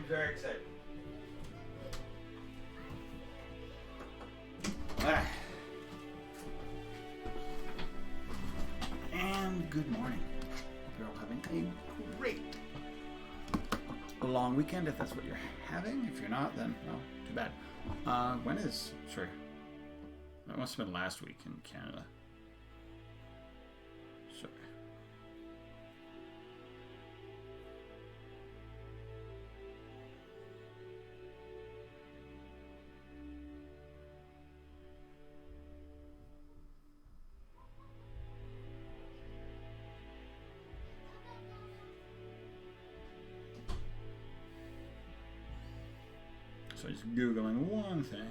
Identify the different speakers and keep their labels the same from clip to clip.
Speaker 1: very excited. Ah. And good morning. Hope you're all having a great long weekend if that's what you're having. If you're not, then, well, too bad. When is... Sorry. That must have been last week in Canada. Sorry. So just Googling one thing.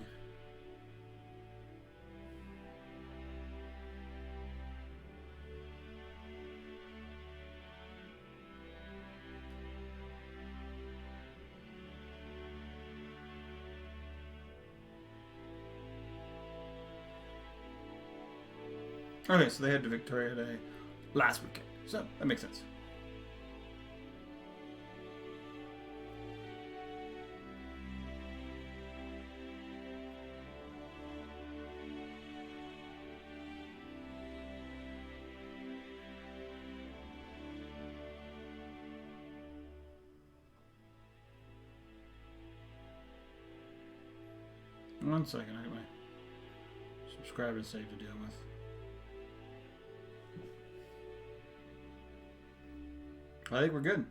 Speaker 1: Okay, so they had the Victoria Day last weekend. So that makes sense. One second, I got my subscribers saved to deal with. I think we're good.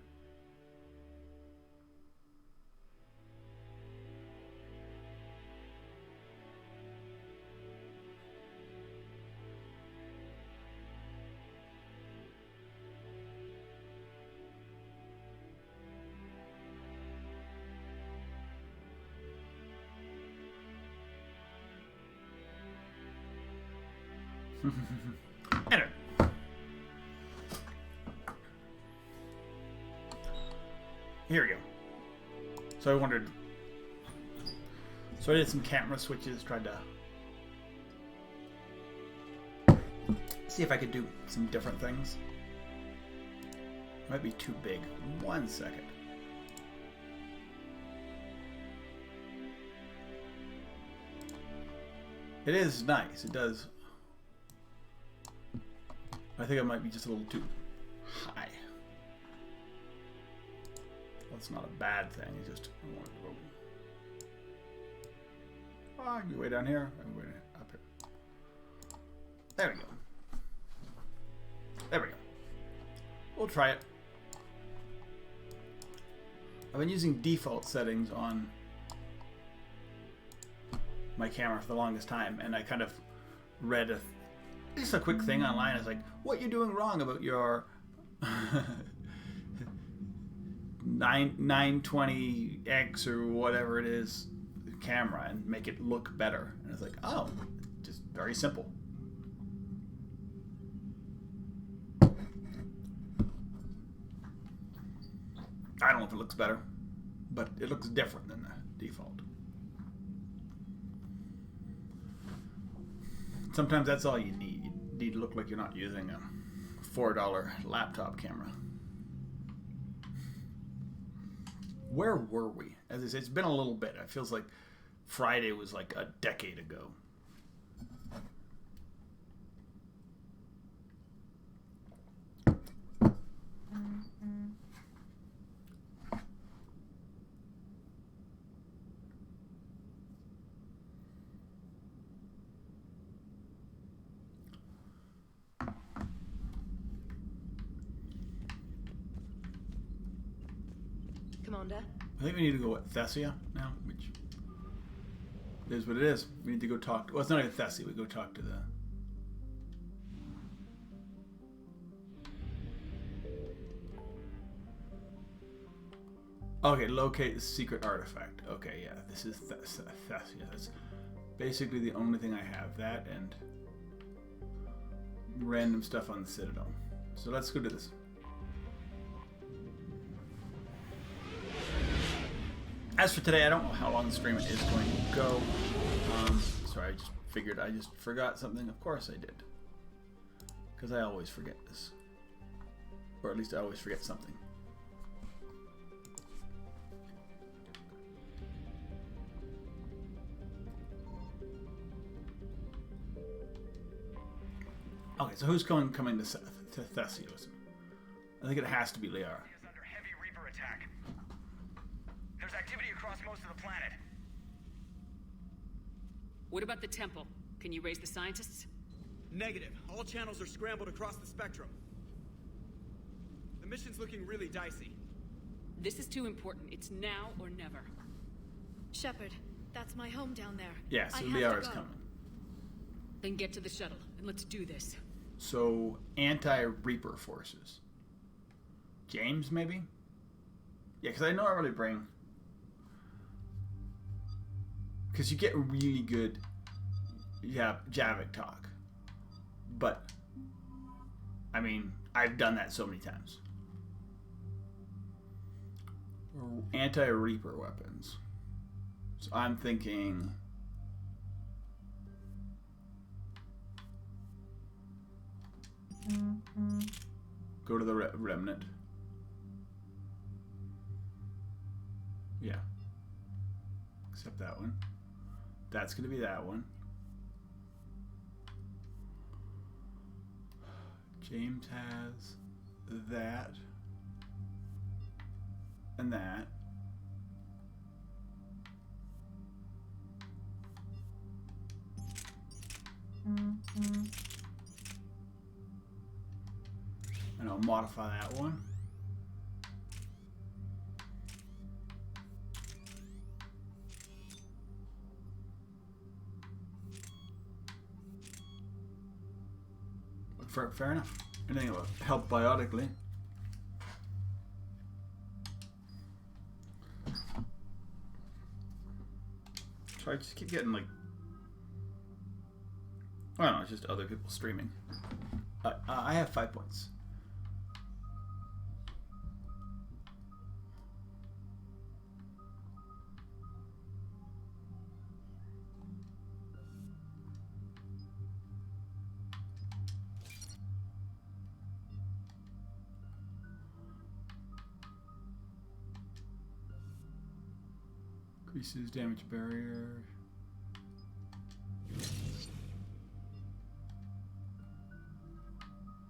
Speaker 1: Anyway. Here we go. So I wondered. So I did some camera switches, tried to see if I could do some different things. Might be too big. 1 second. It is nice. It does. I think I might be just a little too high. That's not a bad thing. It's just I want to go. Oh, you way down here. I'm way up here. There we go. There we go. We'll try it. I've been using default settings on my camera for the longest time, and I kind of read just a quick thing online. It's like, what you're doing wrong about your 920X or whatever it is camera and make it look better. And it's like, oh, just very simple. I don't know if it looks better, but it looks different than the default. Sometimes that's all you need. You need to look like you're not using a $4 laptop camera. Where were we? As I say, it's been a little bit. It feels like Friday was like a decade ago.
Speaker 2: Commander?
Speaker 1: I think we need to go at Thessia now, which is what it is. We need to go talk to... Well, it's not even Thessia. We go talk to the... Okay, locate the secret artifact. Okay, yeah, this is Thessia. That's basically the only thing I have. That and random stuff on the Citadel. So let's go do this. As for today, I don't know how long the stream is going to go. Sorry, I just forgot something. Of course I did. Because I always forget this. Or at least I always forget something. Okay, so who's coming to Theseus? I think it has to be Liara.
Speaker 2: Is under heavy Reaper attack. There's activity across most of the planet.
Speaker 3: What about the temple? Can you raise the scientists?
Speaker 4: Negative. All channels are scrambled across the spectrum. The mission's looking really dicey.
Speaker 3: This is too important. It's now or never.
Speaker 5: Shepard, that's my home down there.
Speaker 1: Yeah, so
Speaker 5: I have
Speaker 1: Liara's
Speaker 5: to go.
Speaker 1: coming.
Speaker 3: Then get to the shuttle, and let's do this.
Speaker 1: So, anti-Reaper forces. James, maybe? Yeah, because I normally bring... Because you get really good Javik talk. But, I mean, I've done that so many times. Anti-Reaper weapons. So I'm thinking... Go to the Remnant. Yeah. Except that one. That's going to be that one. James has that. And that. And I'll modify that one. Fair enough. Anything that will help biotically. So I just keep getting like... I don't know, it's just other people streaming. I have 5 points. Increases damage barrier.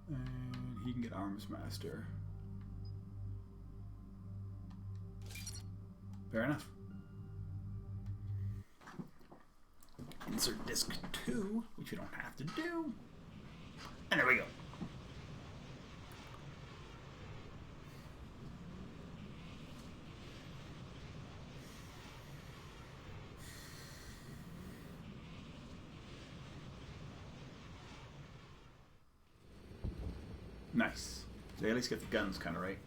Speaker 1: And he can get Arms Master. Fair enough. Insert disc 2, which we don't have to do. And there we go. Nice. So they at least get the guns kind of right.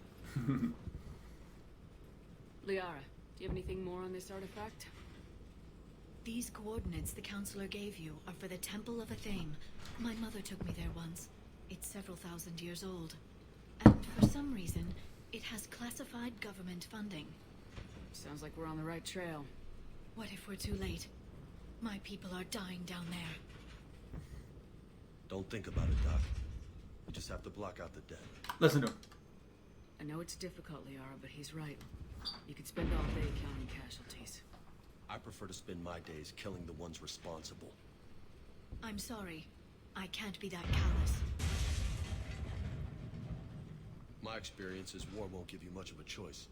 Speaker 3: Liara, do you have anything more on this artifact?
Speaker 5: These coordinates the counselor gave you are for the Temple of Athame. My mother took me there once. It's several thousand years old. And for some reason, it has classified government funding.
Speaker 3: Sounds like we're on the right trail.
Speaker 5: What if we're too late? My people are dying down there.
Speaker 6: Don't think about it, Doc. We just have to block out the dead.
Speaker 1: Listen to him.
Speaker 3: I know it's difficult, Liara, but he's right. You could spend all day counting casualties.
Speaker 6: I prefer to spend my days killing the ones responsible.
Speaker 5: I'm sorry. I can't be that callous.
Speaker 6: My experience is war won't give you much of a choice.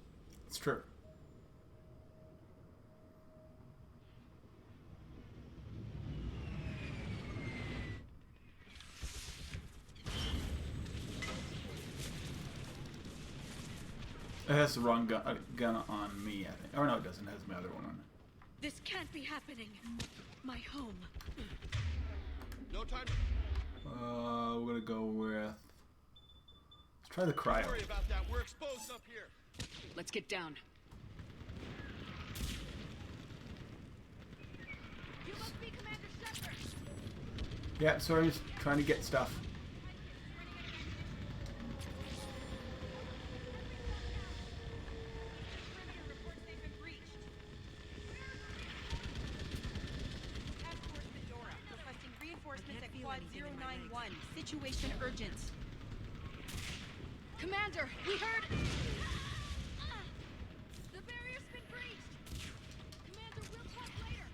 Speaker 1: It's true. It has the wrong gun on me, I think. Or no, it doesn't. It has my other one on it.
Speaker 5: This can't be happening. My home.
Speaker 6: No time.
Speaker 1: We're gonna go with... Let's try the cryo.
Speaker 6: Don't worry about that. We're exposed up here.
Speaker 3: Let's get down.
Speaker 5: You must be Commander Shepard.
Speaker 1: Yeah, sorry, just trying to get stuff.
Speaker 7: Situation urgent.
Speaker 5: Commander, we heard...
Speaker 7: The barrier's been breached. Commander, we'll talk later.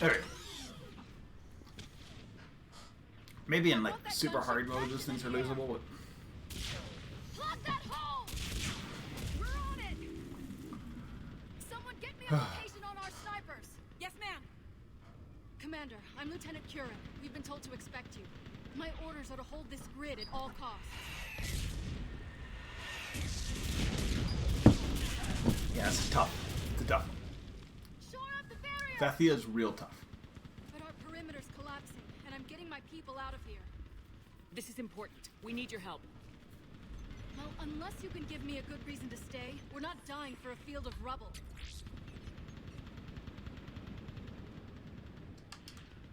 Speaker 1: There we go. Maybe in like super hard mode, those things are losable, but
Speaker 7: Plug that hole! We're on it! Someone get me a location on our snipers!
Speaker 3: Yes, ma'am.
Speaker 7: Commander, I'm Lieutenant Curran. We've been told to expect you. My orders are to hold this grid at all costs.
Speaker 1: yeah, it's tough. It's a tough one.
Speaker 7: Shore up the barrier!
Speaker 1: Thethia's real tough.
Speaker 7: But our perimeter's collapsing, and I'm getting my people out of here.
Speaker 3: This is important. We need your help.
Speaker 7: Well, unless you can give me a good reason to stay, we're not dying for a field of rubble.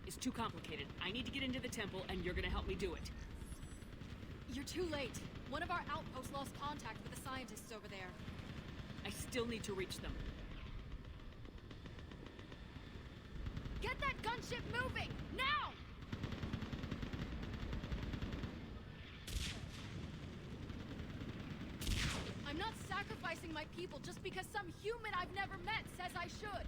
Speaker 3: It's too complicated. I need to get into the temple, and you're gonna help me do it.
Speaker 7: You're too late. One of our outposts lost contact with the scientists over there.
Speaker 3: I still need to reach them.
Speaker 7: Get that gunship moving! Now! I'm not sacrificing my people just because some human I've never met says I should.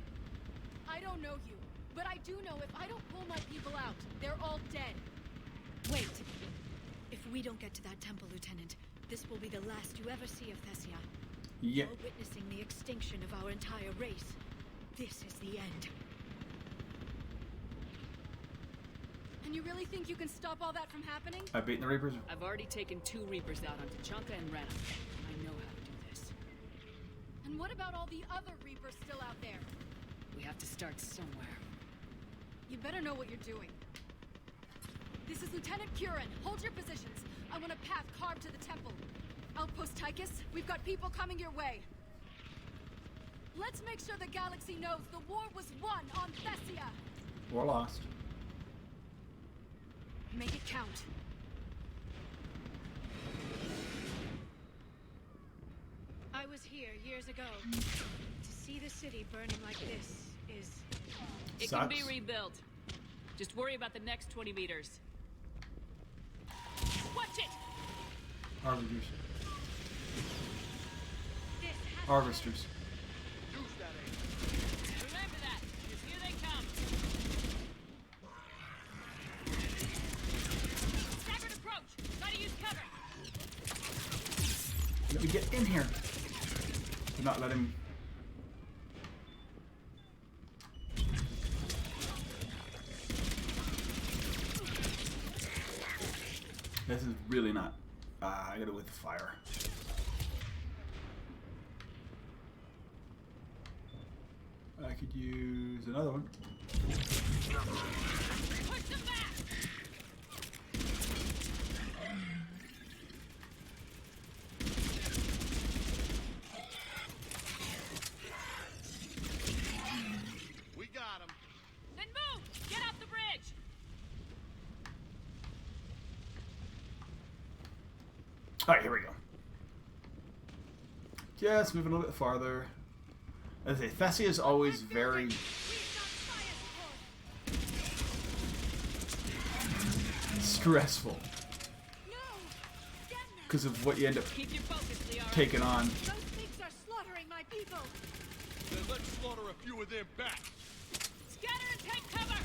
Speaker 7: I don't know you, but I do know if I don't pull my people out, they're all dead.
Speaker 5: Wait. If we don't get to that temple, Lieutenant, this will be the last you ever see of Thessia.
Speaker 1: Yeah.
Speaker 5: You're witnessing the extinction of our entire race. This is the end.
Speaker 7: And you really think you can stop all that from happening?
Speaker 1: I've beaten the Reapers.
Speaker 3: I've already taken 2 Reapers out on Tachanka and Rena. I know how to do this.
Speaker 7: And what about all the other Reapers still out there?
Speaker 3: We have to start somewhere.
Speaker 7: You better know what you're doing. This is Lieutenant Curran. Hold your positions. I want a path carved to the temple. Outpost Tychus, we've got people coming your way. Let's make sure the galaxy knows the war was won on Thessia.
Speaker 1: We're lost.
Speaker 7: Make it count.
Speaker 5: I was here years ago. To see the city burning like this is...
Speaker 3: It can be
Speaker 1: Sucks.
Speaker 3: rebuilt. Just worry about the next 20 meters. Watch it!
Speaker 1: Harvesters.
Speaker 5: This has
Speaker 1: Harvesters.
Speaker 3: Remember that, because here they come. Staggered approach! Try to use cover!
Speaker 1: Let me get in here. Do not let him. This is really not. I gotta go with the fire. I could use another one.
Speaker 3: Push them back!
Speaker 6: We got him.
Speaker 3: Then move! Get off the bridge!
Speaker 1: Alright, here we go. Just moving a little bit farther. As I say, Thessia is always very stressful
Speaker 7: No! Get them!
Speaker 1: because of what you end up
Speaker 3: Keep your focus, Liara.
Speaker 1: taking on.
Speaker 7: Those things are slaughtering my people!
Speaker 6: Then let's slaughter a few of them back.
Speaker 3: Scatter and take cover!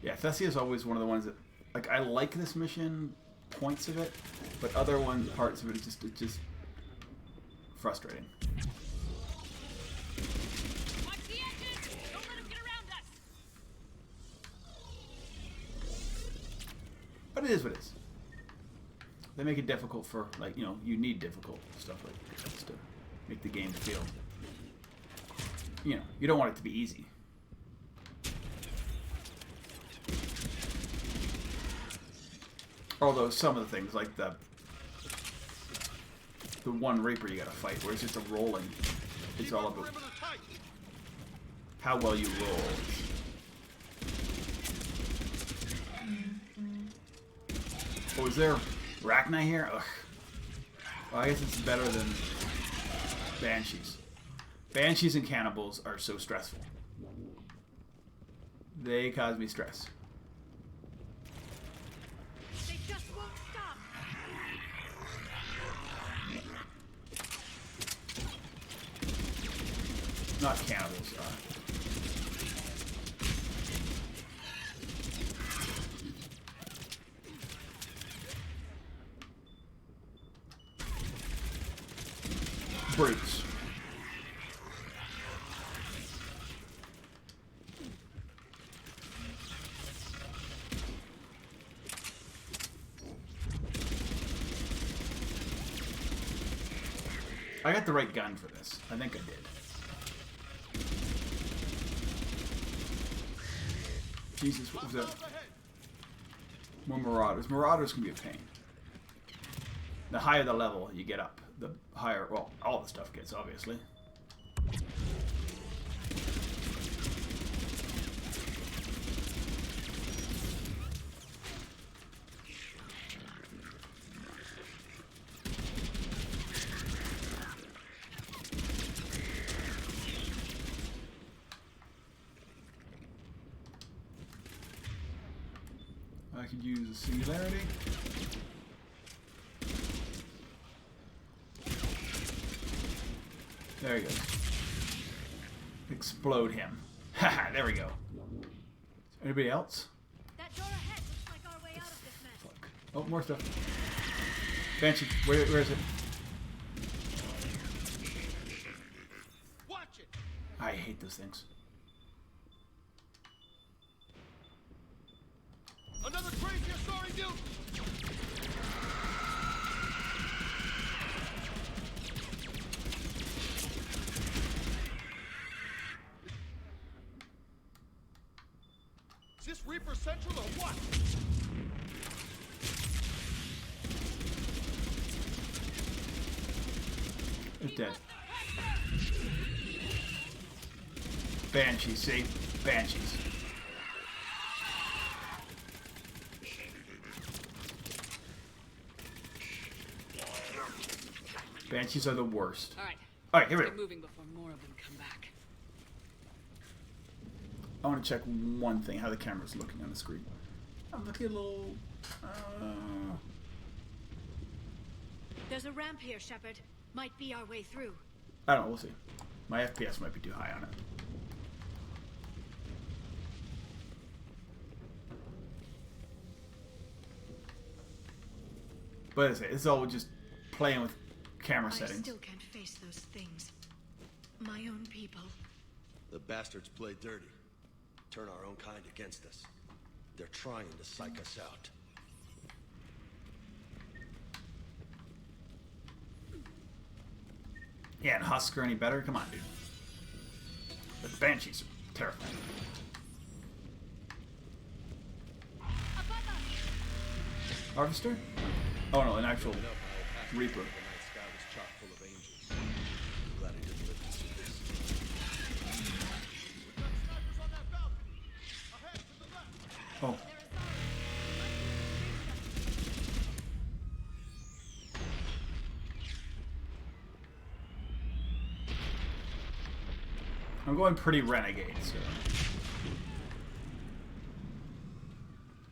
Speaker 1: Yeah, Thessia is always one of the ones that, like, I like this mission, points of it, but other parts of it, it's just frustrating.
Speaker 3: Watch the edges! Don't let them get around us!
Speaker 1: But it is what it is. They make it difficult for, like, you know, you need difficult stuff like this to make the game feel, you know, you don't want it to be easy. Although some of the things, like the one Reaper you gotta fight, where it's just a rolling, it's all about
Speaker 6: Perimeter tight.
Speaker 1: how well you roll. Oh, is there Rachni here? Ugh. Well, I guess it's better than Banshees. Banshees and Cannibals are so stressful. They cause me stress.
Speaker 7: They just won't stop!
Speaker 1: Not cannibals. Brutes. I got the right gun for this. I think I did. Jesus, what was that? More Marauders. Marauders can be a pain. The higher the level you get up, the higher, well, all the stuff gets, obviously. I could use a singularity. There he goes. Explode him. Haha, there we go. Anybody else?
Speaker 7: That door ahead looks like our way out of this mess.
Speaker 1: Fuck. Oh, more stuff. Banshee, where is it?
Speaker 4: Watch it.
Speaker 1: I hate those things.
Speaker 4: Another crazy story, dude. Is this Reaper Central or what?
Speaker 1: It's dead. Banshees, see? Banshees. Banshees are the worst.
Speaker 3: All right.
Speaker 1: All right, here we
Speaker 3: Get
Speaker 1: go.
Speaker 3: moving before more of them come back.
Speaker 1: I want to check one thing, how the camera's looking on the screen. I'm looking a little...
Speaker 5: There's a ramp here, Shepard. Might be our way through.
Speaker 1: I don't know, we'll see. My FPS might be too high on it. But it's all just playing with camera
Speaker 5: I
Speaker 1: settings.
Speaker 5: still can't face those things. My own people.
Speaker 6: The bastards play dirty. Turn our own kind against us. They're trying to psych us out.
Speaker 1: Yeah, and Husker any better? Come on, dude. The Banshees are terrifying. Harvester? Oh no, an actual Reaper.
Speaker 6: The night sky was chock full of angels. I'm glad I didn't live to see this.
Speaker 1: Oh. I'm going pretty Renegade, so...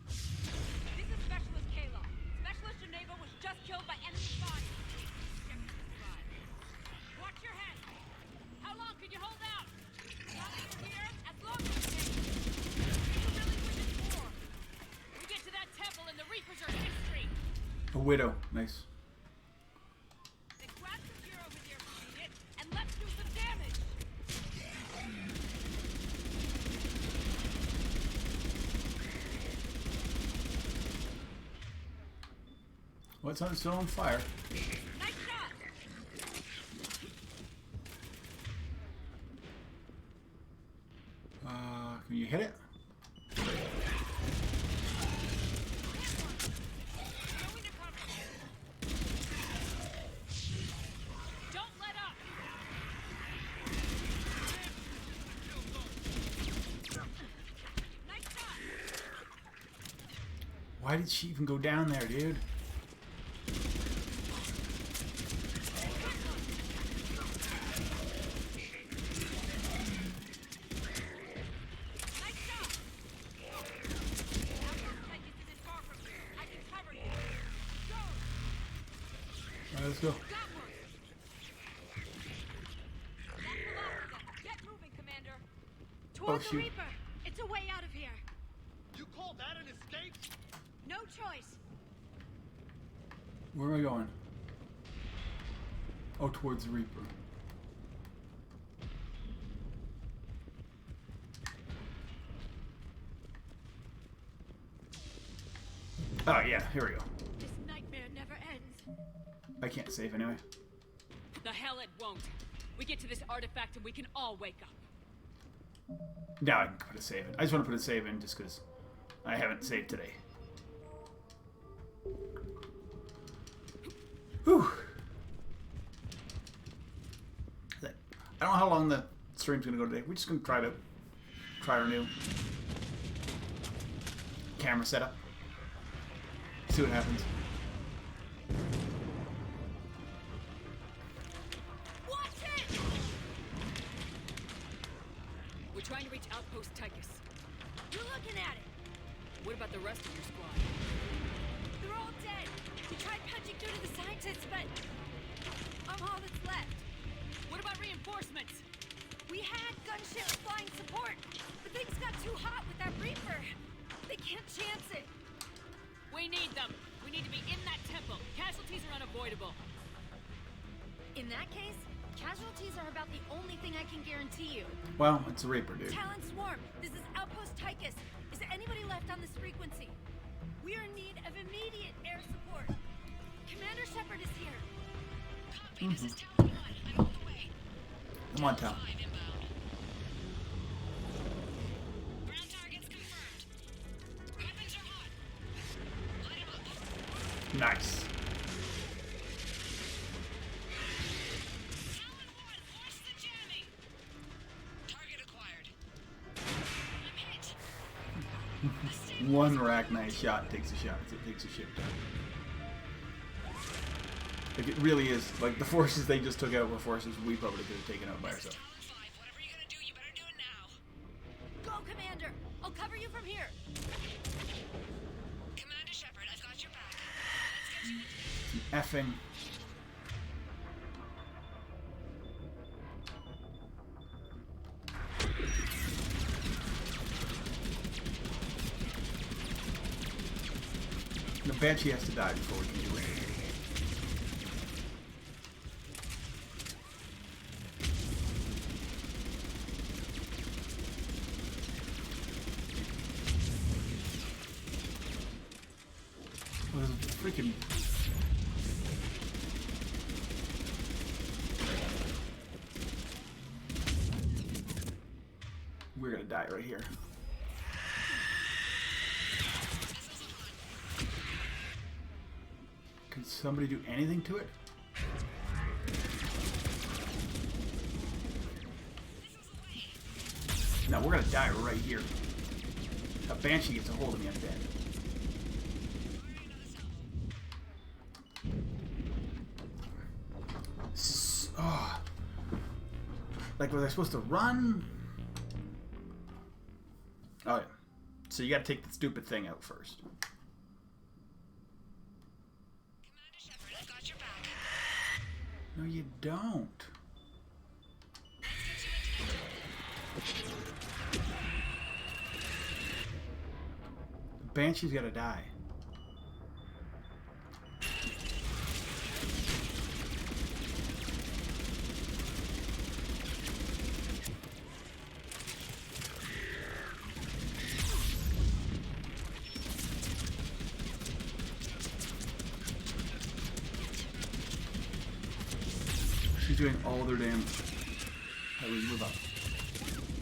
Speaker 7: This is Specialist Kayla. Specialist Geneva was just killed by enemy fire. Watch your head. How long can you hold out? Nothing here as long as it takes. You really win this war. We get to that temple and the Reapers are history.
Speaker 1: A widow. Nice.
Speaker 7: Then grab some gear over there, it, and let's do some damage.
Speaker 1: What's on? It's still on fire.
Speaker 7: Nice shot.
Speaker 1: Can you hit it?
Speaker 7: Going to cover. Don't let up. Nice shot.
Speaker 1: Why did she even go down there, dude?
Speaker 7: Nice shot. Like this isn't far from here. I can cover you. Go.
Speaker 1: Alright, let's go.
Speaker 7: That works. That's the last of them. Get want the
Speaker 1: shoot.
Speaker 7: Reaper. It's a way out of here.
Speaker 6: You call that an escape?
Speaker 7: No choice.
Speaker 1: Where am I going? Oh, towards the Reaper. Oh yeah, here we go.
Speaker 7: This nightmare never ends.
Speaker 1: I can't save anyway.
Speaker 3: The hell it won't. We get to this artifact and we can all wake up.
Speaker 1: Now I can put a save in. I just want to put a save in just because I haven't saved today. Whew. I don't know how long the stream's gonna go today. We're just gonna try our new camera setup. See what happens.
Speaker 7: Watch it!
Speaker 3: We're trying to reach Outpost Tychus.
Speaker 7: You're looking at it.
Speaker 3: What about the rest of your squad?
Speaker 7: They're all dead. We tried punching through to the scientists, but I'm all that's left.
Speaker 3: What about reinforcements?
Speaker 7: We had gunships flying support, but things got too hot with that Reaper. They can't chance it.
Speaker 3: We need them. We need to be in that temple. Casualties are unavoidable.
Speaker 7: In that case, casualties are about the only thing I can guarantee you.
Speaker 1: Well, it's a Reaper, dude.
Speaker 7: Talon Swarm, this is Outpost Tychus. Is there anybody left on this frequency? We are in need of immediate air support. Commander Shepard is here. Copy, this is Talon 1. I'm on the way.
Speaker 1: Come on, Tal.
Speaker 7: Ground targets confirmed. Weapons are hot. Light 'em up.
Speaker 1: Nice.
Speaker 7: Talon 1, watch the jamming. Target acquired. I'm hit.
Speaker 1: One Arachnite shot takes a shot. It takes a shit ton. Like, it really is. Like, the forces they just took out were forces we probably could have taken out by ourselves.
Speaker 7: Talon 5, whatever you're gonna do, you better do it now. Go, Commander. I'll cover you from here. Commander Shepard, I've got your back. Let's get you
Speaker 1: Effing. The Banshee has to die before we can do anything. Oh, there's a freaking... We're gonna die right here. Can somebody do anything to it? No, we're gonna die right here. A Banshee gets a hold of me, I'm dead. Oh. Like, was I supposed to run? Oh, yeah. So you gotta take the stupid thing out first.
Speaker 7: Commander Shepard, I've got your back.
Speaker 1: No, you don't. The Banshee's gotta die. She's doing all their damage. How do we move up?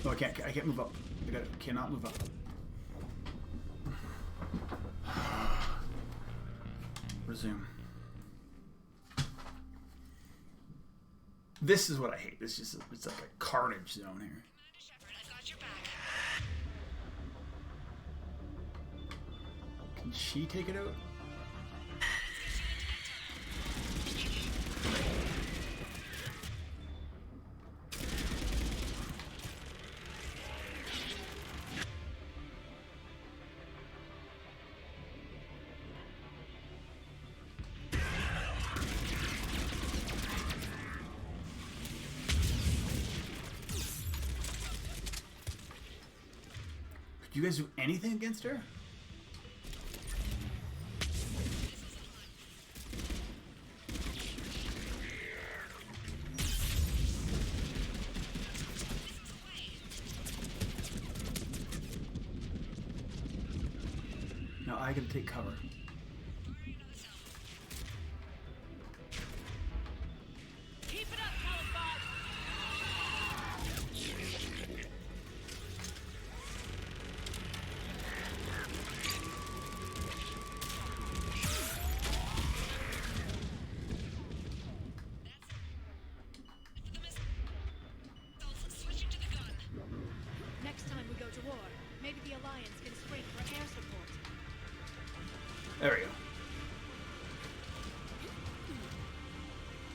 Speaker 1: Oh, I can't move up. Cannot move up. Resume. This is what I hate. It's like a carnage zone here.
Speaker 7: Commander Shepard, I've got your back.
Speaker 1: Can she take it out? you guys do anything against her? No, I gotta take cover.
Speaker 7: Keep it up, Caliban! Switching to the gun.
Speaker 5: Next time we go to war, maybe the Alliance can spring for air support.
Speaker 1: There we go.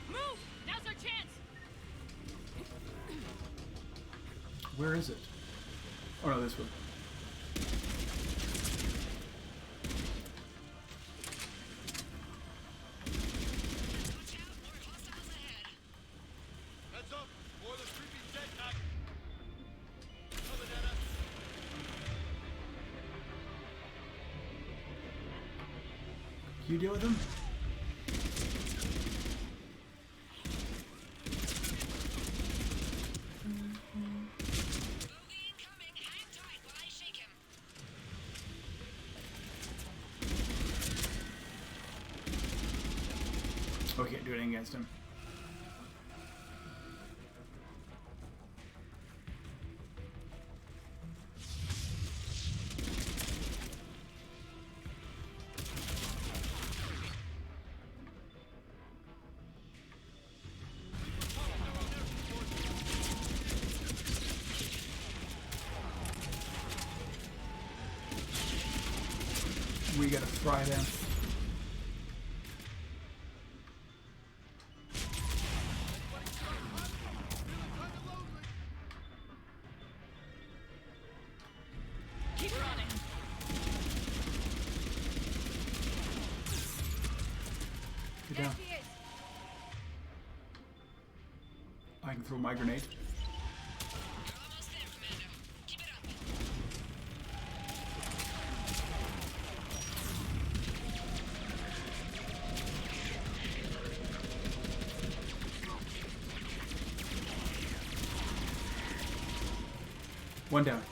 Speaker 7: Move! Now's our chance!
Speaker 1: Where is it? Oh no, this one.
Speaker 7: Watch out, more hostiles ahead.
Speaker 6: Heads up! More of the creepy dead pack! Coming at us!
Speaker 1: Can you deal with him?
Speaker 7: Bogey incoming. Hang tight while I shake him.
Speaker 1: Oh, can't do anything against him. We gotta fry them.
Speaker 7: Keep running.
Speaker 1: Get down.
Speaker 7: He is.
Speaker 1: I can throw my grenade.
Speaker 7: You're almost there, Commander. Keep it up.
Speaker 1: One down.
Speaker 7: I'm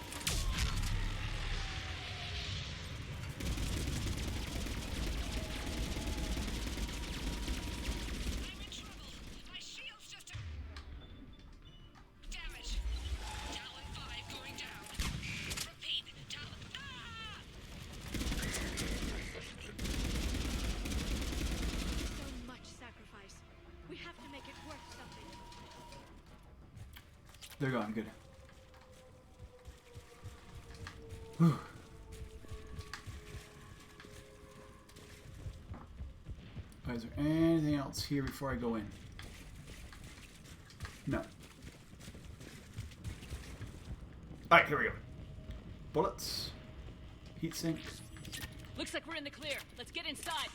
Speaker 7: in trouble. My shield's just took damage. Talon 5 going down. Repeat. Talon. Ah!
Speaker 5: So much sacrifice. We have to make it worth something.
Speaker 1: They're gone. Good. Whew. Is there anything else here before I go in? No. Alright, here we go. Bullets. Heatsink.
Speaker 7: Looks like we're in the clear. Let's get inside.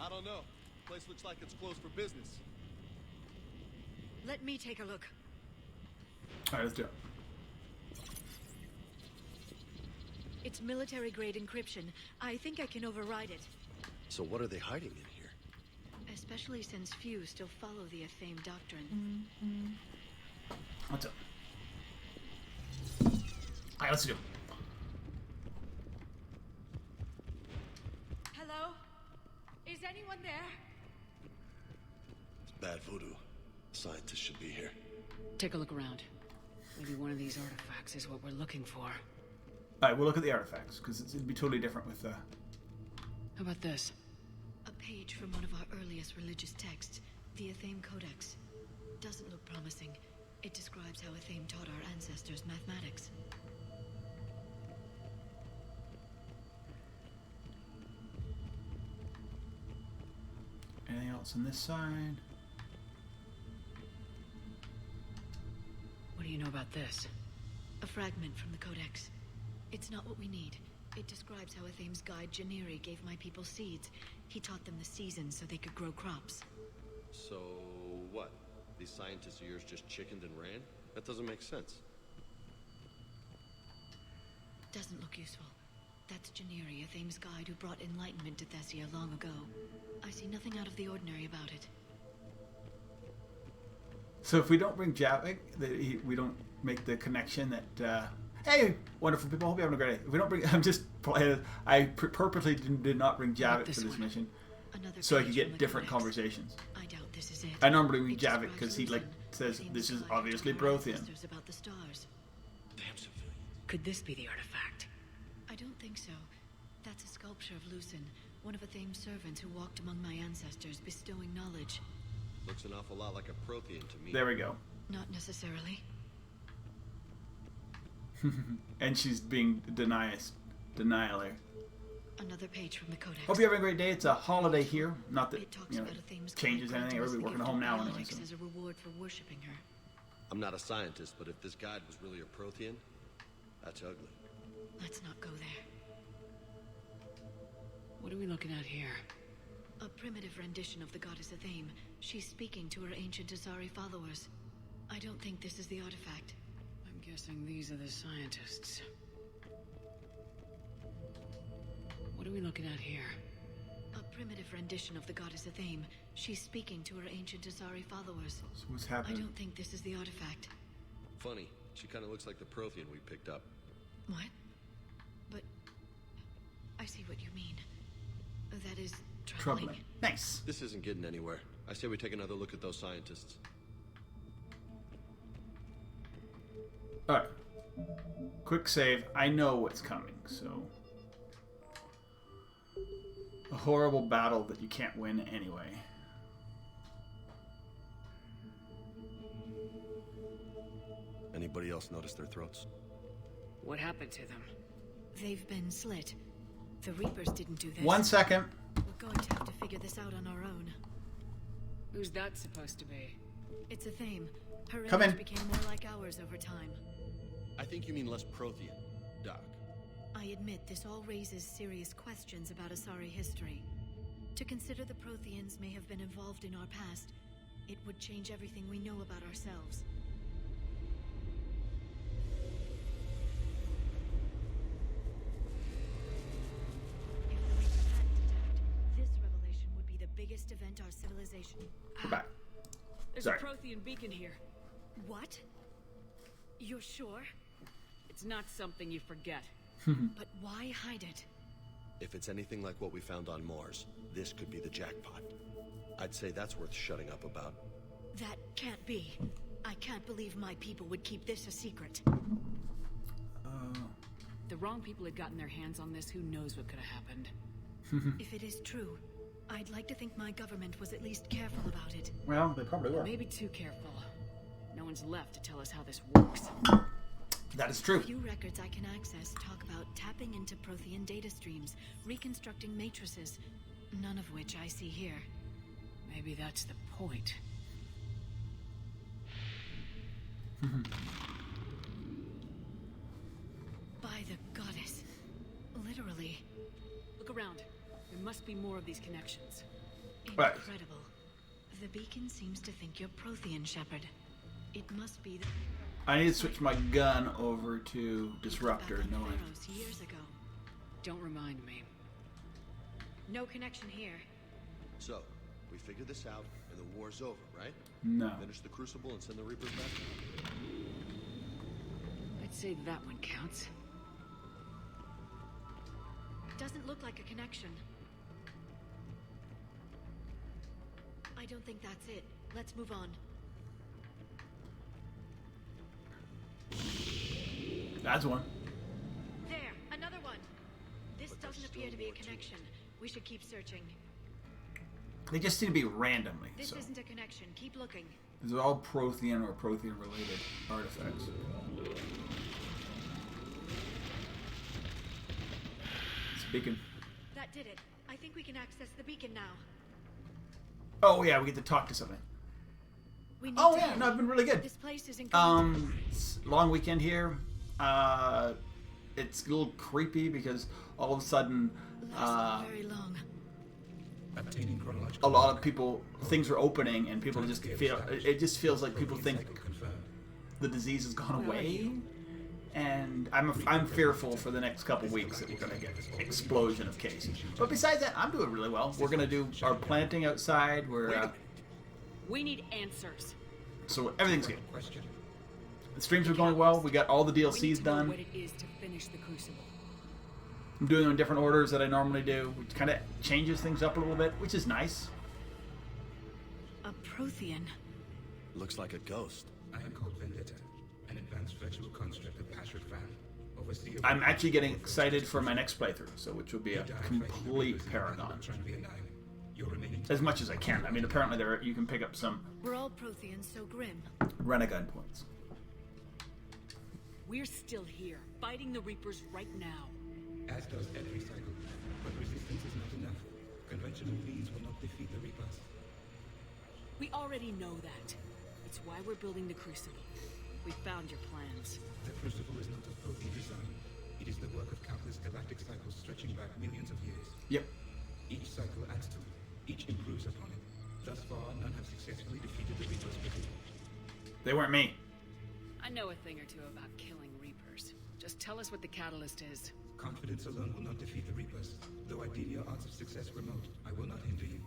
Speaker 6: I don't know. Place looks like it's closed for business.
Speaker 5: Let me take a look.
Speaker 1: Alright, let's do it.
Speaker 5: It's military-grade encryption. I think I can override it.
Speaker 6: So what are they hiding in here?
Speaker 5: Especially since few still follow the Athame doctrine.
Speaker 1: What's up? Alright, let's do it.
Speaker 7: Hello? Is anyone there?
Speaker 6: It's bad voodoo. Scientists should be here.
Speaker 3: Take a look around. Maybe one of these artifacts is what we're looking for.
Speaker 1: Alright, we'll look at the artifacts, because it'd be totally different with
Speaker 3: How about this?
Speaker 5: A page from one of our earliest religious texts, the Athame Codex. Doesn't look promising. It describes how Athame taught our ancestors mathematics.
Speaker 1: anything else on this side.
Speaker 3: What do you know about this?
Speaker 5: A fragment from the Codex. It's not what we need. It describes how Athame's guide Janiri gave my people seeds. He taught them the seasons so they could grow crops.
Speaker 6: So, what? These scientists of yours just chickened and ran? That doesn't make sense.
Speaker 5: Doesn't look useful. That's Janeri, a famous guide who brought enlightenment to Thessia long ago. I see nothing out of the ordinary about it.
Speaker 1: So if we don't bring Javik, we don't make the connection that, hey, wonderful people, hope you're having a great day. If we don't bring, I purposely did not bring Javik for this mission, so I could get different conversations.
Speaker 5: I doubt this is it.
Speaker 1: I normally bring Javik because he says this is obviously Prothean.
Speaker 5: About the stars.
Speaker 6: Damn civilian.
Speaker 3: Could this be the artifact?
Speaker 5: I don't think so. That's a sculpture of Lucen, one of Athame's servants who walked among my ancestors, bestowing knowledge.
Speaker 6: Looks an awful lot like a Prothean to me.
Speaker 1: There we go.
Speaker 5: Not necessarily.
Speaker 1: And she's being denialer.
Speaker 5: Another page from the Codex.
Speaker 1: Hope you're having a great day. It's a holiday here. Not that
Speaker 5: It talks about Athame's
Speaker 1: changes
Speaker 5: guide
Speaker 1: anything.
Speaker 5: granting us
Speaker 1: Everybody
Speaker 5: the
Speaker 1: working
Speaker 5: gift
Speaker 1: home
Speaker 5: of
Speaker 1: now anyway.
Speaker 5: biotics
Speaker 1: So.
Speaker 5: as a reward for worshipping her.
Speaker 6: I'm not a scientist, but if this guide was really a Prothean, that's ugly.
Speaker 5: Let's not go there.
Speaker 3: What are we looking at here?
Speaker 5: A primitive rendition of the goddess Athame. She's speaking to her ancient Asari followers. I don't think this is the artifact.
Speaker 3: I'm guessing these are the scientists. What are we looking at here?
Speaker 5: A primitive rendition of the goddess Athame. She's speaking to her ancient Asari followers.
Speaker 1: So what's
Speaker 5: I
Speaker 1: happening?
Speaker 5: don't think this is the artifact.
Speaker 6: Funny, she kind of looks like the Prothean we picked up.
Speaker 5: What? But I see what you mean. That is troubling.
Speaker 1: Troubling. Nice.
Speaker 6: This isn't getting anywhere. I say we take another look at those scientists.
Speaker 1: All right. Quick save. I know what's coming, so a horrible battle that you can't win anyway.
Speaker 6: Anybody else notice their throats?
Speaker 3: What happened to them?
Speaker 5: They've been slit. The Reapers didn't do this.
Speaker 1: 1 second.
Speaker 5: We're going to have to figure this out on our own.
Speaker 3: Who's that supposed to be?
Speaker 5: It's Athame. Her
Speaker 1: Come
Speaker 5: image
Speaker 1: in.
Speaker 5: became more like ours over time.
Speaker 6: I think you mean less Prothean, Doc.
Speaker 5: I admit this all raises serious questions about Asari history. To consider the Protheans may have been involved in our past, it would change everything we know about ourselves. If the Reapers hadn't attacked, this revelation would be the biggest event our civilization...
Speaker 1: We're back.
Speaker 3: There's
Speaker 1: Sorry.
Speaker 3: a Prothean beacon here.
Speaker 5: What? You're sure?
Speaker 3: It's not something you forget.
Speaker 5: But why hide it?
Speaker 6: If it's anything like what we found on Mars, this could be the jackpot. I'd say that's worth shutting up about.
Speaker 5: That can't be. I can't believe my people would keep this a secret.
Speaker 3: The wrong people had gotten their hands on this. Who knows what could have happened?
Speaker 5: If it is true, I'd like to think my government was at least careful about it.
Speaker 1: Well, they probably were.
Speaker 3: Maybe too careful. No one's left to tell us how this works.
Speaker 1: That is true.
Speaker 5: Few records I can access talk about tapping into Prothean data streams, reconstructing matrices, none of which I see here.
Speaker 3: Maybe that's the point.
Speaker 5: By the goddess. Literally.
Speaker 3: Look around. There must be more of these connections.
Speaker 1: Right.
Speaker 5: Incredible. The beacon seems to think you're Prothean, Shepard. It must be the...
Speaker 1: I need to switch my gun over to Disruptor.
Speaker 5: back
Speaker 1: No,
Speaker 5: on
Speaker 1: I...
Speaker 5: Pharaohs years ago.
Speaker 3: Don't remind me.
Speaker 5: No connection here.
Speaker 6: So, we figure this out, and the war's over, right?
Speaker 1: No.
Speaker 6: Finish the Crucible and send the Reapers back?
Speaker 3: I'd say that one counts.
Speaker 5: Doesn't look like a connection. I don't think that's it. Let's move on.
Speaker 1: That's one.
Speaker 5: There, another one. This
Speaker 6: But there's
Speaker 5: doesn't appear
Speaker 6: still
Speaker 5: to be a
Speaker 6: more to it.
Speaker 5: connection. We should keep searching.
Speaker 1: They just seem to be randomly.
Speaker 5: This
Speaker 1: So
Speaker 5: isn't a connection. Keep looking.
Speaker 1: these are all Prothean or Prothean related artifacts. It's a beacon.
Speaker 5: That did it. I think we can access the beacon now.
Speaker 1: Oh yeah, we get to talk to something.
Speaker 5: We need
Speaker 1: Oh
Speaker 5: to
Speaker 1: yeah, no, I've been really good.
Speaker 5: This place is in
Speaker 1: It's long weekend here. It's a little creepy because all of a sudden,
Speaker 5: very long.
Speaker 8: Obtaining chronological
Speaker 1: a lot of people, things are opening, and people just feel. It just feels like people think
Speaker 8: confirmed.
Speaker 1: the disease has gone away, And I'm fearful for the next couple weeks that we're going to get an explosion of cases. But besides that, I'm doing really well. We're going to do our planting outside.
Speaker 3: We need answers.
Speaker 1: So everything's good.
Speaker 8: Question.
Speaker 1: The streams are going well. We got all the
Speaker 3: We need
Speaker 1: DLCs
Speaker 3: to know
Speaker 1: done.
Speaker 3: what it is to finish the Crucible.
Speaker 1: I'm doing them in different orders that I normally do, which kind of changes things up a little bit, which is nice.
Speaker 5: A Prothean.
Speaker 6: Looks like a ghost.
Speaker 8: I am called Vendetta, an advanced virtual construct of Patrick Van. Overseer.
Speaker 1: I'm actually getting excited for my next playthrough, so which will be a complete paragon.
Speaker 8: Your remaining
Speaker 1: As much as I can. I mean, apparently you can pick up some
Speaker 5: We're all Protheans so grim.
Speaker 1: Renegade points.
Speaker 3: We're still here, fighting the Reapers right now.
Speaker 8: as does every cycle. But resistance is not enough. Conventional means will not defeat the Reapers.
Speaker 3: We already know that. It's why we're building the Crucible. We found your plans.
Speaker 8: The Crucible is not a Prothean design. It is the work of countless galactic cycles stretching back millions of years.
Speaker 1: Yep.
Speaker 8: Each cycle adds to it. Each improves upon it. Thus far, none have successfully defeated the Reapers before.
Speaker 1: They weren't me.
Speaker 3: I know a thing or two about killing Reapers. Just tell us what the catalyst is.
Speaker 8: Confidence alone will not defeat the Reapers. Though ideally your odds of success remote, I will not hinder you.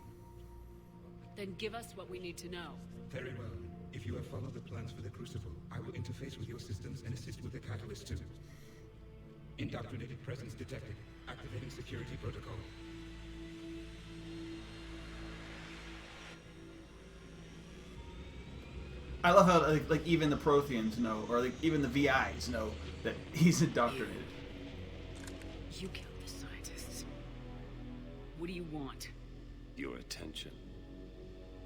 Speaker 3: Then give us what we need to know.
Speaker 8: Very well. If you have followed the plans for the Crucible, I will interface with your systems and assist with the catalyst too. Indoctrinated presence detected. Activating security protocol.
Speaker 1: I love how like even the Protheans know, or like even the VIs know that he's indoctrinated.
Speaker 3: You killed the scientists. What do you want?
Speaker 9: Your attention.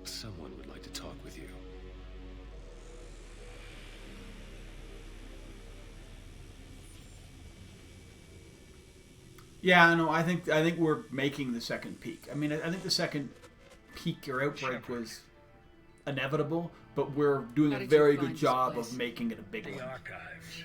Speaker 9: Someone would like to talk with you.
Speaker 1: Yeah, no, I think we're making the second peak. I mean, I think the second peak or outbreak was inevitable, but we're doing
Speaker 3: How
Speaker 1: a
Speaker 3: did you
Speaker 1: very
Speaker 3: find
Speaker 1: good
Speaker 3: this
Speaker 1: job
Speaker 3: place?
Speaker 1: of making it a big
Speaker 2: The
Speaker 1: one.
Speaker 2: archives.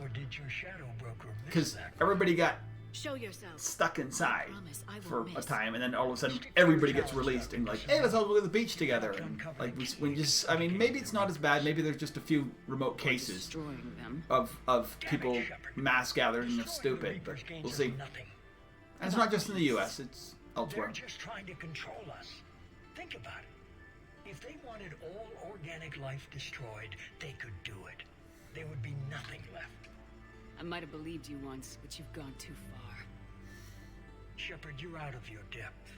Speaker 2: Or did your shadow broker miss
Speaker 1: Because
Speaker 2: that?
Speaker 1: everybody got
Speaker 5: Show yourself.
Speaker 1: stuck inside
Speaker 5: I promise I
Speaker 1: for
Speaker 5: won't
Speaker 1: a
Speaker 5: miss.
Speaker 1: time, and then all of a sudden everybody gets released and like, hey, let's all go to the beach together. And like we just, I mean, maybe it's not as bad. Maybe there's just a few remote cases
Speaker 3: Destroying them.
Speaker 1: of people mass gathering of stupid, but we'll see.
Speaker 2: Nothing.
Speaker 1: And it's not just in the U.S. It's elsewhere.
Speaker 2: They're just trying to control us. Think about it. If they wanted all organic life destroyed, they could do it. There would be nothing left.
Speaker 3: I might have believed you once, but you've gone too far.
Speaker 2: Shepard, you're out of your depth.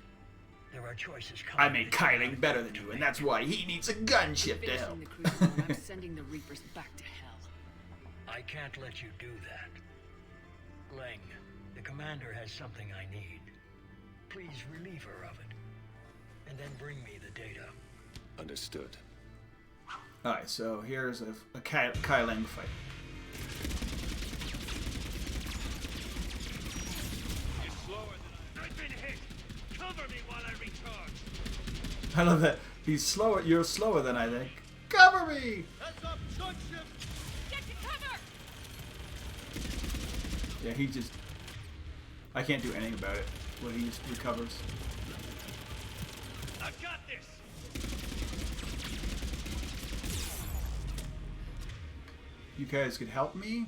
Speaker 2: There are choices coming.
Speaker 1: I made Kyling better than you, and that's why he needs a gunship to help.
Speaker 3: Finishing the Crucible, and I'm sending the Reapers back to hell.
Speaker 2: I can't let you do that. Leng, the commander has something I need. Please relieve her of it. And then bring me the data.
Speaker 9: Understood.
Speaker 1: Alright, so here's a Kyling fight.
Speaker 2: You're slower than I've been hit. Cover me while I recharge.
Speaker 1: I love that. He's slower. You're slower than I think. Cover me!
Speaker 2: Heads up, gunship.
Speaker 7: Get to cover!
Speaker 1: Yeah, he just... I can't do anything about it when he just recovers.
Speaker 2: I've got this.
Speaker 1: You guys could help me?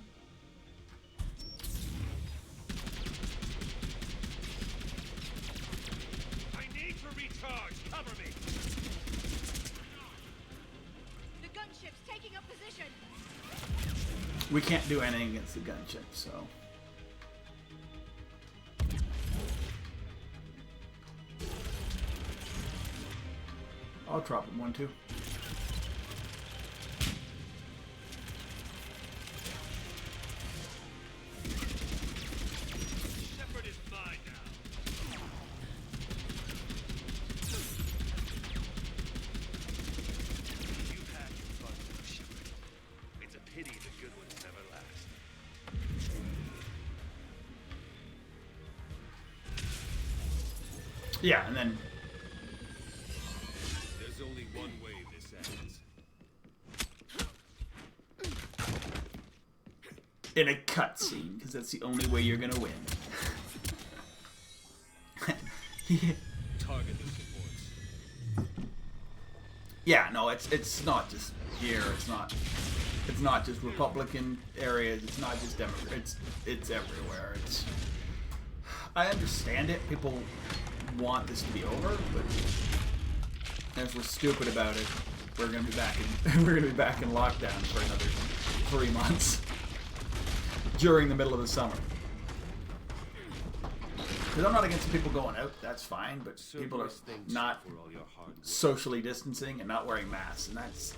Speaker 2: I need to recharge. Cover me.
Speaker 7: The gunship's taking up position.
Speaker 1: We can't do anything against the gunship, so... I'll drop him one, too.
Speaker 2: Shepard is mine now. You've had your fun, Shepard. It's a pity the good ones never last.
Speaker 1: Yeah, and then...
Speaker 9: There's only one way this ends.
Speaker 1: in a cutscene, because that's the only way you're gonna win.
Speaker 9: Target the supports.
Speaker 1: Yeah, no, it's not just here. It's not. It's not just Republican areas. It's not just Democrat. It's everywhere. I understand it. People want this to be over, but if we're stupid about it, we're gonna be back in lockdown for another 3 months during the middle of the summer. Because I'm not against people going out. That's fine, but people are not socially distancing and not wearing masks, and that's.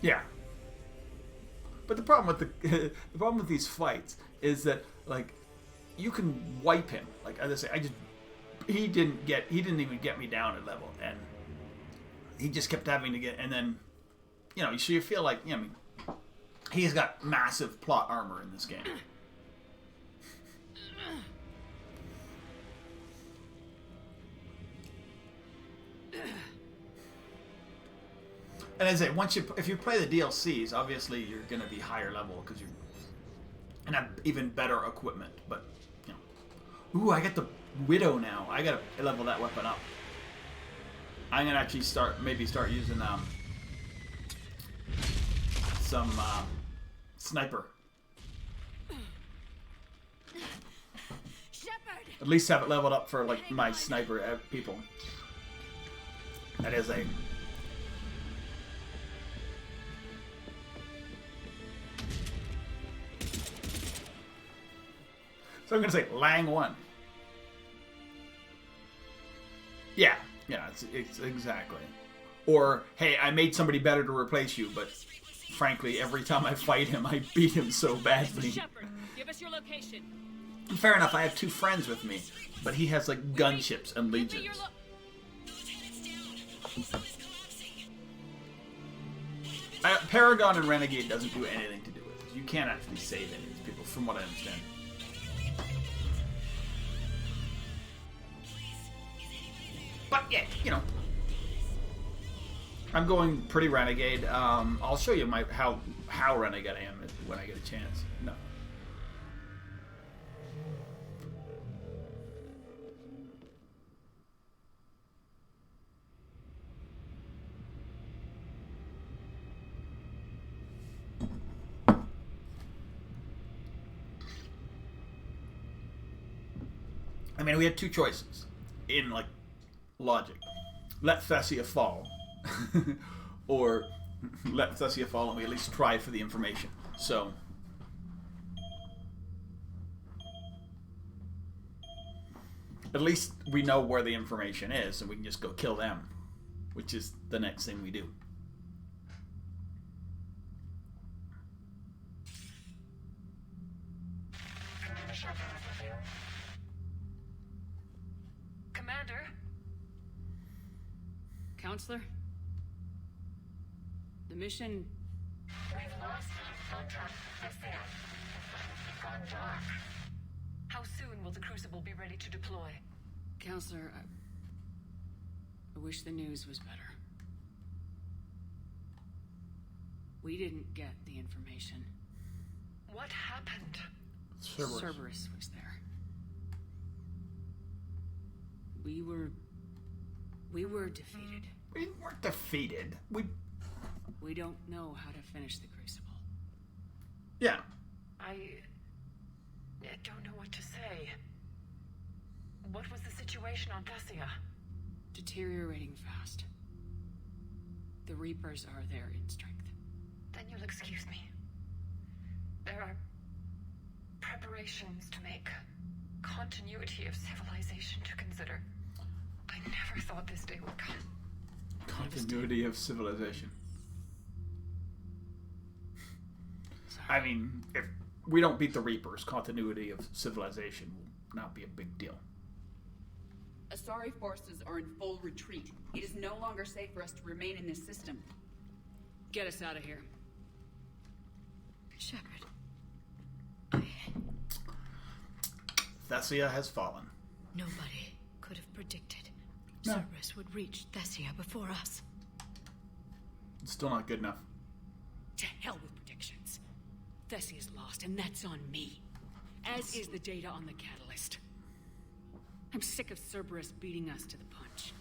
Speaker 1: Yeah. But the problem with the problem with these fights is that, like, you can wipe him. Like, as I say, he didn't even get me down at level, and he just kept having to get, and then, you know, so you feel like, I mean, he's got massive plot armor in this game. And as I say, if you play the DLCs, obviously you're going to be higher level because you're and have even better equipment. But, you know, ooh, I get the Widow now. I got to level that weapon up. I'm going to actually start using some sniper.
Speaker 7: Shepard!
Speaker 1: At least have it leveled up for, like, my sniper people. That is a. So I'm going to say Lang 1. Yeah, it's exactly. Or, hey, I made somebody better to replace you, but frankly, every time I fight him, I beat him so badly.
Speaker 3: Shepard, give us your location.
Speaker 1: Fair enough, I have 2 friends with me, but he has, like, gunships and legions. Paragon and Renegade doesn't do anything to do with it. You can't actually save any of these people, from what I understand. But yeah, you know, I'm going pretty Renegade. I'll show you how Renegade I am when I get a chance. No. I mean, we had 2 choices in, like, logic. Let Thessia fall. Or let Thessia fall and we at least try for the information. So at least we know where the information is and we can just go kill them, which is the next thing we do.
Speaker 3: Commander? Counselor? The mission...
Speaker 10: We've lost contact with the gone dark.
Speaker 3: How soon will the Crucible be ready to deploy? Counselor, I wish the news was better. We didn't get the information. What happened? Cerberus was there. We were defeated.
Speaker 1: We weren't defeated.
Speaker 3: We don't know how to finish the Crucible.
Speaker 1: Yeah.
Speaker 3: I don't know what to say. What was the situation on Thessia? Deteriorating fast. The Reapers are there in strength. Then you'll excuse me. There are preparations to make. Continuity of civilization to consider. I never thought this day would come.
Speaker 1: Continuity of civilization. I mean, if we don't beat the Reapers, continuity of civilization will not be a big deal.
Speaker 11: Asari forces are in full retreat. It is no longer safe for us to remain in this system.
Speaker 3: Get us out of here.
Speaker 5: Shepard.
Speaker 1: Thessia has fallen.
Speaker 5: Nobody could have predicted
Speaker 1: No.
Speaker 5: Cerberus would reach Thessia before us.
Speaker 1: It's still not good enough.
Speaker 3: To hell with predictions. Thessia's lost, and that's on me. As is the data on the catalyst. I'm sick of Cerberus beating us to the punch.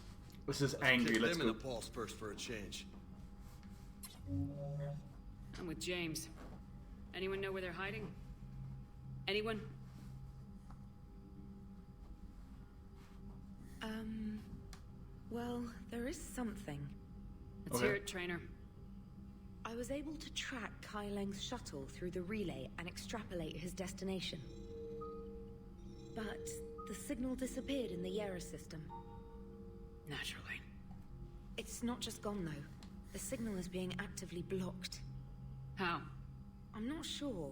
Speaker 1: This is angry.
Speaker 6: Kick
Speaker 1: Let's
Speaker 6: them
Speaker 1: go.
Speaker 6: in the balls first for a change.
Speaker 3: I'm with James. Anyone know where they're hiding? Anyone?
Speaker 12: Well, there is something.
Speaker 3: Let's hear it, Trainer.
Speaker 12: I was able to track Kai Leng's shuttle through the relay and extrapolate his destination. But the signal disappeared in the Yera system.
Speaker 3: Naturally.
Speaker 12: It's not just gone, though. The signal is being actively blocked.
Speaker 3: How?
Speaker 12: I'm not sure,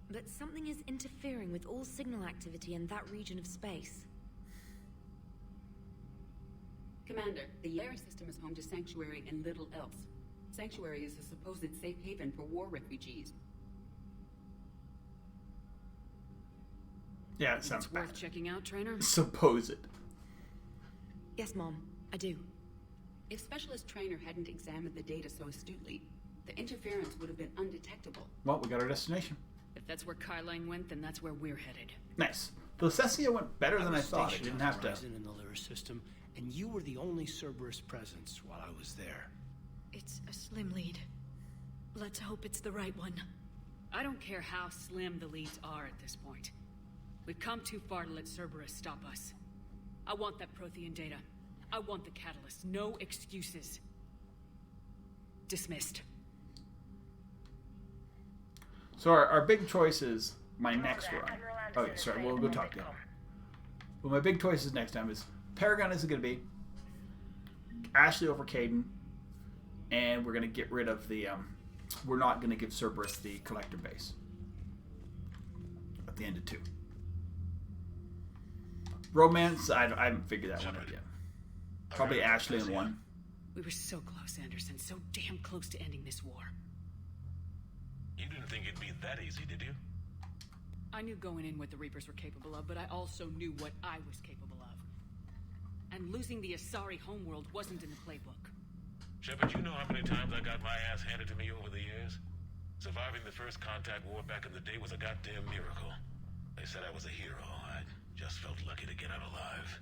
Speaker 12: but something is interfering with all signal activity in that region of space.
Speaker 11: Commander, the Yera system is home to Sanctuary and little else. Sanctuary is a supposed safe haven for war refugees.
Speaker 1: Yeah, it sounds
Speaker 3: It's
Speaker 1: bad.
Speaker 3: worth checking out, Trainer.
Speaker 1: Supposed.
Speaker 12: Yes, Mom, I do.
Speaker 11: If Specialist Trainer hadn't examined the data so astutely, the interference would have been undetectable.
Speaker 1: Well, we got our destination.
Speaker 3: If that's where Kai Lang went, then that's where we're headed.
Speaker 1: Nice. The Cessia went better than I thought. It didn't have to.
Speaker 13: In the Lyra system, and you were the only Cerberus presence while I was there.
Speaker 5: It's a slim lead. Let's hope it's the right one.
Speaker 3: I don't care how slim the leads are at this point. We've come too far to let Cerberus stop us. I want that Prothean data. I want the catalyst. No excuses. Dismissed.
Speaker 1: So our big choice is my next run. Okay, sorry, we'll go talk to him. Well, my big choice is next time is Paragon isn't going to be Ashley over Caden, and we're going to get rid of the we're not going to give Cerberus the collector base at the end of 2. Romance, I haven't figured that one out yet. Probably Ashley in 1.
Speaker 3: We were so close, Anderson. So damn close to ending this war.
Speaker 14: You didn't think it'd be that easy, did you?
Speaker 3: I knew going in what the Reapers were capable of, but I also knew what I was capable of. And losing the Asari homeworld wasn't in the playbook.
Speaker 14: Shepard, you know how many times I got my ass handed to me over the years? Surviving the first contact war back in the day was a goddamn miracle. They said I was a hero. I just felt lucky to get out alive.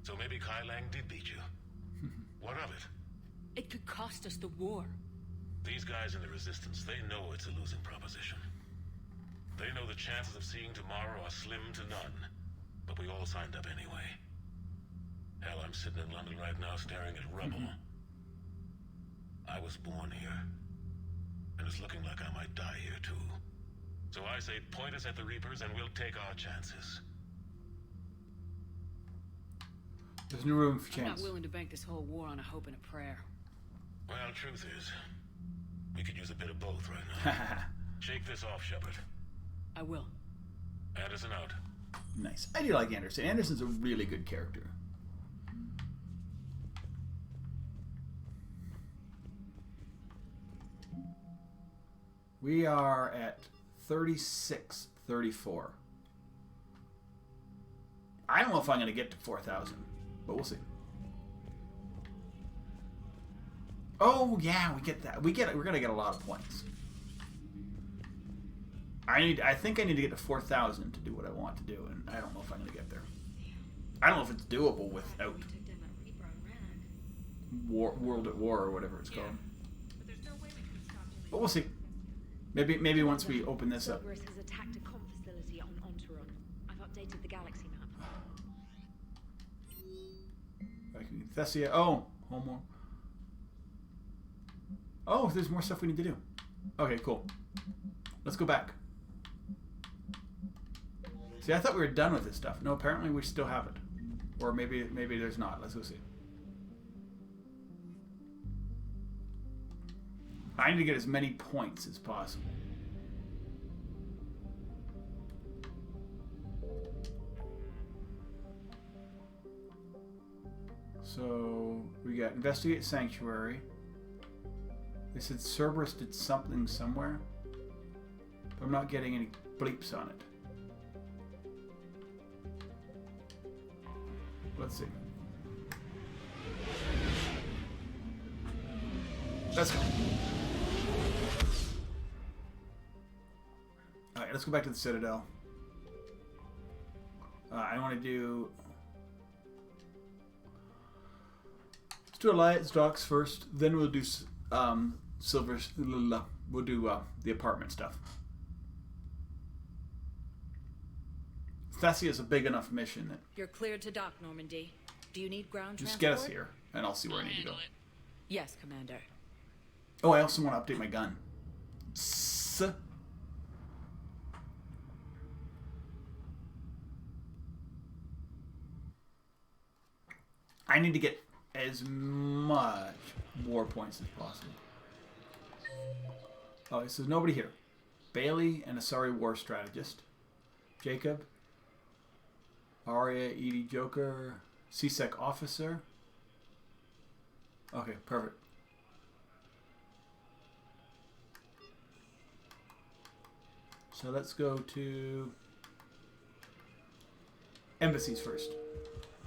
Speaker 14: So maybe Kai Lang did beat you. What of it?
Speaker 3: It could cost us the war.
Speaker 14: These guys in the Resistance, they know it's a losing proposition. They know the chances of seeing tomorrow are slim to none. But we all signed up anyway. Hell, I'm sitting in London right now staring at rubble. I was born here. And it's looking like I might die here too. So I say point us at the Reapers and we'll take our chances.
Speaker 1: There's no room for chance.
Speaker 3: I'm not willing to bank this whole war on a hope and a prayer.
Speaker 14: Well, truth is, we could use a bit of both right now. Shake this off, Shepard.
Speaker 3: I will.
Speaker 14: Anderson out.
Speaker 1: Nice. I do like Anderson. Anderson's a really good character. We are at 36-34. I don't know if I'm going to get to 4,000, but we'll see. Oh yeah, we get that. We're going to get a lot of points. I think I need to get to 4,000 to do what I want to do, and I don't know if I'm going to get there. I don't know if it's doable without World at War or whatever it's called. But we'll see. Maybe once we open this up.
Speaker 12: Cerberus has attacked a comm facility on Ontaron. I've updated the galaxy map.
Speaker 1: Thessia. Oh, Homo. Oh, there's more stuff we need to do. Okay, cool. Let's go back. See, I thought we were done with this stuff. No, apparently we still have it. Or maybe there's not. Let's go see. I need to get as many points as possible. So we got investigate sanctuary. They said Cerberus did something somewhere, but I'm not getting any bleeps on it. Let's see. Let's go. Alright, let's go back to the Citadel. I want to do Let's do Alliance docks first. Then we'll do Silver. We'll do the apartment stuff. Thessia is a big enough mission that
Speaker 12: You're cleared to dock, Normandy. Do you need ground
Speaker 1: just
Speaker 12: transport?
Speaker 1: get us here, and I'll see where I need to go.
Speaker 12: Yes, Commander.
Speaker 1: Oh, I also want to update my gun. I need to get as much war points as possible. Okay, so there's nobody here. Bailey, an Asari war strategist. Jacob. Arya, Edie, Joker. CSEC officer. Okay, perfect. So let's go to embassies first.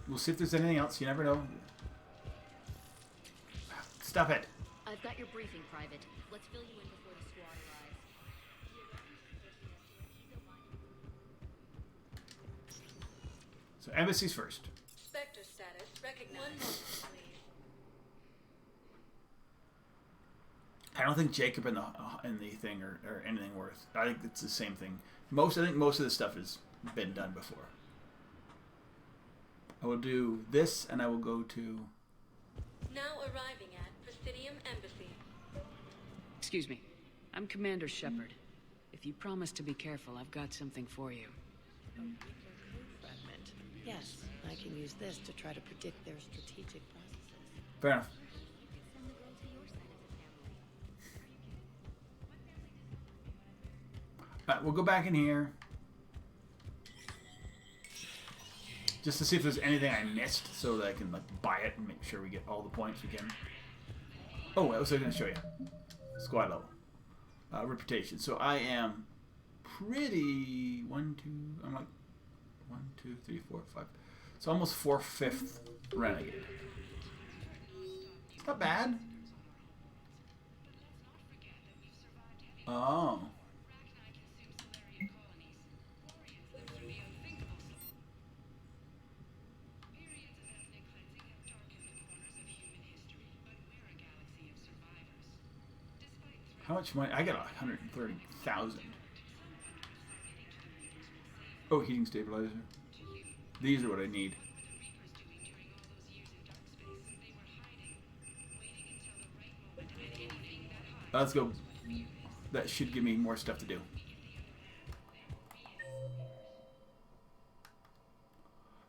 Speaker 1: We'll see if there's anything else. You never know. Stop it.
Speaker 15: I've got your briefing, Private. Let's fill you in before the squad arrives.
Speaker 1: So embassies first.
Speaker 12: Spectre status recognized. 1 moment, please.
Speaker 1: I don't think Jacob and the thing are anything worth. I think it's the same thing. I think most of this stuff has been done before. I will do this, and I will go to.
Speaker 12: Now arriving at Presidium Embassy.
Speaker 3: Excuse me. I'm Commander Shepard. If you promise to be careful, I've got something for you.
Speaker 12: A Reaper code fragment. Yes, I can use this to try to predict their strategic processes.
Speaker 1: Fair enough. Alright, we'll go back in here. Just to see if there's anything I missed so that I can like buy it and make sure we get all the points we can. Oh, I was going to show you. Squad level. Reputation. So I am pretty... I'm like 1, 2, 3, 4, 5. It's almost 4/5 Renegade. It's not bad. Oh. How much money? I got 130,000. Oh, heating stabilizer. These are what I need. Let's go. That should give me more stuff to do.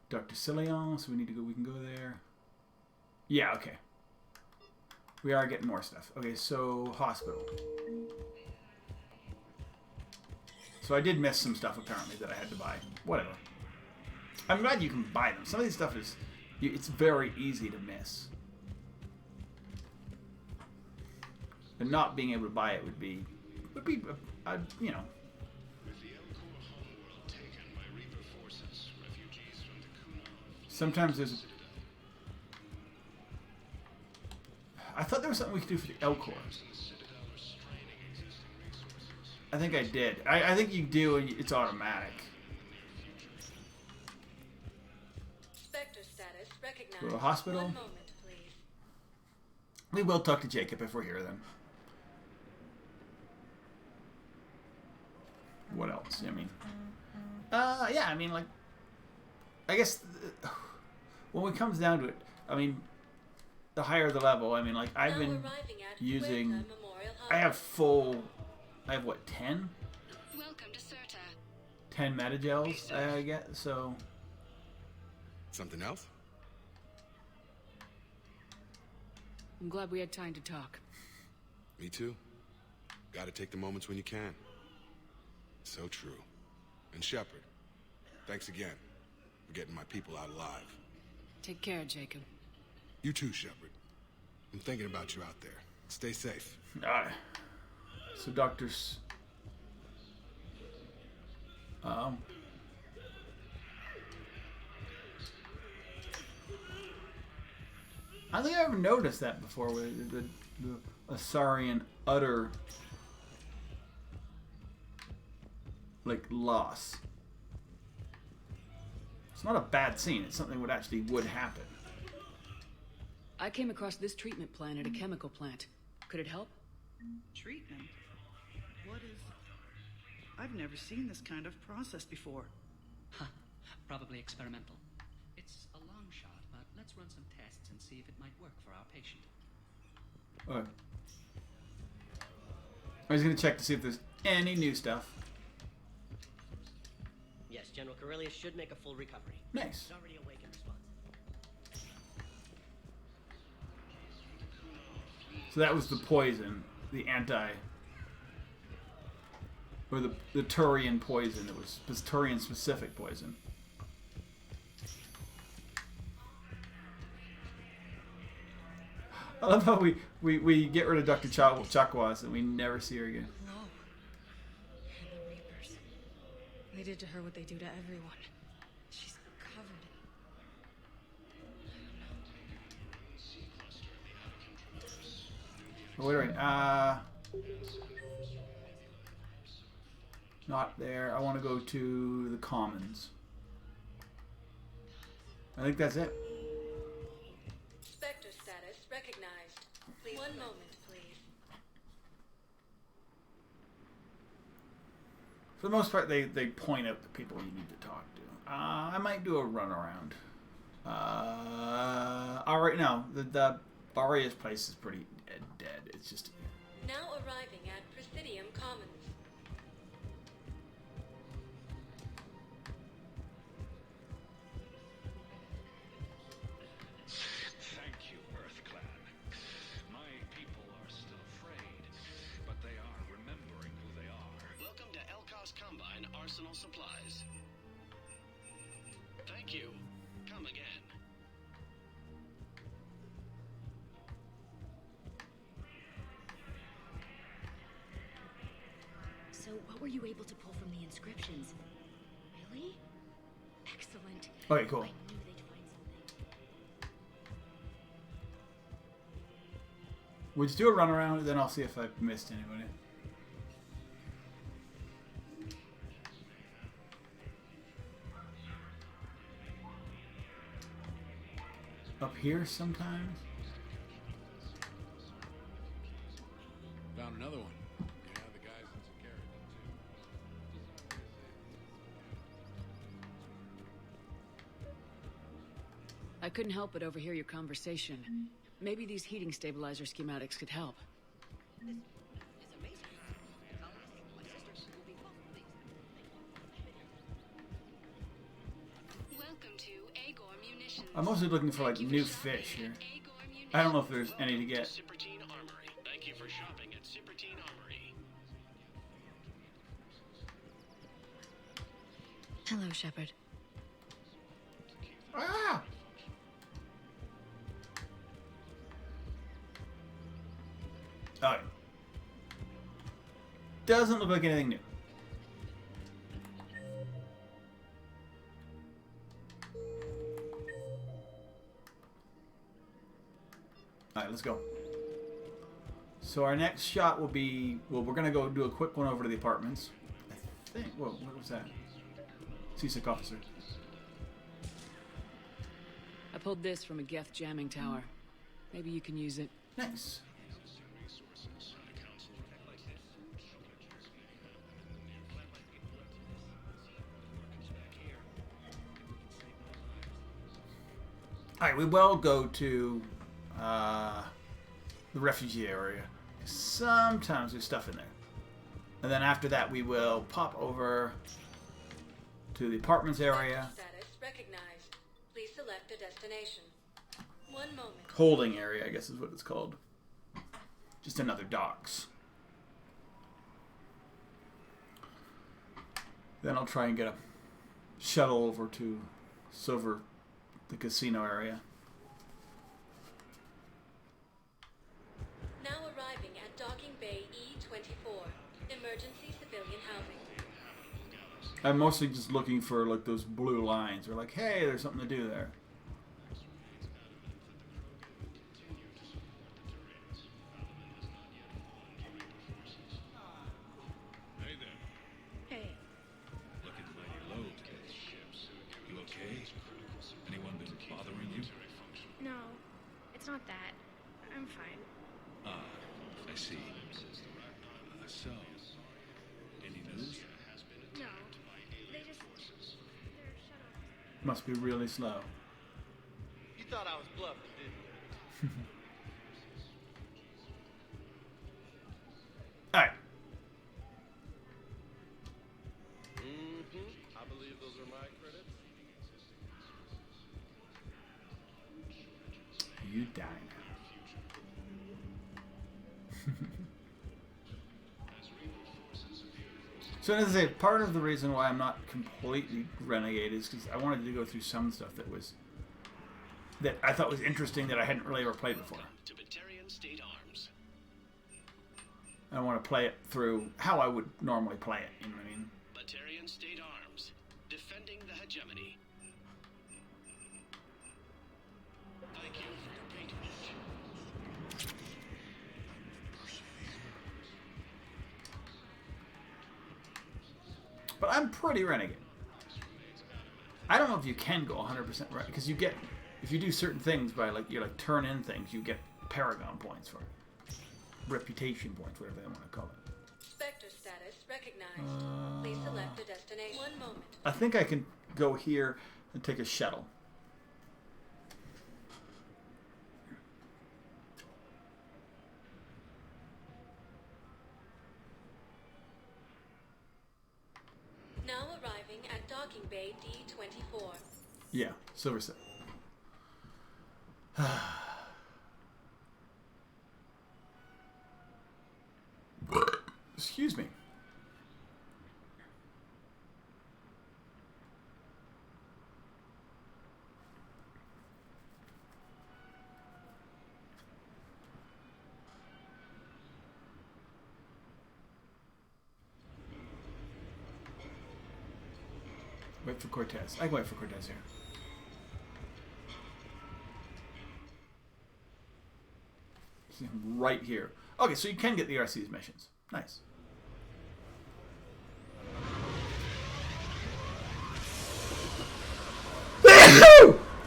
Speaker 1: Dr. Cillian, so we need to go. We can go there. Yeah, okay. We are getting more stuff. Okay, so hospital. So I did miss some stuff apparently that I had to buy. Whatever. I'm glad you can buy them. Some of these stuff is, it's very easy to miss. And not being able to buy it would be you know. Sometimes there's. I thought there was something we could do for the Elcor. I think I did. I think you do, and it's automatic.
Speaker 12: Spectre status recognized.
Speaker 1: Go to a hospital.
Speaker 12: 1 moment, please.
Speaker 1: We will talk to Jacob if we're here then. What else? I mean, yeah. I mean, like, I guess when it comes down to it, I mean, the higher the level, I mean, like, I've been using. I have what, 10?
Speaker 15: Welcome to Serta.
Speaker 1: 10 metagels I get, so.
Speaker 16: Something else?
Speaker 3: I'm glad we had time to talk.
Speaker 16: Me too. Gotta take the moments when you can. So true. And Shepard, thanks again for getting my people out alive.
Speaker 3: Take care, Jacob.
Speaker 16: You too, Shepard. I'm thinking about you out there. Stay safe.
Speaker 1: Alright. So doctors. I think I ever noticed that before with the Asarian utter like loss. It's not a bad scene. It's something that would happen.
Speaker 3: I came across this treatment plan at a chemical plant. Could it help?
Speaker 17: Treatment? What is... I've never seen this kind of process before.
Speaker 18: Huh. Probably experimental. It's a long shot, but let's run some tests and see if it might work for our patient.
Speaker 1: Okay. I was going to check to see if there's any new stuff.
Speaker 19: Yes, General Corellius should make a full recovery.
Speaker 1: Nice.
Speaker 19: He's already awake in response.
Speaker 1: So that was the poison, the or the Turian poison. It was Turian specific poison. I love how we get rid of Dr. Chakwas and we never see her again.
Speaker 3: Hello. And the Reapers. They did to her what they do to everyone. She's covered.
Speaker 1: Oh, wait a minute. Not there. I want to go to the Commons. I think that's it.
Speaker 20: Spectre status recognized. Please. One moment, please.
Speaker 1: For the most part, they point out the people you need to talk to. I might do a runaround. Alright, no. The Barria's place is pretty dead. It's just...
Speaker 20: Now arriving at Presidium Commons.
Speaker 21: Thank you, Earth Clan. My people are still afraid, but they are remembering who they are.
Speaker 6: Welcome to Elkos Combine Arsenal Supplies. Thank you. Come again.
Speaker 15: So, what were you able to pull from the inscriptions? Really? Excellent.
Speaker 1: Okay, cool.
Speaker 15: I knew they'd find something.
Speaker 1: We'll just do a runaround, and then I'll see if I've missed anybody. Up here sometimes?
Speaker 16: Found another one. Yeah, the guys in Sakara did too.
Speaker 3: I couldn't help but overhear your conversation. Maybe these heating stabilizer schematics could help.
Speaker 10: Welcome to Agor Munitions.
Speaker 1: I'm mostly looking for like new fish here. I don't know if there's any to get.
Speaker 6: Cipertine Armory. Thank you for shopping at Cipertine Armory.
Speaker 3: Hello, Shepard.
Speaker 1: Ah! Alright. Doesn't look like anything new. Alright, let's go. So our next shot will be... Well, we're going to go do a quick one over to the apartments. I think... Whoa, what was that? Seasick officer.
Speaker 3: I pulled this from a Geth jamming tower. Maybe you can use it.
Speaker 1: Nice. Alright, we will go to the refugee area. Sometimes there's stuff in there. And then after that we will pop over to the apartments area.
Speaker 20: Status recognized. Please select a destination. One moment.
Speaker 1: Holding area, I guess is what it's called. Just another docks. Then I'll try and get a shuttle over to the casino area.
Speaker 20: Now arriving at Docking Bay E24. Emergency civilian housing.
Speaker 1: I'm mostly just looking for like those blue lines. Or like, hey, there's something to do there.
Speaker 21: Hey there.
Speaker 12: Hey.
Speaker 21: Looking mighty low today. You okay? Anyone been bothering you?
Speaker 12: No.
Speaker 15: it's not that. I'm fine.
Speaker 21: I see. So, any news?
Speaker 15: No. They just... They're shut off.
Speaker 1: Must be really slow.
Speaker 6: You thought I was bluffing, didn't you?
Speaker 1: Alright.
Speaker 6: I believe those are my credits.
Speaker 1: You die now. So as I say, part of the reason why I'm not completely Renegade is because I wanted to go through some stuff that I thought was interesting that I hadn't really ever played before.
Speaker 4: To Batarian State Arms.
Speaker 1: I want to play it through how I would normally play it, you know what I mean?
Speaker 4: Batarian State Arms. Defending the hegemony. Thank you for your patronage.
Speaker 1: But I'm pretty Renegade. I don't know if you can go 100% right, because you get, if you do certain things by like, you like turn in things, you get Paragon points for it. Reputation points, whatever they want to call it.
Speaker 20: Spectre status recognized. Please select a destination. One moment.
Speaker 1: I think I can go here and take a shuttle.
Speaker 20: Now arriving at Docking Bay D-24.
Speaker 1: Yeah, Silver Set. Excuse me. Wait for Cortez. I can wait for Cortez here. See him right here. Okay, so you can get the RC's missions. Nice.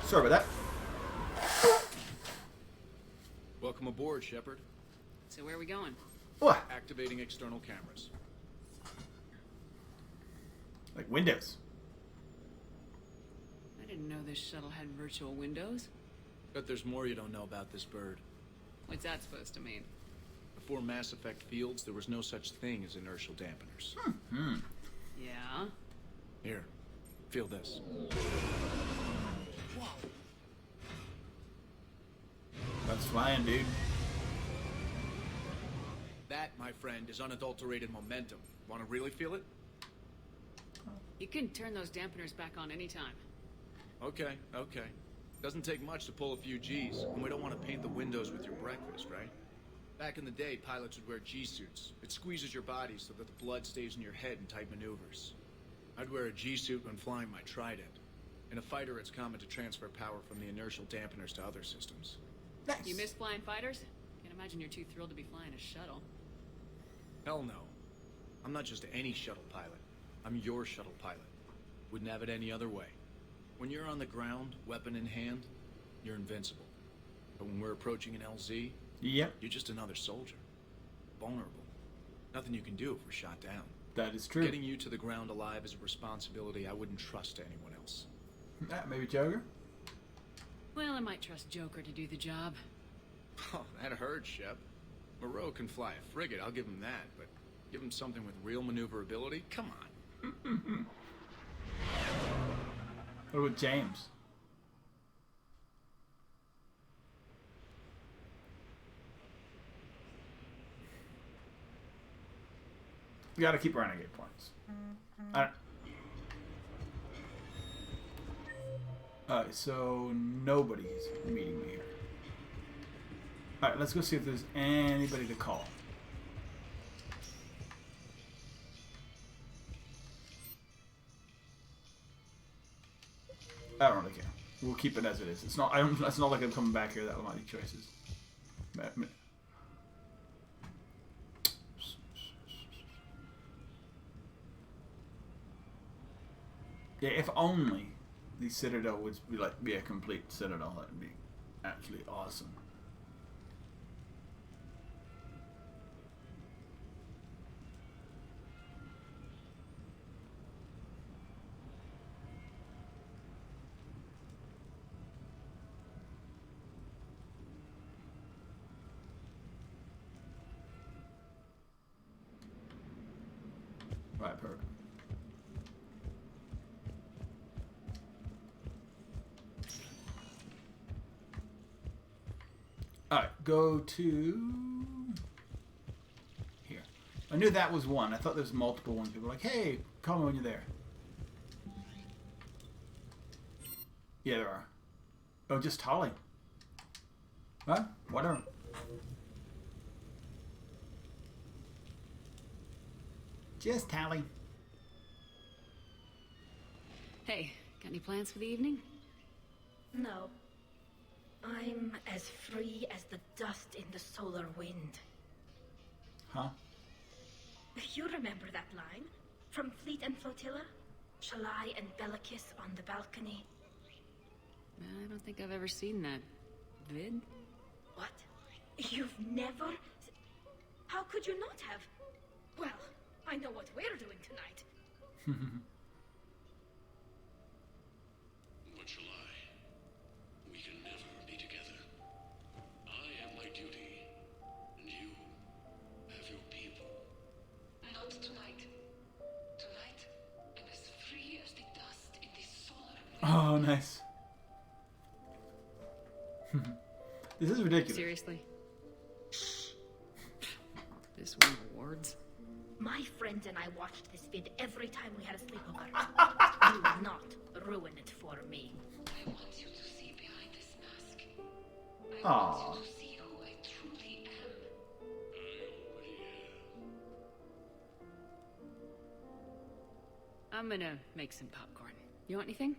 Speaker 1: Sorry about that.
Speaker 22: Welcome aboard, Shepard.
Speaker 3: So where are we going?
Speaker 1: What?
Speaker 22: Activating external cameras.
Speaker 1: Like Windows.
Speaker 3: I didn't know this shuttle had virtual windows.
Speaker 22: Bet there's more you don't know about this bird.
Speaker 3: What's that supposed to mean?
Speaker 22: Before Mass Effect fields, there was no such thing as inertial dampeners.
Speaker 3: Yeah?
Speaker 22: Here, feel this.
Speaker 3: Whoa.
Speaker 1: That's flying, dude.
Speaker 22: That, my friend, is unadulterated momentum. Want to really feel it?
Speaker 3: You can turn those dampeners back on anytime.
Speaker 22: Okay. Doesn't take much to pull a few G's, and we don't want to paint the windows with your breakfast, right? Back in the day, pilots would wear G-suits. It squeezes your body so that the blood stays in your head in tight maneuvers. I'd wear a G-suit when flying my Trident. In a fighter, it's common to transfer power from the inertial dampeners to other systems.
Speaker 1: Nice.
Speaker 3: You miss flying fighters? Can't imagine you're too thrilled to be flying a shuttle.
Speaker 22: Hell no. I'm not just any shuttle pilot. I'm your shuttle pilot. Wouldn't have it any other way. When you're on the ground, weapon in hand, you're invincible. But when we're approaching an LZ,
Speaker 1: yep,
Speaker 22: you're just another soldier. Vulnerable. Nothing you can do if we're shot down.
Speaker 1: That is true.
Speaker 22: Getting you to the ground alive is a responsibility I wouldn't trust to anyone else.
Speaker 1: Maybe Joker?
Speaker 3: Well, I might trust Joker to do the job.
Speaker 22: Oh, that hurt, Shep. Moreau can fly a frigate, I'll give him that, but give him something with real maneuverability? Come on.
Speaker 1: What about James? You gotta keep Renegade points. Alright, so nobody's meeting me here. Alright, let's go see if there's anybody to call. I don't really care. We'll keep it as it is. It's not. It's not like I'm coming back here that with any choices. Yeah, if only the Citadel would be a complete Citadel, that would be absolutely awesome. Right, perfect. Alright, go to here. I knew that was one. I thought there was multiple ones. People were like, hey, call me when you're there. Yeah, there are. Oh, just Holly. Well, whatever. Just Tally.
Speaker 3: Hey, got any plans for the evening?
Speaker 15: No. I'm as free as the dust in the solar wind.
Speaker 1: Huh?
Speaker 15: You remember that line? From Fleet and Flotilla? Shalai and Bellicus on the balcony.
Speaker 3: I don't think I've ever seen that vid.
Speaker 15: What? You've never... How could you not have? Well, I know what we're doing tonight.
Speaker 4: What shall I? We can never be together. I have my duty, and you have your people.
Speaker 10: Not tonight. Tonight, I'm as free as the dust in this solar wind.
Speaker 1: Oh, nice. This is ridiculous.
Speaker 3: Seriously? This won awards?
Speaker 15: My friends and I watched this vid every time we had a sleepover. You will not ruin it for me.
Speaker 10: I want you to see behind this mask. I
Speaker 1: Aww.
Speaker 10: want you to see who I truly am.
Speaker 3: I'm gonna make some popcorn. You want anything?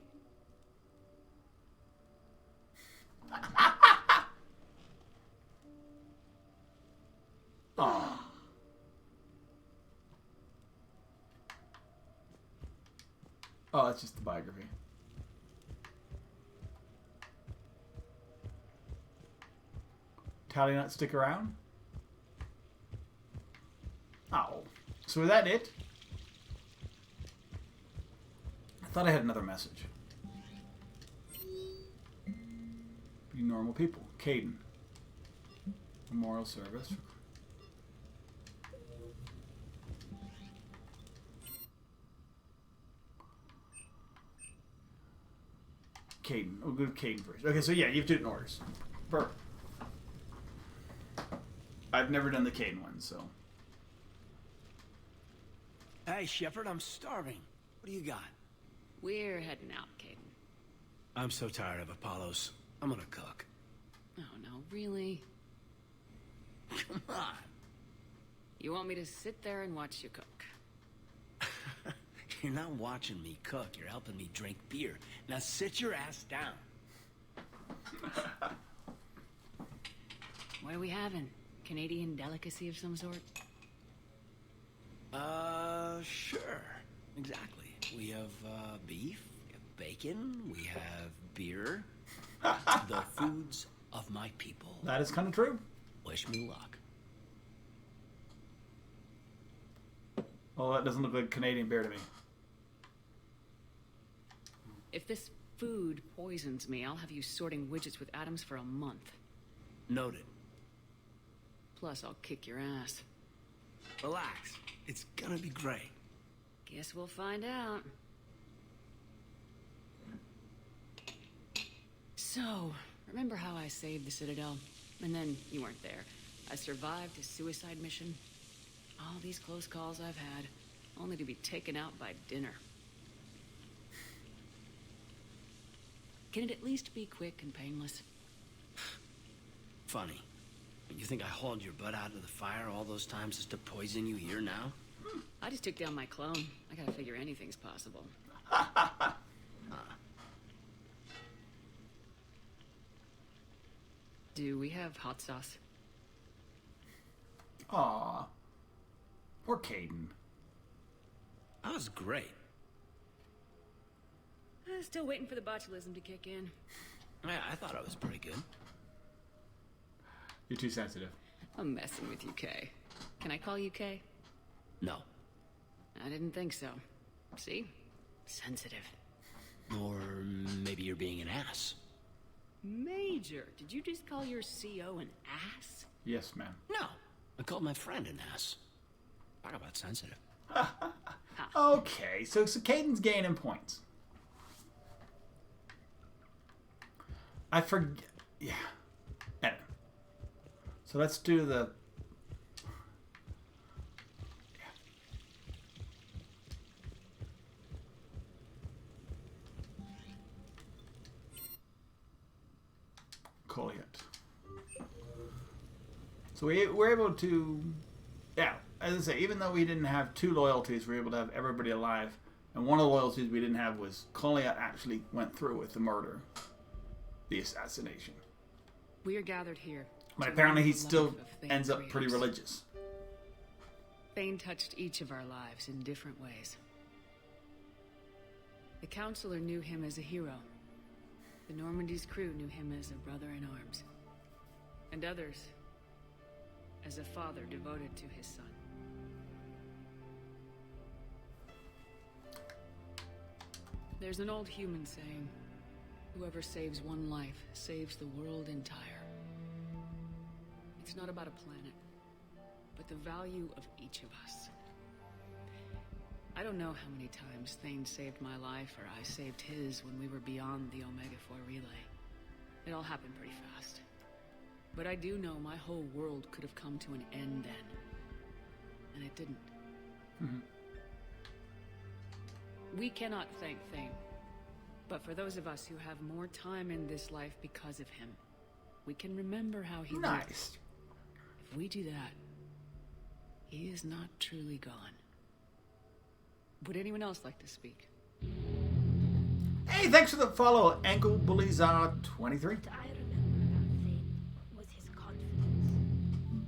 Speaker 1: Aww. Oh, that's just the biography. Tally not stick around? Oh. So is that it? I thought I had another message. Be normal people. Caden. Memorial service. Caden. We'll go to Caden first. Okay, so yeah, you've done orders. Perfect. I've never done the Caden one, so.
Speaker 13: Hey, Shepard, I'm starving. What do you got?
Speaker 3: We're heading out, Caden.
Speaker 13: I'm so tired of Apollos. I'm gonna cook.
Speaker 3: Oh, no, really?
Speaker 13: Come on.
Speaker 3: You want me to sit there and watch you cook?
Speaker 13: You're not watching me cook. You're helping me drink beer. Now sit your ass down.
Speaker 3: What are we having? Canadian delicacy of some sort?
Speaker 13: Sure. Exactly. We have, beef, we have bacon, we have beer. The foods of my people.
Speaker 1: That is kind of true.
Speaker 13: Wish me luck.
Speaker 1: Well, that doesn't look like Canadian beer to me.
Speaker 3: If this food poisons me, I'll have you sorting widgets with atoms for a month.
Speaker 13: Noted.
Speaker 3: Plus, I'll kick your ass.
Speaker 13: Relax. It's gonna be great.
Speaker 3: Guess we'll find out. So, remember how I saved the Citadel? And then you weren't there. I survived a suicide mission. All these close calls I've had, only to be taken out by dinner. Can it at least be quick and painless?
Speaker 13: Funny. You think I hauled your butt out of the fire all those times just to poison you here now?
Speaker 3: I just took down my clone. I gotta figure anything's possible. Do we have hot sauce?
Speaker 1: Aw. Poor Caden.
Speaker 13: That was great.
Speaker 3: Still waiting for the botulism to kick in.
Speaker 13: Yeah, I thought it was pretty good.
Speaker 1: You're too sensitive.
Speaker 3: I'm messing with you, Kay. Can I call you Kay?
Speaker 13: No.
Speaker 3: I didn't think so. See? Sensitive.
Speaker 13: Or maybe you're being an ass.
Speaker 3: Major, did you just call your CO an ass?
Speaker 1: Yes, ma'am.
Speaker 13: No. I called my friend an ass. Talk about sensitive.
Speaker 1: Okay, so Caden's gaining points. I forget. Yeah. Anyway. So let's do the. Colliet. So we're able to, yeah, as I say, even though we didn't have 2 loyalties, we were able to have everybody alive. And one of the loyalties we didn't have was Colliet actually went through with the murder, the assassination.
Speaker 3: We are gathered here.
Speaker 1: But apparently he still ends up pretty religious.
Speaker 3: Thane touched each of our lives in different ways. The Counselor knew him as a hero. The Normandy's crew knew him as a brother in arms. And others as a father devoted to his son. There's an old human saying, whoever saves one life saves the world entire. It's not about a planet, but the value of each of us. I don't know how many times Thane saved my life or I saved his when we were beyond the Omega-4 relay. It all happened pretty fast. But I do know my whole world could have come to an end then. And it didn't.
Speaker 1: Mm-hmm.
Speaker 3: We cannot thank Thane. But for those of us who have more time in this life because of him, we can remember how he lived.
Speaker 1: Nice.
Speaker 3: If we do that, he is not truly gone. Would anyone else like to speak?
Speaker 1: Hey, thanks for the follow, Ankle Bullies 23.
Speaker 15: I remember about Thane was his confidence.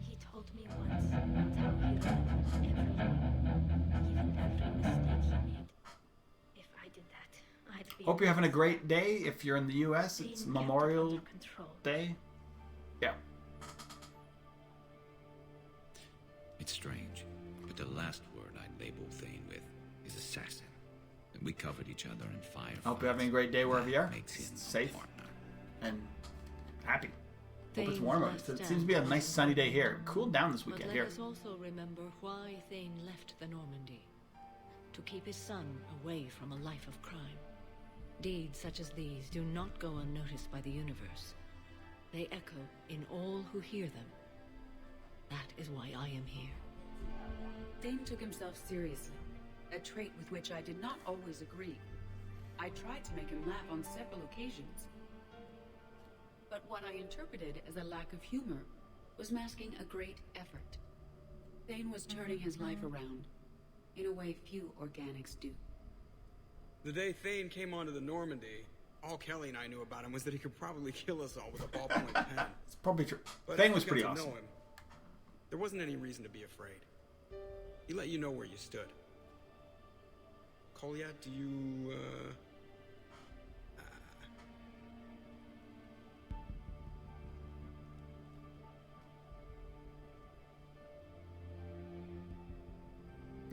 Speaker 15: He told me once how he remembered everything, even every mistake he made. If I did that, I'd be...
Speaker 1: Hope you're having a great day. If you're in the U.S., it's Memorial Day. Yeah.
Speaker 2: It's strange, but the last word I'd label Thane with is assassin. And we covered each other in fire.
Speaker 1: I hope you're having a great day wherever you are.
Speaker 2: Makes him
Speaker 1: safe and happy. Hope it's
Speaker 5: Thane's
Speaker 1: warmer.
Speaker 5: last
Speaker 1: It seems
Speaker 5: stand
Speaker 1: to be a
Speaker 5: was
Speaker 1: nice sunny day here. Cooled down this
Speaker 5: But
Speaker 1: weekend
Speaker 5: let
Speaker 1: here.
Speaker 5: us also remember why Thane left the Normandy. To keep his son away from a life of crime. Deeds such as these do not go unnoticed by the universe. They echo in all who hear them. That is why I am here.
Speaker 11: Thane took himself seriously, a trait with which I did not always agree. I tried to make him laugh on several occasions. But what I interpreted as a lack of humor was masking a great effort. Thane was turning his life around, in a way few organics do.
Speaker 8: The day Thane came onto the Normandy, all Kelly and I knew about him was that he could probably kill us all with a ballpoint pen.
Speaker 1: It's probably true.
Speaker 8: But
Speaker 1: Thane
Speaker 8: as
Speaker 1: was
Speaker 8: we
Speaker 1: pretty
Speaker 8: got to
Speaker 1: awesome.
Speaker 8: know him, there wasn't any reason to be afraid. He let you know where you stood. Colliet, do you,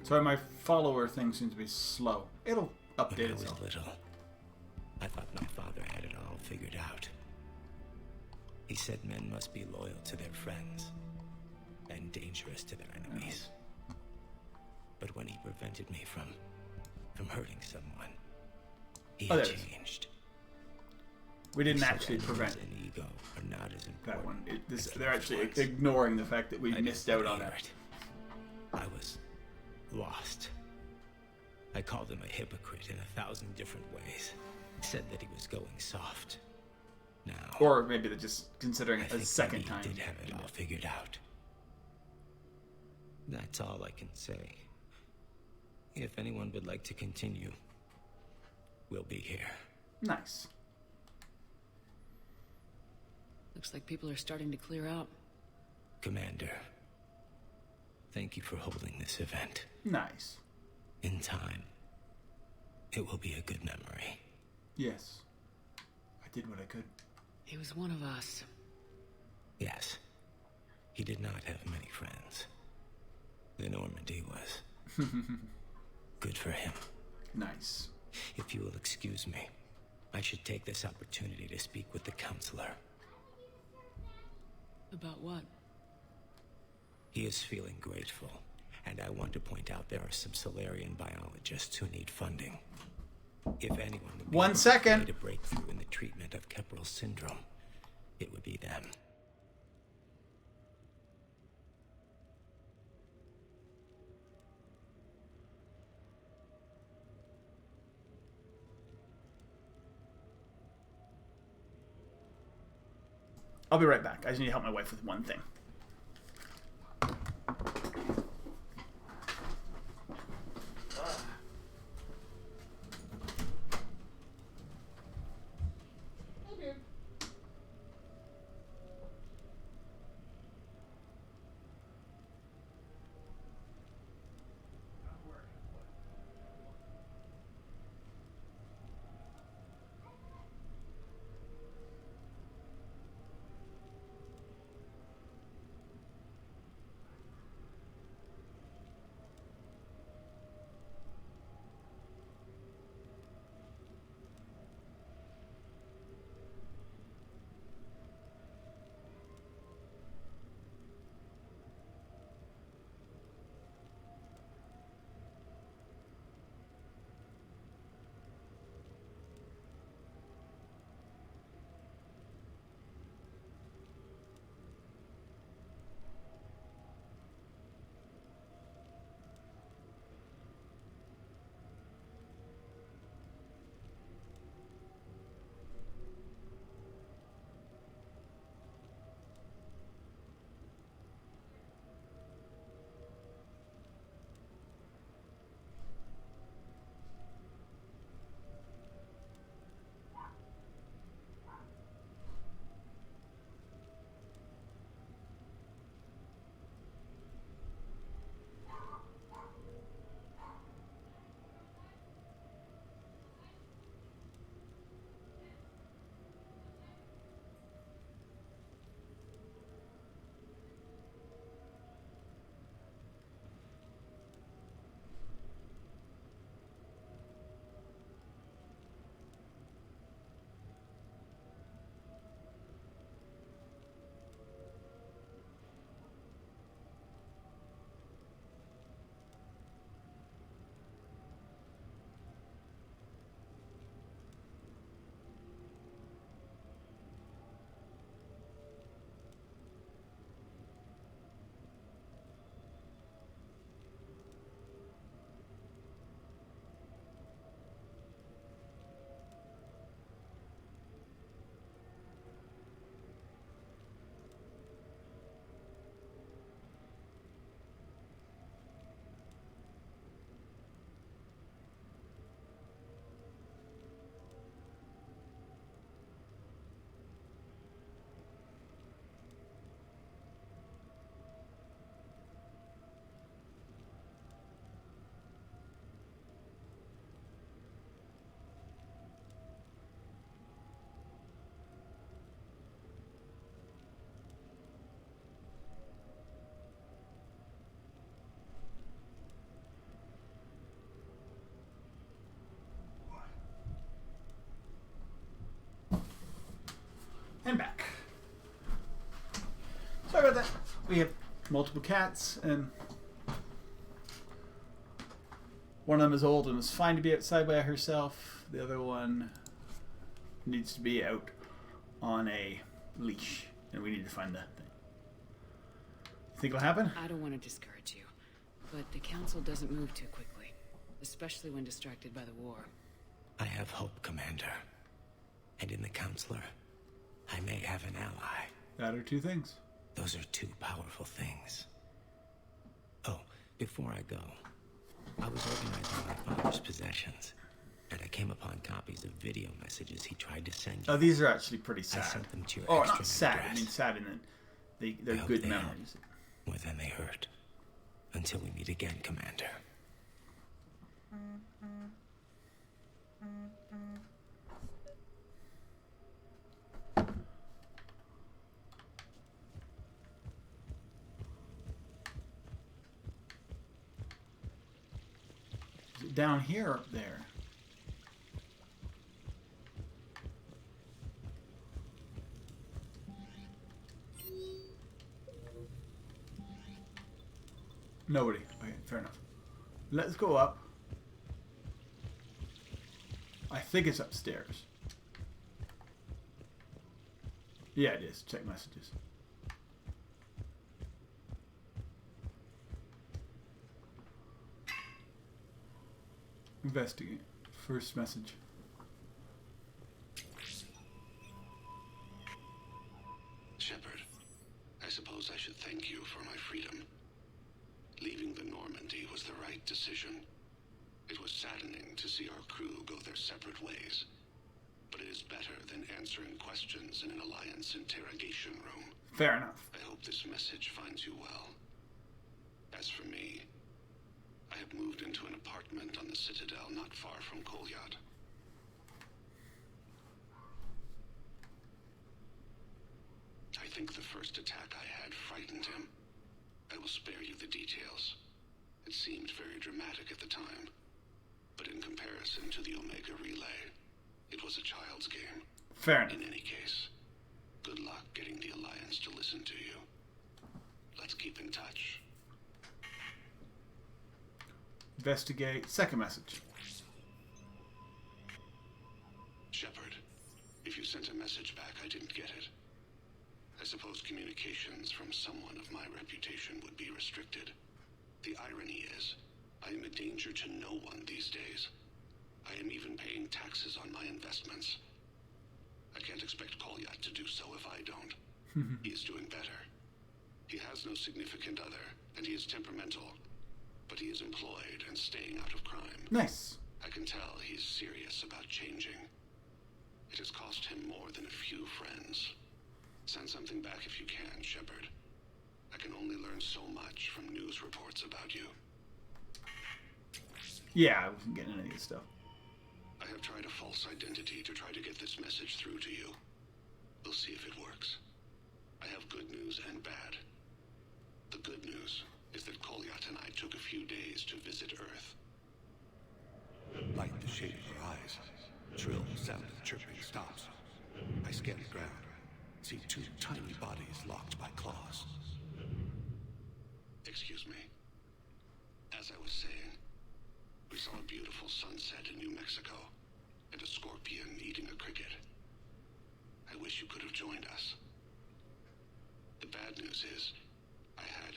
Speaker 1: Sorry, my follower thing seems to be slow. It'll update
Speaker 2: When I was
Speaker 1: itself.
Speaker 2: little, I thought my father had it all figured out. He said men must be loyal to their friends and dangerous to their enemies. But when he prevented me from hurting someone, he
Speaker 1: Oh,
Speaker 2: had
Speaker 1: there it is.
Speaker 2: changed.
Speaker 1: We didn't
Speaker 2: He said
Speaker 1: actually
Speaker 2: enemies
Speaker 1: prevent
Speaker 2: and ego are not as important.
Speaker 1: that one.
Speaker 2: as
Speaker 1: They're actually
Speaker 2: loved ones.
Speaker 1: ignoring the fact that we
Speaker 2: I
Speaker 1: missed
Speaker 2: didn't
Speaker 1: out on
Speaker 2: hear
Speaker 1: that.
Speaker 2: it. I was lost. I called him a hypocrite in 1,000 different ways. Said that he was going soft. Now,
Speaker 1: Or maybe they're just considering
Speaker 2: I
Speaker 1: it a
Speaker 2: think
Speaker 1: second
Speaker 2: maybe
Speaker 1: time.
Speaker 2: he did have it all figured out. That's all I can say. If anyone would like to continue, we'll be here.
Speaker 1: Nice.
Speaker 3: Looks like people are starting to clear out.
Speaker 2: Commander, thank you for holding this event.
Speaker 1: Nice.
Speaker 2: In time, it will be a good memory.
Speaker 1: Yes. I did what I could.
Speaker 3: He was one of us.
Speaker 2: Yes. He did not have many friends. The Normandy was. Good for him.
Speaker 1: Nice.
Speaker 2: If you will excuse me, I should take this opportunity to speak with the counselor.
Speaker 3: About what?
Speaker 2: He is feeling grateful And I want to point out there are some Solarian biologists who need funding. If anyone would be
Speaker 1: 1 second.
Speaker 2: able to break through in the treatment of Keppel syndrome, it would be them.
Speaker 1: I'll be right back. I just need to help my wife with one thing. And back. Sorry about that. We have multiple cats, and one of them is old and is fine to be outside by herself. The other one needs to be out on a leash, and we need to find the thing. You think it'll happen?
Speaker 3: I don't want to discourage you, but the council doesn't move too quickly, especially when distracted by the war.
Speaker 2: I have hope, Commander. And in the Counselor, I may have an ally.
Speaker 1: That are two things.
Speaker 2: Those are two powerful things. Oh, before I go, I was organizing my father's possessions, and I came upon copies of video messages he tried to send you.
Speaker 1: Oh, these are actually pretty sad.
Speaker 2: I sent them to your
Speaker 1: not
Speaker 2: extranet
Speaker 1: sad.
Speaker 2: address.
Speaker 1: I mean sad in that they're good
Speaker 2: they
Speaker 1: memories.
Speaker 2: help more than they hurt. Until we meet again, Commander.
Speaker 1: Is it down here or up there? Nobody. Okay. fair enough. Let's go up. I think it's upstairs. Yeah, it is. Check messages. Investigate. First message.
Speaker 4: Shepard, I suppose I should thank you for my freedom. Leaving the Normandy was the right decision. It was saddening to see our crew go their separate ways, but it is better than answering questions in an Alliance interrogation room.
Speaker 1: Fair enough.
Speaker 4: I hope this message finds you well. As for me, I have moved into an apartment on the Citadel not far from Kolyat. I think the first attack I had frightened him. I will spare you the details. It seemed very dramatic at the time, but in comparison to the Omega Relay, it was a child's game.
Speaker 1: Fair enough.
Speaker 4: In any case, good luck getting the Alliance to listen to you. Let's keep in touch.
Speaker 1: Investigate. Second message.
Speaker 4: Shepard, if you sent a message back, I didn't get it. I suppose communications from someone of my reputation would be restricted. The irony is, I am a danger to no one these days. I am even paying taxes on my investments. I can't expect Kolyat to do so if I don't. He is doing better. He has no significant other, and he is temperamental. But he is employed and staying out of crime.
Speaker 1: Nice.
Speaker 4: I can tell he's serious about changing. It has cost him more than a few friends. Send something back if you can, Shepard. I can only learn so much from news reports about you.
Speaker 1: Yeah, I wasn't getting any of this stuff.
Speaker 4: I have tried a false identity to try to get this message through to you. We'll see if it works. I have good news and bad. The good news is that Kolyat and I took a few days to visit Earth.
Speaker 2: Light the shade of her eyes. Shrill sound of chirping stops. I scan the ground. See two tiny bodies locked by claws.
Speaker 4: Excuse me. As I was saying, we saw a beautiful sunset in New Mexico, and a scorpion eating a cricket. I wish you could have joined us. The bad news is, I had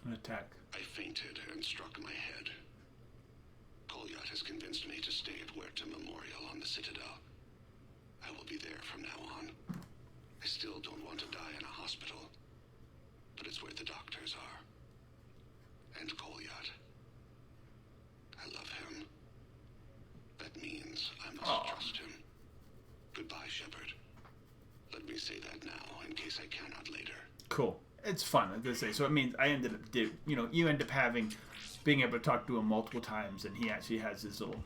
Speaker 1: an attack.
Speaker 4: I fainted and struck my head. Kolyat has convinced me to stay at Huerta Memorial on the Citadel. I will be there from now on. I still don't want to die in a hospital, but it's where the doctors are. And Kolyat. I love him. That means I must trust him. Goodbye, Shepard. Let me say that now, in case I cannot later.
Speaker 1: Cool. It's fun, like I say. So it means I ended up, you end up being able to talk to him multiple times, and he actually has this little,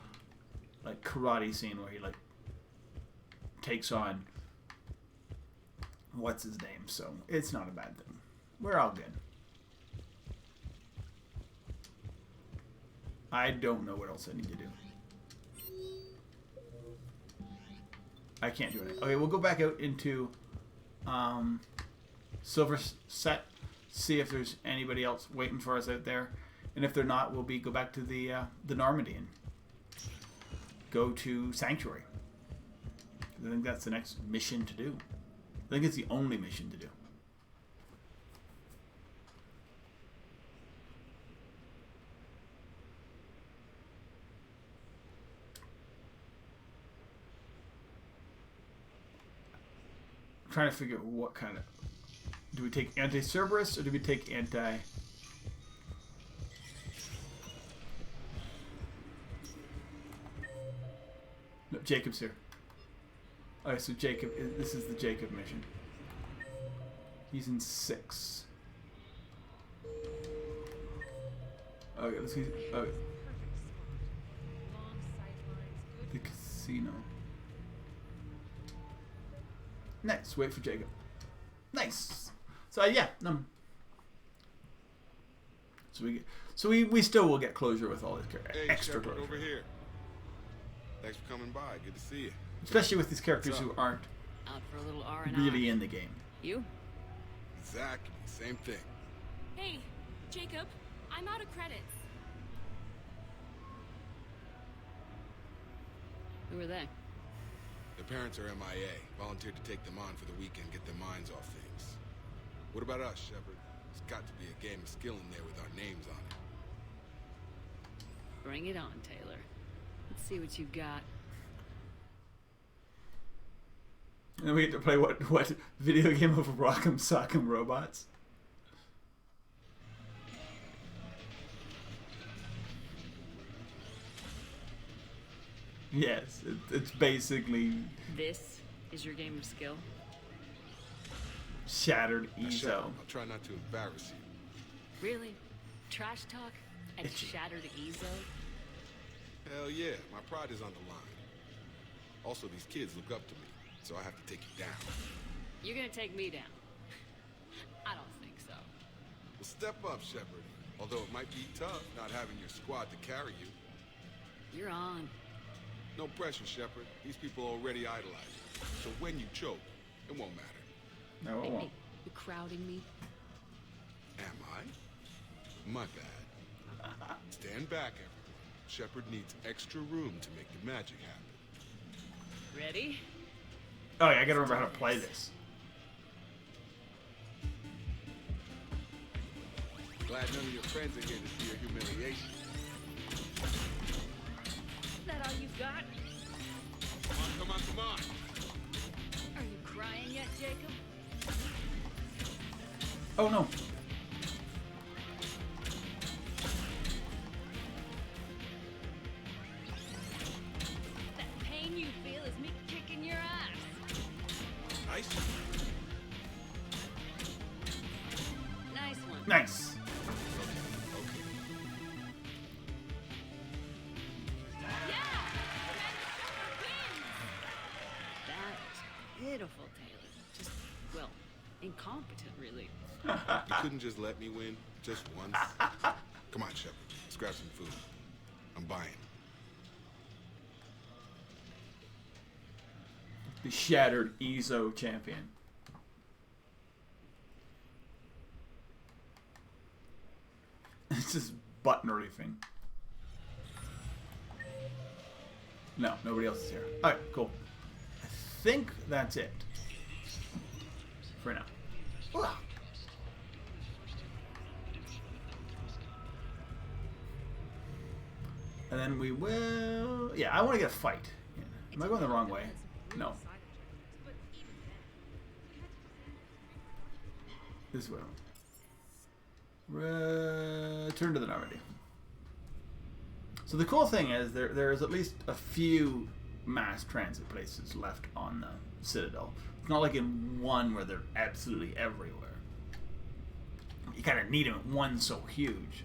Speaker 1: like, karate scene where he, like, takes on what's his name. So it's not a bad thing. We're all good. I don't know what else I need to do. I can't do anything. Okay, we'll go back out into Silver Set, see if there's anybody else waiting for us out there, and if they're not, we'll go back to the Normandy and go to Sanctuary. I think that's the next mission to do. I think it's the only mission to do. I'm trying to figure out what kind of... Do we take anti-Cerberus or do we take anti... No, Jacob's here. Alright, so Jacob... This is the Jacob mission. He's in 6. Okay, let's see... Okay. The casino. Nice. Wait for Jacob. Nice. So yeah, so we still will get closure with all this extra
Speaker 16: Shepard,
Speaker 1: closure.
Speaker 16: Over here. Thanks for coming by. Good to see you.
Speaker 1: Especially with these characters who aren't
Speaker 3: Out for a little R&R.
Speaker 1: really in the game.
Speaker 3: You?
Speaker 16: Exactly. Same thing.
Speaker 5: Hey, Jacob.
Speaker 7: I'm out of credits.
Speaker 3: Who are they?
Speaker 16: Their parents are MIA. Volunteered to take them on for the weekend, get their minds off things. What about us, Shepard? There's got to be a game of skill in there with our names on it.
Speaker 3: Bring it on, Taylor. Let's see what you've got.
Speaker 1: And then we get to play what video game of Rock'em Sock'em Robots? Yes, it's basically
Speaker 3: This is your game of skill?
Speaker 1: Shattered
Speaker 16: Now,
Speaker 1: Ezo.
Speaker 16: Shepard, I'll try not to embarrass you.
Speaker 3: Really? Trash talk at
Speaker 1: Itchy.
Speaker 3: Shattered Ezo?
Speaker 16: Hell yeah, my pride is on the line. Also, these kids look up to me, so I have to take you down.
Speaker 3: You're gonna take me down. I don't think so.
Speaker 16: Well, step up, Shepard. Although it might be tough not having your squad to carry you.
Speaker 3: You're on.
Speaker 16: No pressure, Shepard. These people already idolize you. So when you choke, it won't matter.
Speaker 1: No, it
Speaker 3: Hey,
Speaker 1: won't.
Speaker 3: hey, you crowding me?
Speaker 16: Am I? My bad. Stand back, everyone. Shepard needs extra room to make the magic happen.
Speaker 3: Ready?
Speaker 1: Oh yeah, I gotta remember how to play this.
Speaker 16: Glad none of your friends are here to see your humiliation.
Speaker 3: Is that all you've got?
Speaker 16: Come on, come on!
Speaker 3: Are you crying yet, Jacob?
Speaker 1: Oh no.
Speaker 3: That pain you feel is me kicking your ass.
Speaker 16: Nice.
Speaker 3: Nice one.
Speaker 1: Nice.
Speaker 3: That was pitiful, Taylor. Just, well, incompetent, really.
Speaker 16: You couldn't just let me win just once? Come on, Shepard. Let's grab some food. I'm buying.
Speaker 1: The Shattered Ezo champion. It's just button reefing. No, nobody else is here. Alright, cool. I think that's it. For now. Ugh. And then we will... Yeah, I want to get a fight. Yeah. Am I going the wrong way? No. This way. Return to the Normandy. So the cool thing is there's at least a few mass transit places left on the Citadel. It's not like in one where they're absolutely everywhere. You kind of need them at one so huge.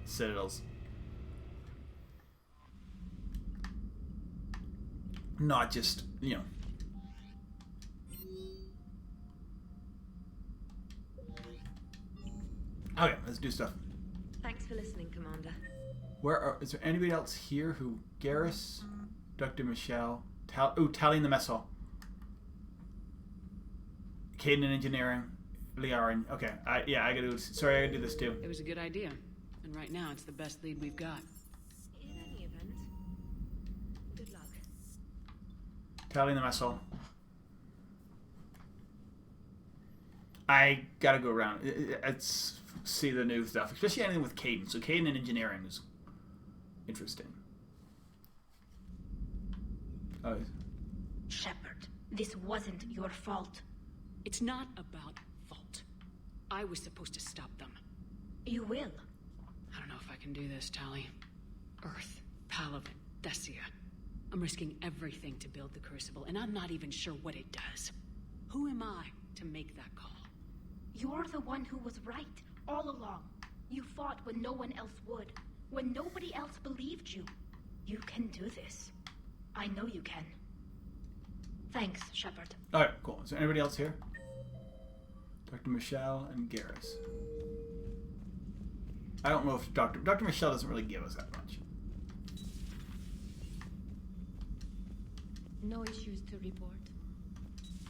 Speaker 1: Citadels. Not just, you know. Okay, let's do stuff.
Speaker 12: Thanks for listening, Commander.
Speaker 1: Is there anybody else here who... Garrus, Dr. Michelle, Tally in the mess hall. Caden in engineering, Liarin. Okay, I gotta do this. Sorry, I gotta do this too.
Speaker 3: It was a good idea. And right now, it's the best lead we've got.
Speaker 12: In any event, good luck.
Speaker 1: Tally in the mess hall. I gotta go around. It's see the new stuff, especially anything with Caden. So Caden in engineering is interesting. Oh.
Speaker 15: Shepard, this wasn't your fault.
Speaker 3: It's not about fault. I was supposed to stop them.
Speaker 15: You will.
Speaker 3: I don't know if I can do this, Tally. Earth, Palaven, Thessia. I'm risking everything to build the Crucible, and I'm not even sure what it does. Who am I to make that call?
Speaker 15: You're the one who was right, all along. You fought when no one else would. When nobody else believed you. You can do this. I know you can. Thanks, Shepard.
Speaker 1: Alright, cool. Is there anybody else here? Dr. Michelle and Garrus. I don't know if Dr. Michelle doesn't really give us that much.
Speaker 15: No issues to report.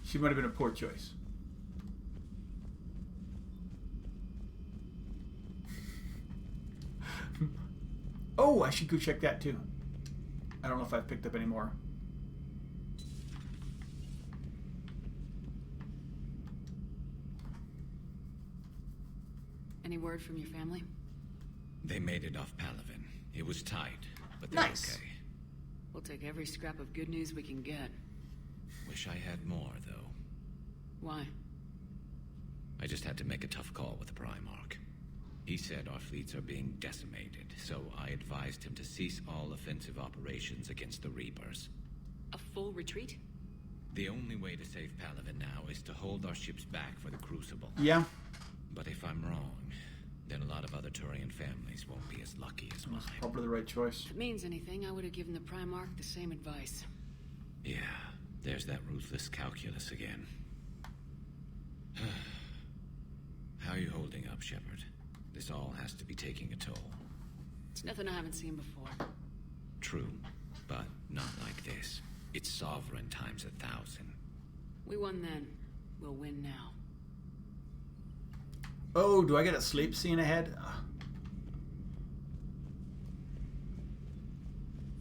Speaker 1: She might have been a poor choice. Oh, I should go check that too. I don't know if I've picked up any more.
Speaker 3: Any word from your family?
Speaker 2: They made it off Palaven. It was tight, but they're
Speaker 1: Nice.
Speaker 2: okay.
Speaker 3: We'll take every scrap of good news we can get.
Speaker 2: Wish I had more, though.
Speaker 3: Why?
Speaker 2: I just had to make a tough call with the Primarch. He said our fleets are being decimated, so I advised him to cease all offensive operations against the Reapers.
Speaker 3: A full retreat?
Speaker 2: The only way to save Palaven now is to hold our ships back for the Crucible.
Speaker 1: Yeah.
Speaker 2: But if I'm wrong, then a lot of other Turian families won't be as lucky as mine.
Speaker 1: Probably the right choice.
Speaker 3: If it means anything, I would have given the Primarch the same advice.
Speaker 2: Yeah, there's that ruthless calculus again. How are you holding up, Shepard? This all has to be taking a toll.
Speaker 3: It's nothing I haven't seen before.
Speaker 2: True, but not like this. It's sovereign times 1,000.
Speaker 3: We won then. We'll win now.
Speaker 1: Oh, do I get a sleep scene ahead?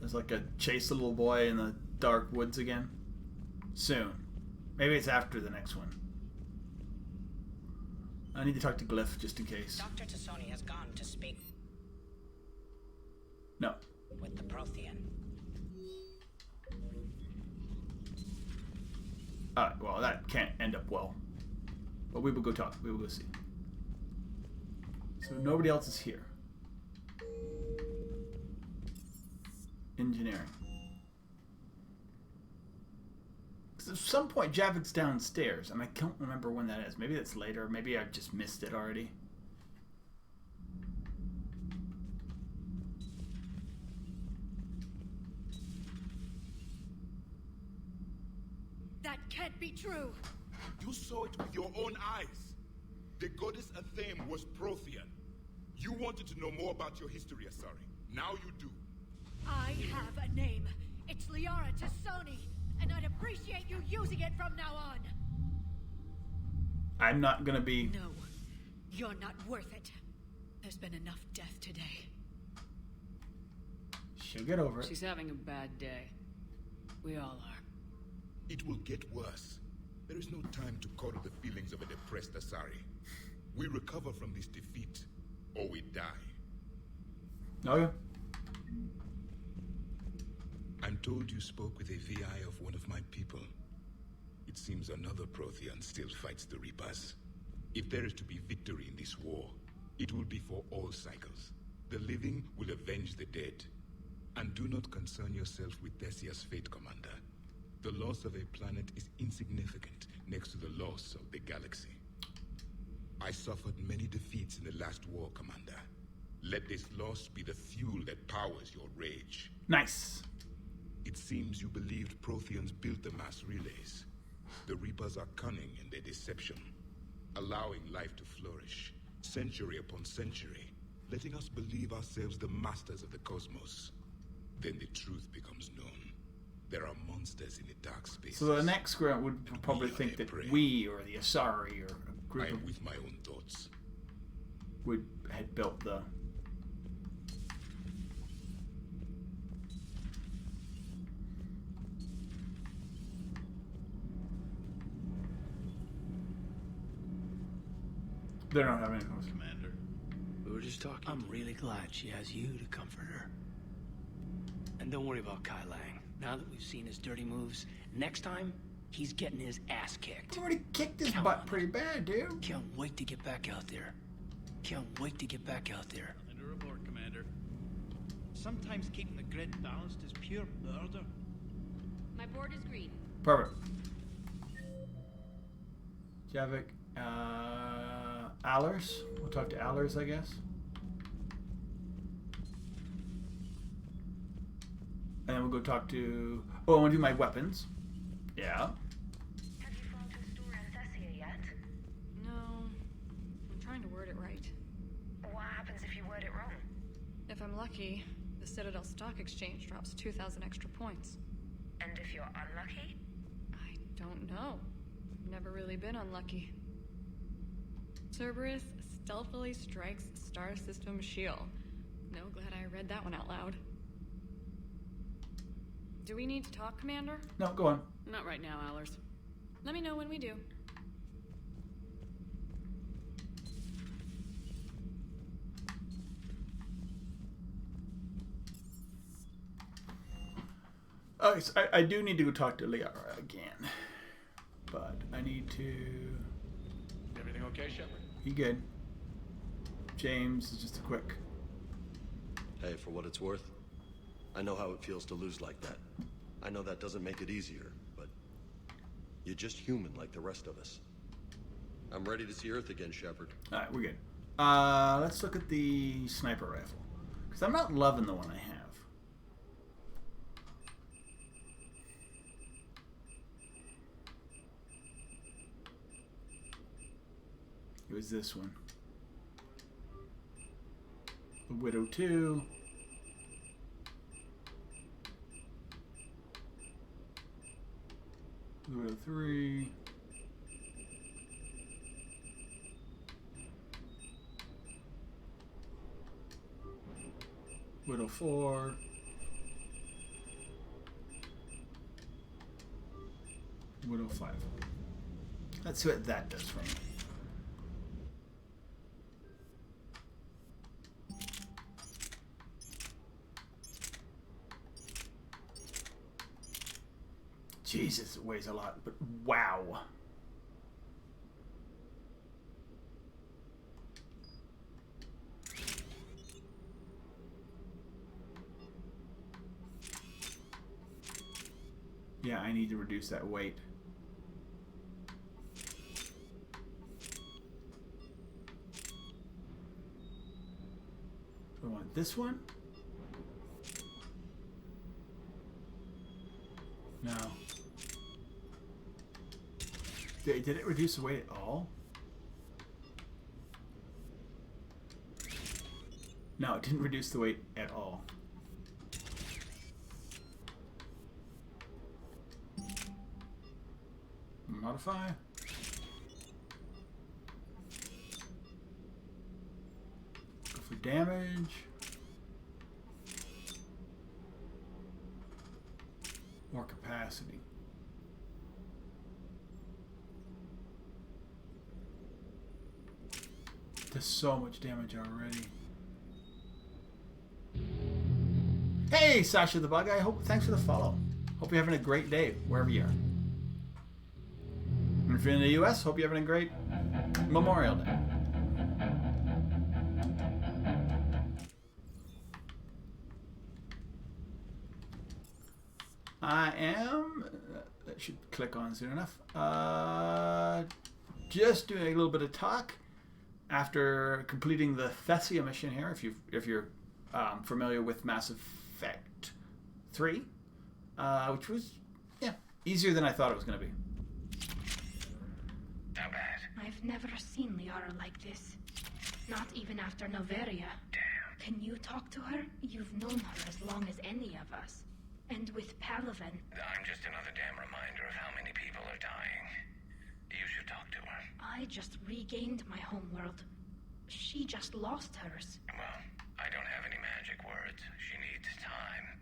Speaker 1: There's like a chase the little boy in the dark woods again. Soon. Maybe it's after the next one. I need to talk to Glyph just in case.
Speaker 7: Dr. Tassoni has gone to speak
Speaker 1: No.
Speaker 7: with the Prothean.
Speaker 1: Alright, well, that can't end up well. But we will go talk. We will go see. So nobody else is here. Engineering. Because at some point Javik's downstairs, and I don't remember when that is. Maybe that's later. Maybe I've just missed it already.
Speaker 9: That can't be true.
Speaker 23: You saw it with your own eyes. The goddess Athame was Prothean. You wanted to know more about your history, Asari. Now you do.
Speaker 9: I have a name. It's Liara Tassoni, and I'd appreciate you using it from now on.
Speaker 1: I'm not gonna be...
Speaker 9: No, you're not worth it. There's been enough death today.
Speaker 1: She'll get over it.
Speaker 3: She's having a bad day. We all are.
Speaker 23: It will get worse. There is no time to coddle the feelings of a depressed Asari. We recover from this defeat, or we die.
Speaker 1: Oh, yeah.
Speaker 23: I'm told you spoke with a VI of one of my people. It seems another Prothean still fights the Reapers. If there is to be victory in this war, it will be for all cycles. The living will avenge the dead. And do not concern yourself with Thessia's fate, Commander. The loss of a planet is insignificant next to the loss of the galaxy. I suffered many defeats in the last war, Commander. Let this loss be the fuel that powers your rage.
Speaker 1: Nice.
Speaker 23: It seems you believed Protheans built the mass relays. The Reapers are cunning in their deception, allowing life to flourish, century upon century, letting us believe ourselves the masters of the cosmos. Then the truth becomes known. There are monsters in the dark space.
Speaker 1: So the next group would probably think that we, or the Asari, or a group
Speaker 23: I am
Speaker 1: of...
Speaker 23: with my own thoughts.
Speaker 1: had built the... They're not having any problems.
Speaker 13: Commander, we were just talking. I'm really glad she has you to comfort her. And don't worry about Kai Lang. Now that we've seen his dirty moves, next time, he's getting his ass kicked.
Speaker 1: He's already kicked his butt pretty bad, dude.
Speaker 13: Can't wait to get back out there. Can't wait to get back out there.
Speaker 24: Nothing to report, Commander. Sometimes keeping the grid balanced is pure murder.
Speaker 20: My board is green.
Speaker 1: Perfect. Javik, Allers. We'll talk to Allers, I guess. And then we'll go talk to... Oh, I want to do my weapons. Yeah.
Speaker 15: Have you found her store in Thessia yet?
Speaker 25: No. I'm trying to word it right.
Speaker 15: What happens if you word it wrong?
Speaker 25: If I'm lucky, the Citadel Stock Exchange drops 2,000 extra points.
Speaker 15: And if you're unlucky?
Speaker 25: I don't know. Never really been unlucky. Cerberus stealthily strikes Star System shield. No, glad I read that one out loud. Do we need to talk, Commander?
Speaker 1: No, go on.
Speaker 25: Not right now, Allers. Let me know when we do.
Speaker 1: Oh, so I do need to go talk to Liara again. But I need to...
Speaker 22: Everything okay, Shepard?
Speaker 1: You good. James is just a quick...
Speaker 6: Hey, for what it's worth, I know how it feels to lose like that. I know that doesn't make it easier, but you're just human like the rest of us. I'm ready to see Earth again, Shepard.
Speaker 1: Alright, we're good. Let's look at the sniper rifle. Because I'm not loving the one I have. It was this one. The Widow 2. The Widow 3. Widow 4. Widow 5. Let's see what that does for me. Jesus, it weighs a lot, but wow. Yeah, I need to reduce that weight. Do I want this one? No. Did it reduce the weight at all? No, it didn't reduce the weight at all. Modify. Go for damage. More capacity. Does so much damage already. Hey, Sasha the Bug Guy. Thanks for the follow. Hope you're having a great day wherever you are. And if you're in the U.S., hope you're having a great Memorial Day. I am... that should click on soon enough. Just doing a little bit of talk after completing the Thessia mission here. If you're familiar with Mass Effect 3, which was easier than I thought it was going to be.
Speaker 15: How bad? I've never seen Liara like this. Not even after Noveria. Damn. Can you talk to her? You've known her as long as any of us. And with Palaven.
Speaker 14: I'm just another damn reminder of how many people are dying. You should talk to her.
Speaker 15: I just regained my homeworld. She just lost hers.
Speaker 14: Well, I don't have any magic words. She needs time.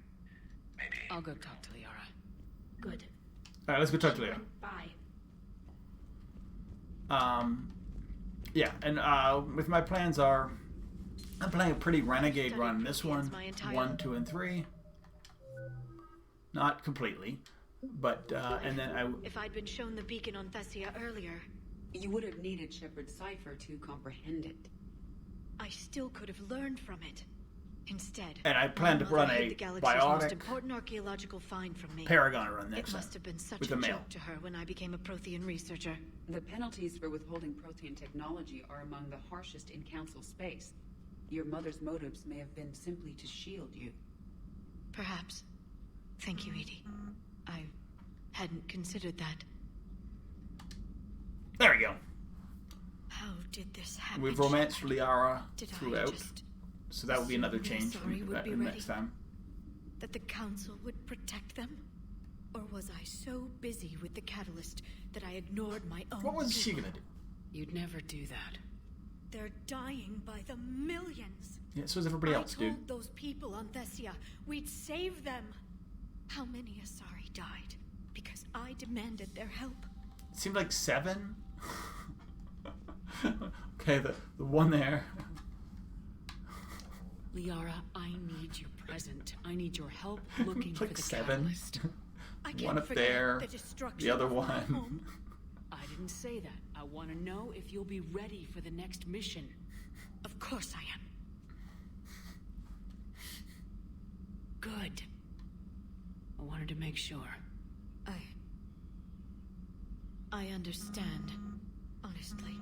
Speaker 14: Maybe...
Speaker 3: I'll go talk to Liara.
Speaker 15: Good.
Speaker 1: Alright, let's go talk to Liara.
Speaker 15: Bye.
Speaker 1: Yeah, and with my plans are... I'm playing a pretty Renegade run. This one, 1, 2, and 3. Not completely, but, and then I...
Speaker 5: If I'd been shown the beacon on Thessia earlier...
Speaker 11: You would have needed Shepard's cipher to comprehend it.
Speaker 5: I still could have learned from it. Instead,
Speaker 1: and I plan to run a biotic
Speaker 5: most important archaeological find from me.
Speaker 1: Paragon run next
Speaker 5: time. It must have been such a joke to her when I became a Prothean researcher.
Speaker 11: The penalties for withholding Prothean technology are among the harshest in Council space. Your mother's motives may have been simply to shield you.
Speaker 5: Perhaps. Thank you, Edie. I hadn't considered that.
Speaker 1: There we go.
Speaker 5: How did this happen?
Speaker 1: We've romanced Liara throughout, so that will be another change next time.
Speaker 5: That the Council would protect them? Or was I so busy with the catalyst that I ignored my own...
Speaker 1: What was she gonna do?
Speaker 3: You'd never do that.
Speaker 5: They're dying by the millions.
Speaker 1: Yeah, so is everybody else,
Speaker 9: I
Speaker 1: dude.
Speaker 9: told those people on Thessia we'd save them. How many Asari died because I demanded their help?
Speaker 1: It seemed like 7. Okay, the one there.
Speaker 3: Liara, I need you present. I need your help looking for
Speaker 1: Like
Speaker 3: the
Speaker 1: 7.
Speaker 3: catalyst.
Speaker 1: One up there, the other one.
Speaker 3: I didn't say that. I want to know if you'll be ready for the next mission.
Speaker 9: Of course I am.
Speaker 3: Good. I wanted to make sure.
Speaker 9: I understand. Honestly,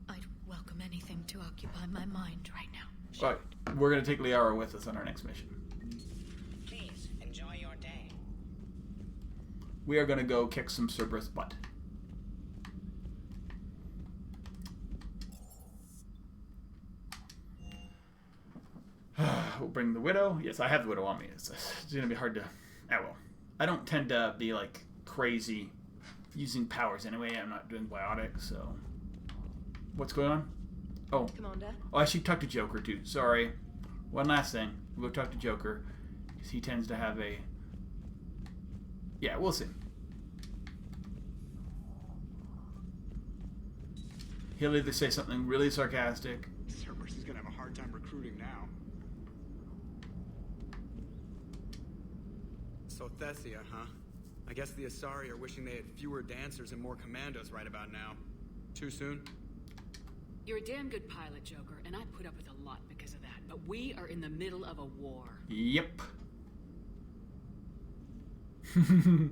Speaker 9: I'd welcome anything to occupy my mind right now.
Speaker 1: Right, we're gonna take Liara with us on our next mission.
Speaker 7: Please enjoy your day.
Speaker 1: We are gonna go kick some Cerberus butt. We'll bring the Widow. Yes, I have the Widow on me. It's gonna be hard to. Well, I don't tend to be like crazy using powers anyway. I'm not doing biotics, so. What's going on? Oh.
Speaker 12: Commander.
Speaker 1: Oh, I should talk to Joker too. Sorry. One last thing. We'll go talk to Joker, because he tends to have a. Yeah, we'll see. He'll either say something really sarcastic.
Speaker 8: Cerberus is gonna have a hard time recruiting now. So Thessia, huh? I guess the Asari are wishing they had fewer dancers and more commandos right about now. Too soon?
Speaker 3: You're a damn good pilot, Joker, and I put up with a lot because of that. But we are in the middle of a war.
Speaker 1: Yep.
Speaker 8: You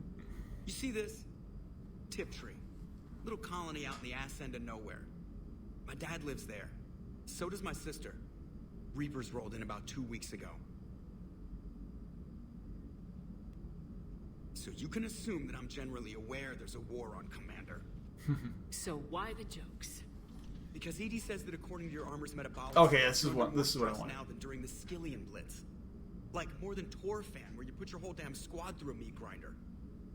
Speaker 8: see this? Tiptree. Little colony out in the ass end of nowhere. My dad lives there. So does my sister. Reapers rolled in about 2 weeks ago. So you can assume that I'm generally aware there's a war on, Commander.
Speaker 3: So why the jokes?
Speaker 8: Because Edie says that according to your armor's metabolic...
Speaker 1: Okay, this is what I want.
Speaker 8: ...now than during the Skillian Blitz. Like more than Torfan, where you put your whole damn squad through a meat grinder.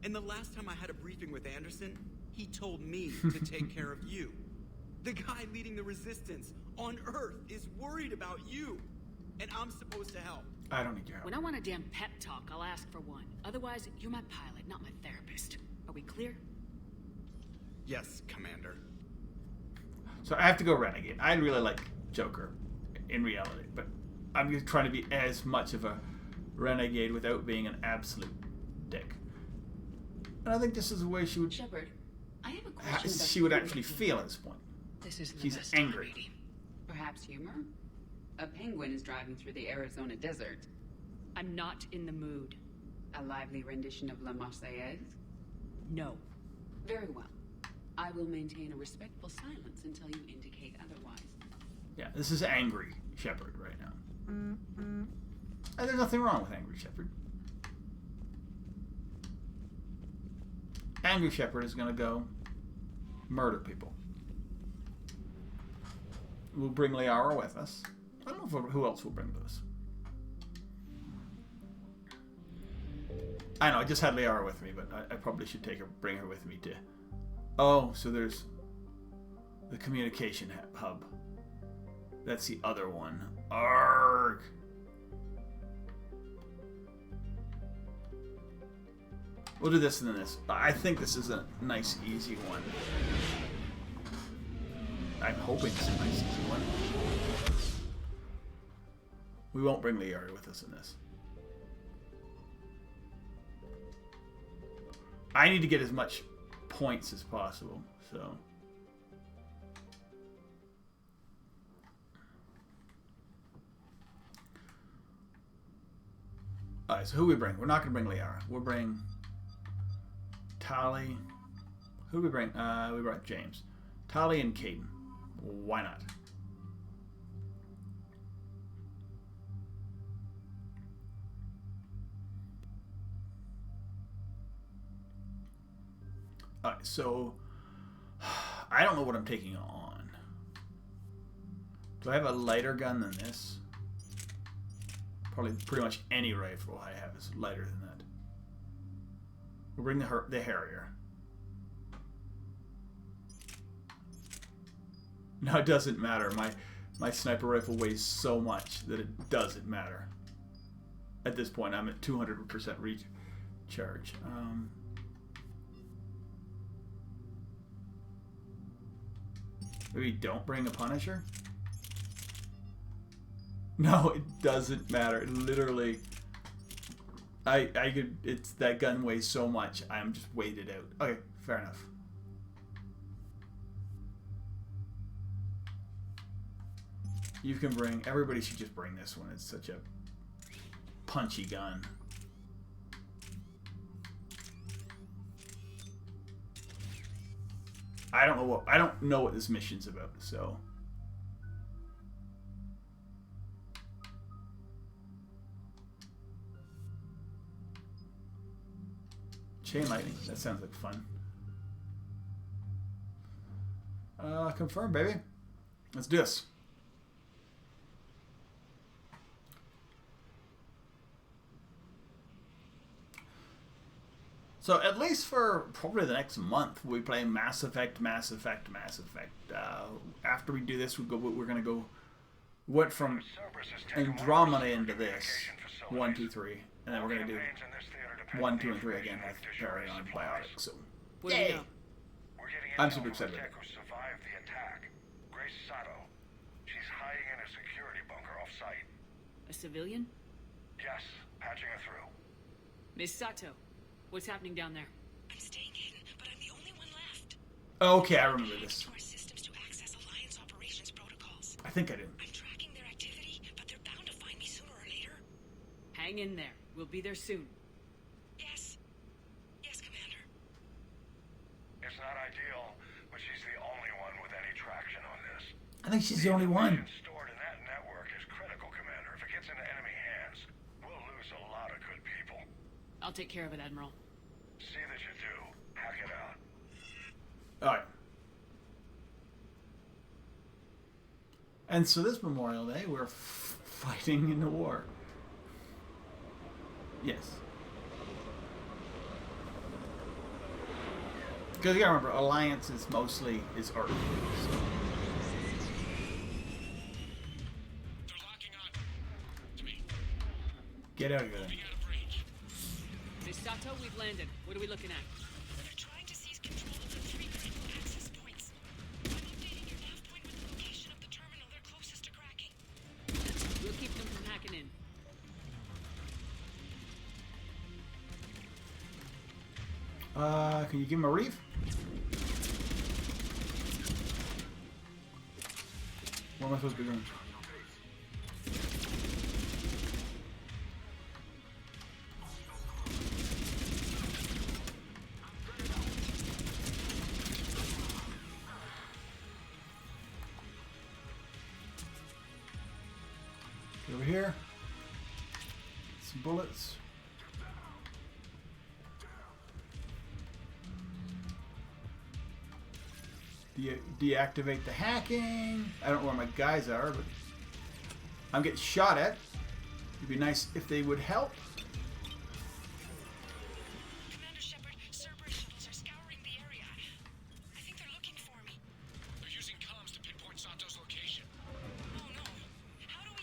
Speaker 8: And the last time I had a briefing with Anderson, he told me to take care of you. The guy leading the resistance on Earth is worried about you. And I'm supposed to help.
Speaker 1: I don't need your help.
Speaker 3: When I want a damn pep talk, I'll ask for one. Otherwise, you're my pilot, not my therapist. Are we clear?
Speaker 8: Yes, Commander.
Speaker 1: So I have to go Renegade. I really like Joker in reality, but I'm just trying to be as much of a Renegade without being an absolute dick. And I think this is the way she would.
Speaker 11: Shepard, I have a question.
Speaker 1: She would actually feel at this point.
Speaker 11: This is
Speaker 1: She's angry.
Speaker 11: Perhaps humor? A penguin is driving through the Arizona desert.
Speaker 3: I'm not in the mood.
Speaker 11: A lively rendition of La Marseillaise?
Speaker 3: No.
Speaker 11: Very well. I will maintain a respectful silence until you indicate otherwise.
Speaker 1: Yeah, this is angry Shepard right now. And there's nothing wrong with angry Shepard. Angry Shepard is gonna go murder people. We'll bring Liara with us. I don't know who else we'll bring with us. I know, I just had Liara with me, but I probably should bring her with me to... Oh, so there's the communication hub. That's the other one. Arrgh! We'll do this and then this. I think this is a nice, easy one. I'm hoping it's a nice, easy one. We won't bring Liara with us in this. I need to get as much points as possible, so... Alright, so who we bring? We're not going to bring Liara. We'll bring... Tali. Who do we bring? We brought James. Tali and Caden. Why not? Alright, so I don't know what I'm taking on. Do I have a lighter gun than this? Probably pretty much any rifle I have is lighter than that. We'll bring the Harrier. No, it doesn't matter. My sniper rifle weighs so much that it doesn't matter. At this point, I'm at 200% recharge. Maybe don't bring a Punisher? No, it doesn't matter. It literally... I could... It's... That gun weighs so much, I'm just weighted out. Okay, fair enough. You can bring... Everybody should just bring this one. It's such a punchy gun. I don't know what this mission's about, so... Chain lightning. That sounds like fun. Confirm, baby. Let's do this. So at least for probably the next month, we'll be playing Mass Effect, Mass Effect, Mass Effect. After we do this, we're gonna go. Went from Andromeda into this 1, 2, 3, and then we're gonna do 1, 2, and 3 again with Paragon Biotic. So, yay! I'm super excited.
Speaker 3: A civilian?
Speaker 14: Yes, patching her through.
Speaker 3: Miss Sato, what's happening down there?
Speaker 12: I'm staying hidden, but I'm the only one left.
Speaker 1: Okay, I remember this.
Speaker 12: Our systems to access Alliance operations protocols.
Speaker 1: I think I do.
Speaker 12: I'm tracking their activity, but they're bound to find me sooner or later.
Speaker 3: Hang in there. We'll be there soon.
Speaker 12: Yes. Yes, Commander.
Speaker 14: It's not ideal, but she's the only one with any traction on this.
Speaker 1: I think she's the only one.
Speaker 14: Stored in that network is critical, Commander. If it gets into enemy hands, we'll lose a lot of good people.
Speaker 3: I'll take care of it, Admiral.
Speaker 14: See that you do. Hack it out.
Speaker 1: Alright. And so this Memorial Day, we're fighting in the war. Yes. Because you gotta remember, Alliance is mostly Earth. So. Get out of here then.
Speaker 3: Miss Sato, we've landed. What are we looking at?
Speaker 12: They're trying to seize control of the 3 critical access points. I'm updating your nav point with the location of the terminal they're closest to cracking.
Speaker 3: We'll keep them from hacking in.
Speaker 1: Can you give him a reef? What am I supposed to be doing? Get over here. Some bullets. Deactivate the hacking. I don't know where my guys are, but I'm getting shot at. It'd be nice if they would help.
Speaker 12: Commander Shepard, Cerberus shuttles are scouring the area. I think they're looking for me.
Speaker 14: They're using comms to pinpoint Sato's location.
Speaker 12: Oh no. How do we...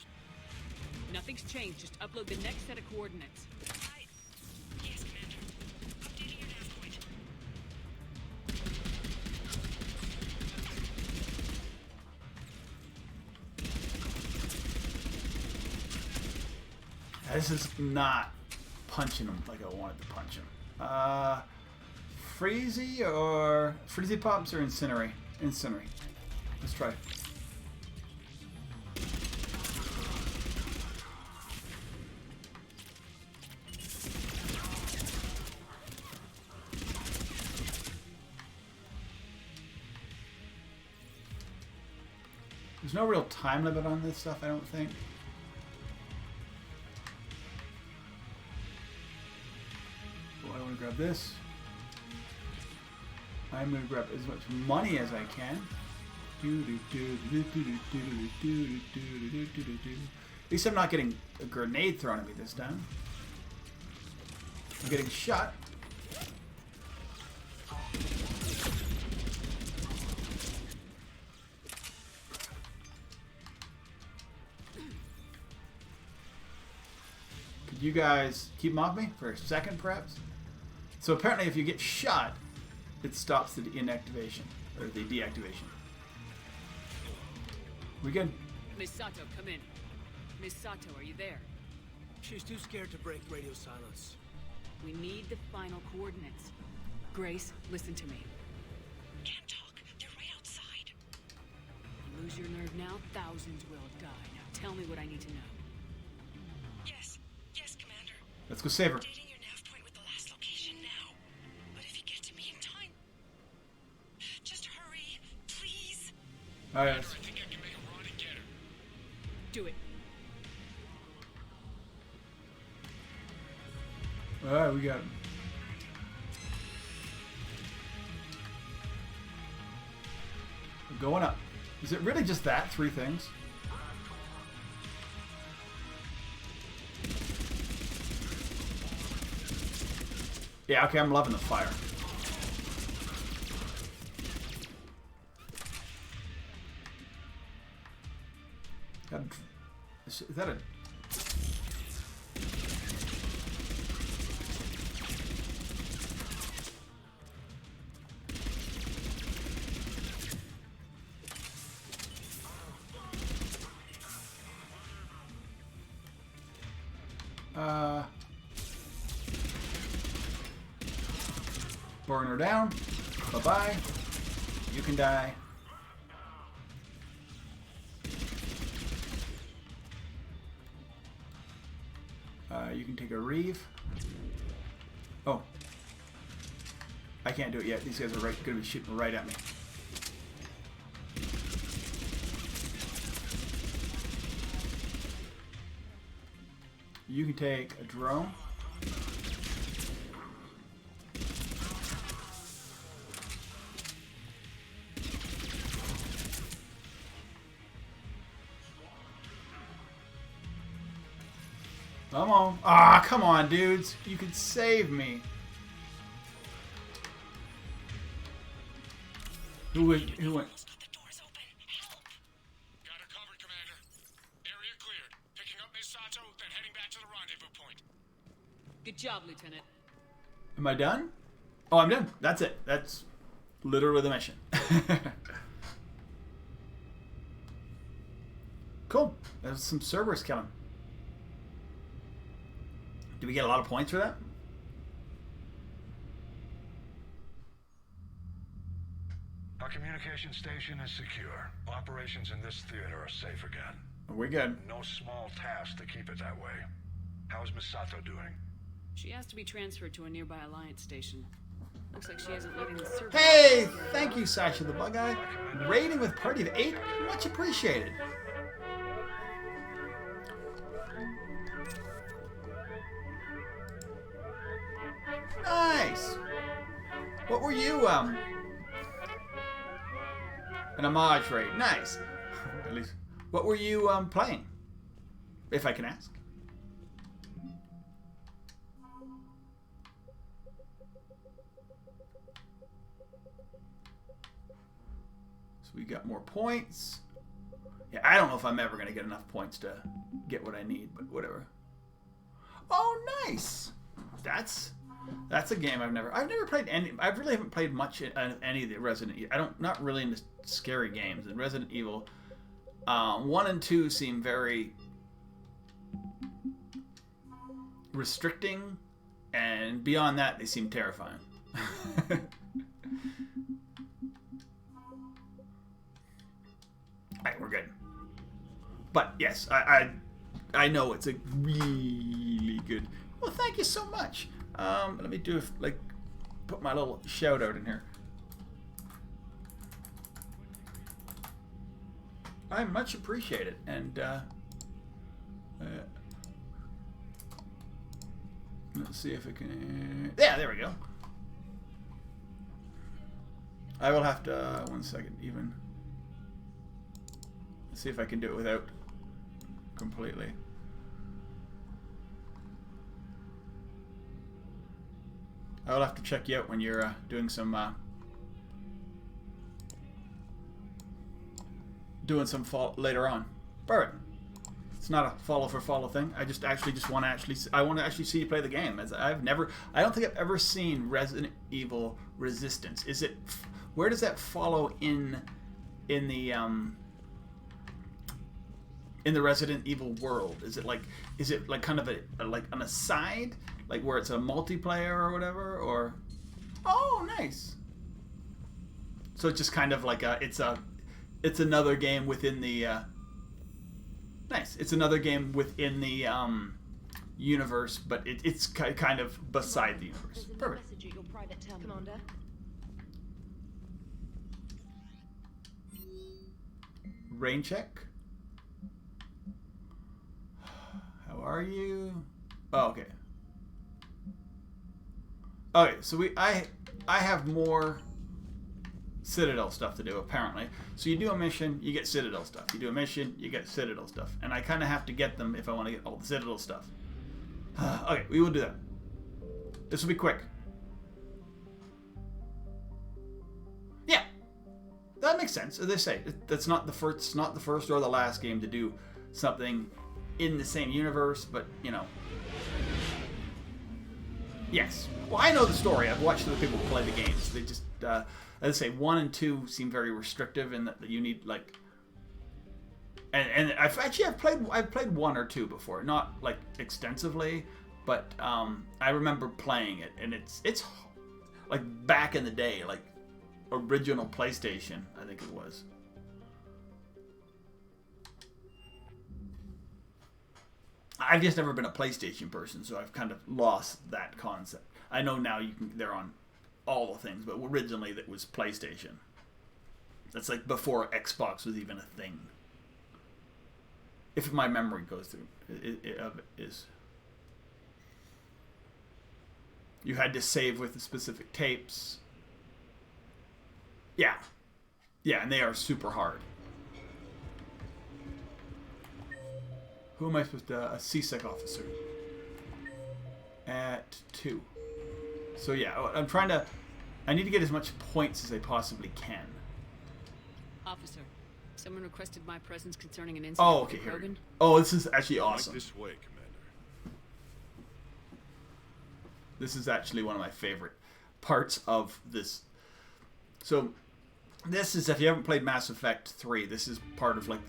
Speaker 3: Nothing's changed. Just upload the next set of coordinates.
Speaker 12: Yes, Commander. Updating your nav point.
Speaker 1: This is not punching him like I wanted to punch him. Freezy or... Freezy Pops or Incinerate? Incinerate. Let's try. There's no real time limit on this stuff, I don't think. Oh, I want to grab this. I'm going to grab as much money as I can. At least I'm not getting a grenade thrown at me this time. I'm getting shot. you guys keep them off me for a second, perhaps? So apparently if you get shot, it stops the inactivation, or the deactivation. We good?
Speaker 3: Miss Sato, come in. Miss Sato, are you there?
Speaker 13: She's too scared to break radio silence.
Speaker 3: We need the final coordinates. Grace, listen to me.
Speaker 12: Can't talk. They're right outside.
Speaker 3: You lose your nerve now, thousands will die. Now tell me what I need to know.
Speaker 12: Yes. Yes, Commander.
Speaker 1: Let's go save her.
Speaker 12: Updating your nav point with the last location now. But if you get to me in time, just hurry, please.
Speaker 1: Oh, yes.
Speaker 12: I think I can make a run and get her.
Speaker 3: Do it.
Speaker 1: Alright, we got him. We're going up. Is it really just that? 3 things? Yeah, okay, I'm loving the fire. Is that a... burn her down. Bye-bye. You can die. You can take a reeve. Oh. I can't do it yet. These guys are going to be shooting right at me. You can take a drone. Come on. Ah, come on, dudes. You could save me. Who went?
Speaker 14: Got her covered, Commander. Area cleared. Picking up Miss Sato, then heading back to the rendezvous point.
Speaker 3: Good job, Lieutenant.
Speaker 1: Am I done? Oh, I'm done. That's it. That's literally the mission. Cool. There's some Cerberus killing. Do we get a lot of points for that?
Speaker 14: Our communication station is secure. Operations in this theater are safe again.
Speaker 1: We're good.
Speaker 14: No small task to keep it that way. How is Miss Sato doing?
Speaker 3: She has to be transferred to a nearby Alliance station. Looks like she hasn't letting the server.
Speaker 1: Hey, thank you, Sasha the Bug Eye. Rating with party of 8, much appreciated. Nice. What were you, an homage raid. Nice. At least. What were you, playing? If I can ask. So we got more points. Yeah, I don't know if I'm ever going to get enough points to get what I need, but whatever. Oh, nice. That's a game I've never played any. I really haven't played much in any of the Resident Evil. Not really into scary games. And Resident Evil 1 and 2 seem very restricting, and beyond that, they seem terrifying. Alright, we're good. But yes, I know it's a really good. Well, thank you so much. Let me do put my little shout out in here. I much appreciate it, and let's see if I can. Yeah, there we go. I will have to 1 second even. Let's see if I can do it without completely. I'll have to check you out when you're doing some fall later on. Perfect. It's not a follow for follow thing. I just want to I want to actually see you play the game. As I don't think I've ever seen Resident Evil Resistance. Where does that follow in the Resident Evil world? Is it like kind of like an aside, like where it's a multiplayer or whatever? Or oh, nice. So it's just kind of like it's another game within the nice. It's another game within the universe, but it's kind of beside the universe. Perfect.
Speaker 15: Commander.
Speaker 1: Rain check. How are you? Oh, okay. Okay, so I have more Citadel stuff to do, apparently. So you do a mission, you get Citadel stuff. You do a mission, you get Citadel stuff. And I kind of have to get them if I want to get all the Citadel stuff. Okay, we will do that. This will be quick. Yeah, that makes sense. As they say, that's not the first or the last game to do something in the same universe, but you know. Yes. Well, I know the story. I've watched other people play the games. They just, as I say, 1 and 2 seem very restrictive in that you need like. And I've played 1 or 2 before, not like extensively, but I remember playing it, and it's like back in the day, like original PlayStation, I think it was. I've just never been a PlayStation person, so I've kind of lost that concept. I know now they're on all the things, but originally that was PlayStation. That's like before Xbox was even a thing. If my memory goes through, is you had to save with the specific tapes. Yeah, and they are super hard. Who am I supposed to... A CSEC officer. At 2. So yeah, I'm trying to... I need to get as much points as I possibly can.
Speaker 3: Officer, someone requested my presence concerning an incident.
Speaker 1: Oh, okay, here. Oh, this is actually awesome.
Speaker 16: This way, Commander.
Speaker 1: This is actually one of my favorite parts of this. So... This is, if you haven't played Mass Effect 3, this is part of like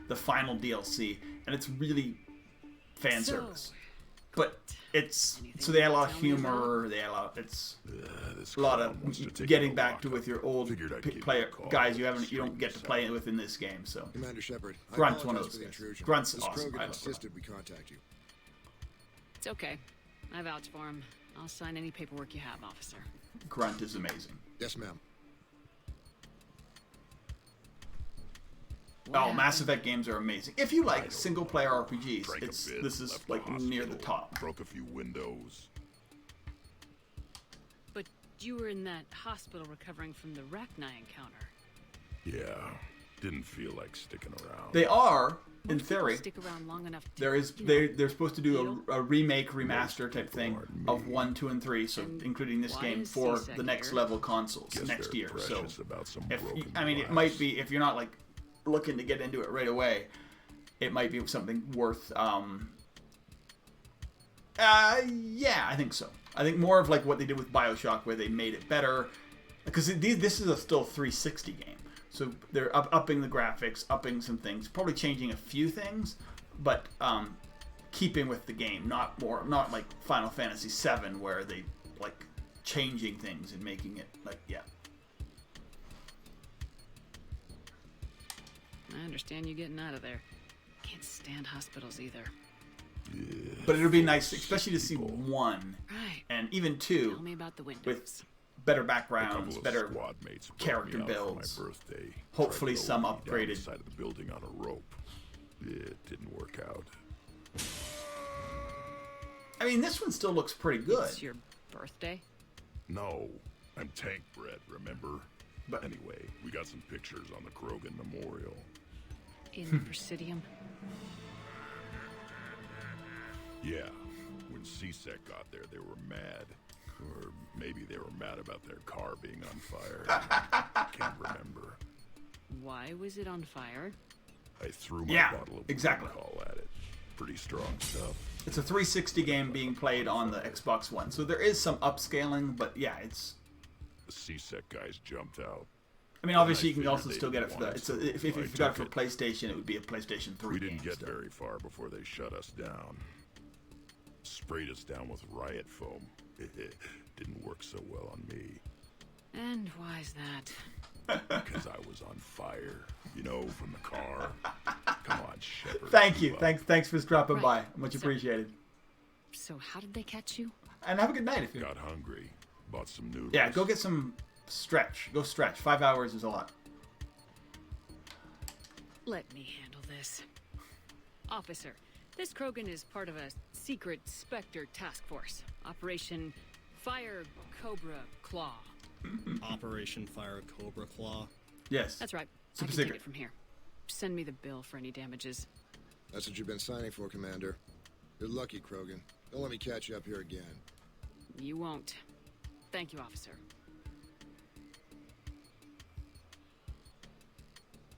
Speaker 1: the final DLC, and it's really fan service. But it's, so they add a lot of humor, it's a lot of getting back to with your old player guys you don't get to play with in this game. So
Speaker 10: Commander Shepard,
Speaker 1: Grunt's one of those guys. Grunt's awesome.
Speaker 10: Krogan insisted we contact you.
Speaker 3: It's okay. I vouch for him. I'll sign any paperwork you have, officer.
Speaker 1: Grunt is amazing.
Speaker 10: Yes, ma'am.
Speaker 1: Mass Effect games are amazing. If you like single-player RPGs, this is like near the top.
Speaker 16: Broke a few windows.
Speaker 3: But you were in that hospital recovering from the Rachni encounter.
Speaker 16: Yeah, didn't feel like sticking around.
Speaker 1: They are, in theory.
Speaker 3: Stick around long enough to,
Speaker 1: they're supposed to do a remake, remaster type thing of 1, 2, and 3. So including this game for the next level consoles next year. So it might be, if you're not like looking to get into it right away, it might be something worth yeah, I think so. I think more of like what they did with BioShock, where they made it better, because this is a still 360 game, so they're upping the graphics, upping some things, probably changing a few things, but keeping with the game, not like Final Fantasy VII, where they like changing things and making it like, yeah.
Speaker 3: I understand you getting out of there. Can't stand hospitals either.
Speaker 16: Yeah,
Speaker 1: but it'll be nice, especially to see 1 and even 2
Speaker 3: Tell me about the windows.
Speaker 1: with better backgrounds, better character builds. Hopefully, some upgraded.
Speaker 16: Side of the building on a rope. It didn't work out.
Speaker 1: I mean, this one still looks pretty good.
Speaker 3: It's your birthday?
Speaker 16: No, I'm tank bred, remember? But anyway, we got some pictures on the Krogan Memorial.
Speaker 3: In the Presidium?
Speaker 16: Yeah, when CSEC got there, they were mad. Or maybe they were mad about their car being on fire. Can't remember.
Speaker 3: Why was it on fire?
Speaker 16: I threw my bottle of alcohol at it.
Speaker 10: Pretty strong stuff.
Speaker 1: It's a 360 game being played on the Xbox One, so there is some upscaling, but yeah, it's...
Speaker 10: The C-Sec guys jumped out.
Speaker 1: I mean, obviously you can also still get it for the... if you got it for
Speaker 10: it.
Speaker 1: PlayStation, it would be a PlayStation 3
Speaker 10: We
Speaker 1: game.
Speaker 10: didn't get very far before they shut us down. Sprayed us down with riot foam. Didn't work so well on me.
Speaker 3: And why's that?
Speaker 10: Because I was on fire, you know, from the car. Come on, Shepard.
Speaker 1: Thank you. Thanks for dropping by. Much appreciated.
Speaker 3: So how did they catch you?
Speaker 1: And have a good night if you
Speaker 10: got hungry. Bought some noodles.
Speaker 1: Yeah, go get some stretch. Go stretch. 5 hours is a lot.
Speaker 3: Let me handle this. Officer, this Krogan is part of a secret Spectre task force. Operation Fire Cobra Claw.
Speaker 17: Operation Fire Cobra Claw?
Speaker 1: Yes.
Speaker 3: That's right.
Speaker 1: Super
Speaker 3: I can
Speaker 1: secret.
Speaker 3: take it from here. Send me the bill for any damages.
Speaker 18: That's what you've been signing for, Commander. You're lucky, Krogan. Don't let me catch you up here again.
Speaker 3: You won't. Thank you, officer.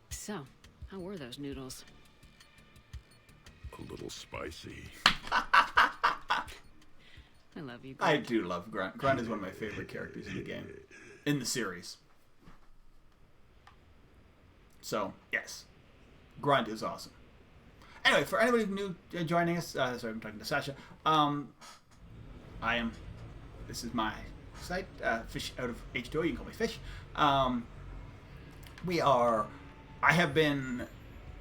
Speaker 3: So, how were those noodles?
Speaker 10: A little spicy.
Speaker 3: I love you,
Speaker 1: I
Speaker 3: Grunt.
Speaker 1: do love Grunt. Grunt is one of my favorite characters in the game. In the series. So, yes. Grunt is awesome. Anyway, for anybody new joining us, sorry, I'm talking to Sasha. This is my site, Fish Out of H2O. You can call me Fish. I have been,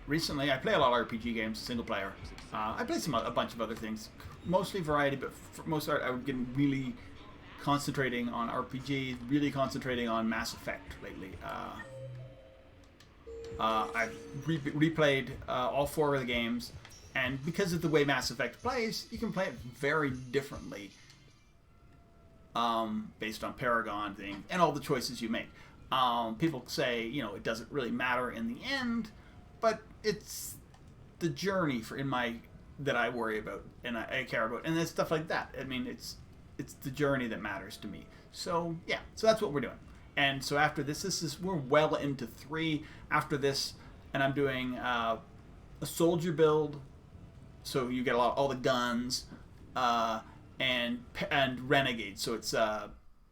Speaker 1: recently, I play a lot of RPG games, single player. I play a bunch of other things, mostly variety, but for most part, I've been really concentrating on RPGs, really concentrating on Mass Effect lately. I've replayed all 4 of the games, and because of the way Mass Effect plays, you can play it very differently based on Paragon thing and all the choices you make. People say, it doesn't really matter in the end, but it's the journey that I worry about and I care about, and it's stuff like that. I mean, it's the journey that matters to me. So yeah, so that's what we're doing. And so after this we're well into 3 after this, and I'm doing a soldier build, so you get all the guns, and Renegade. So it's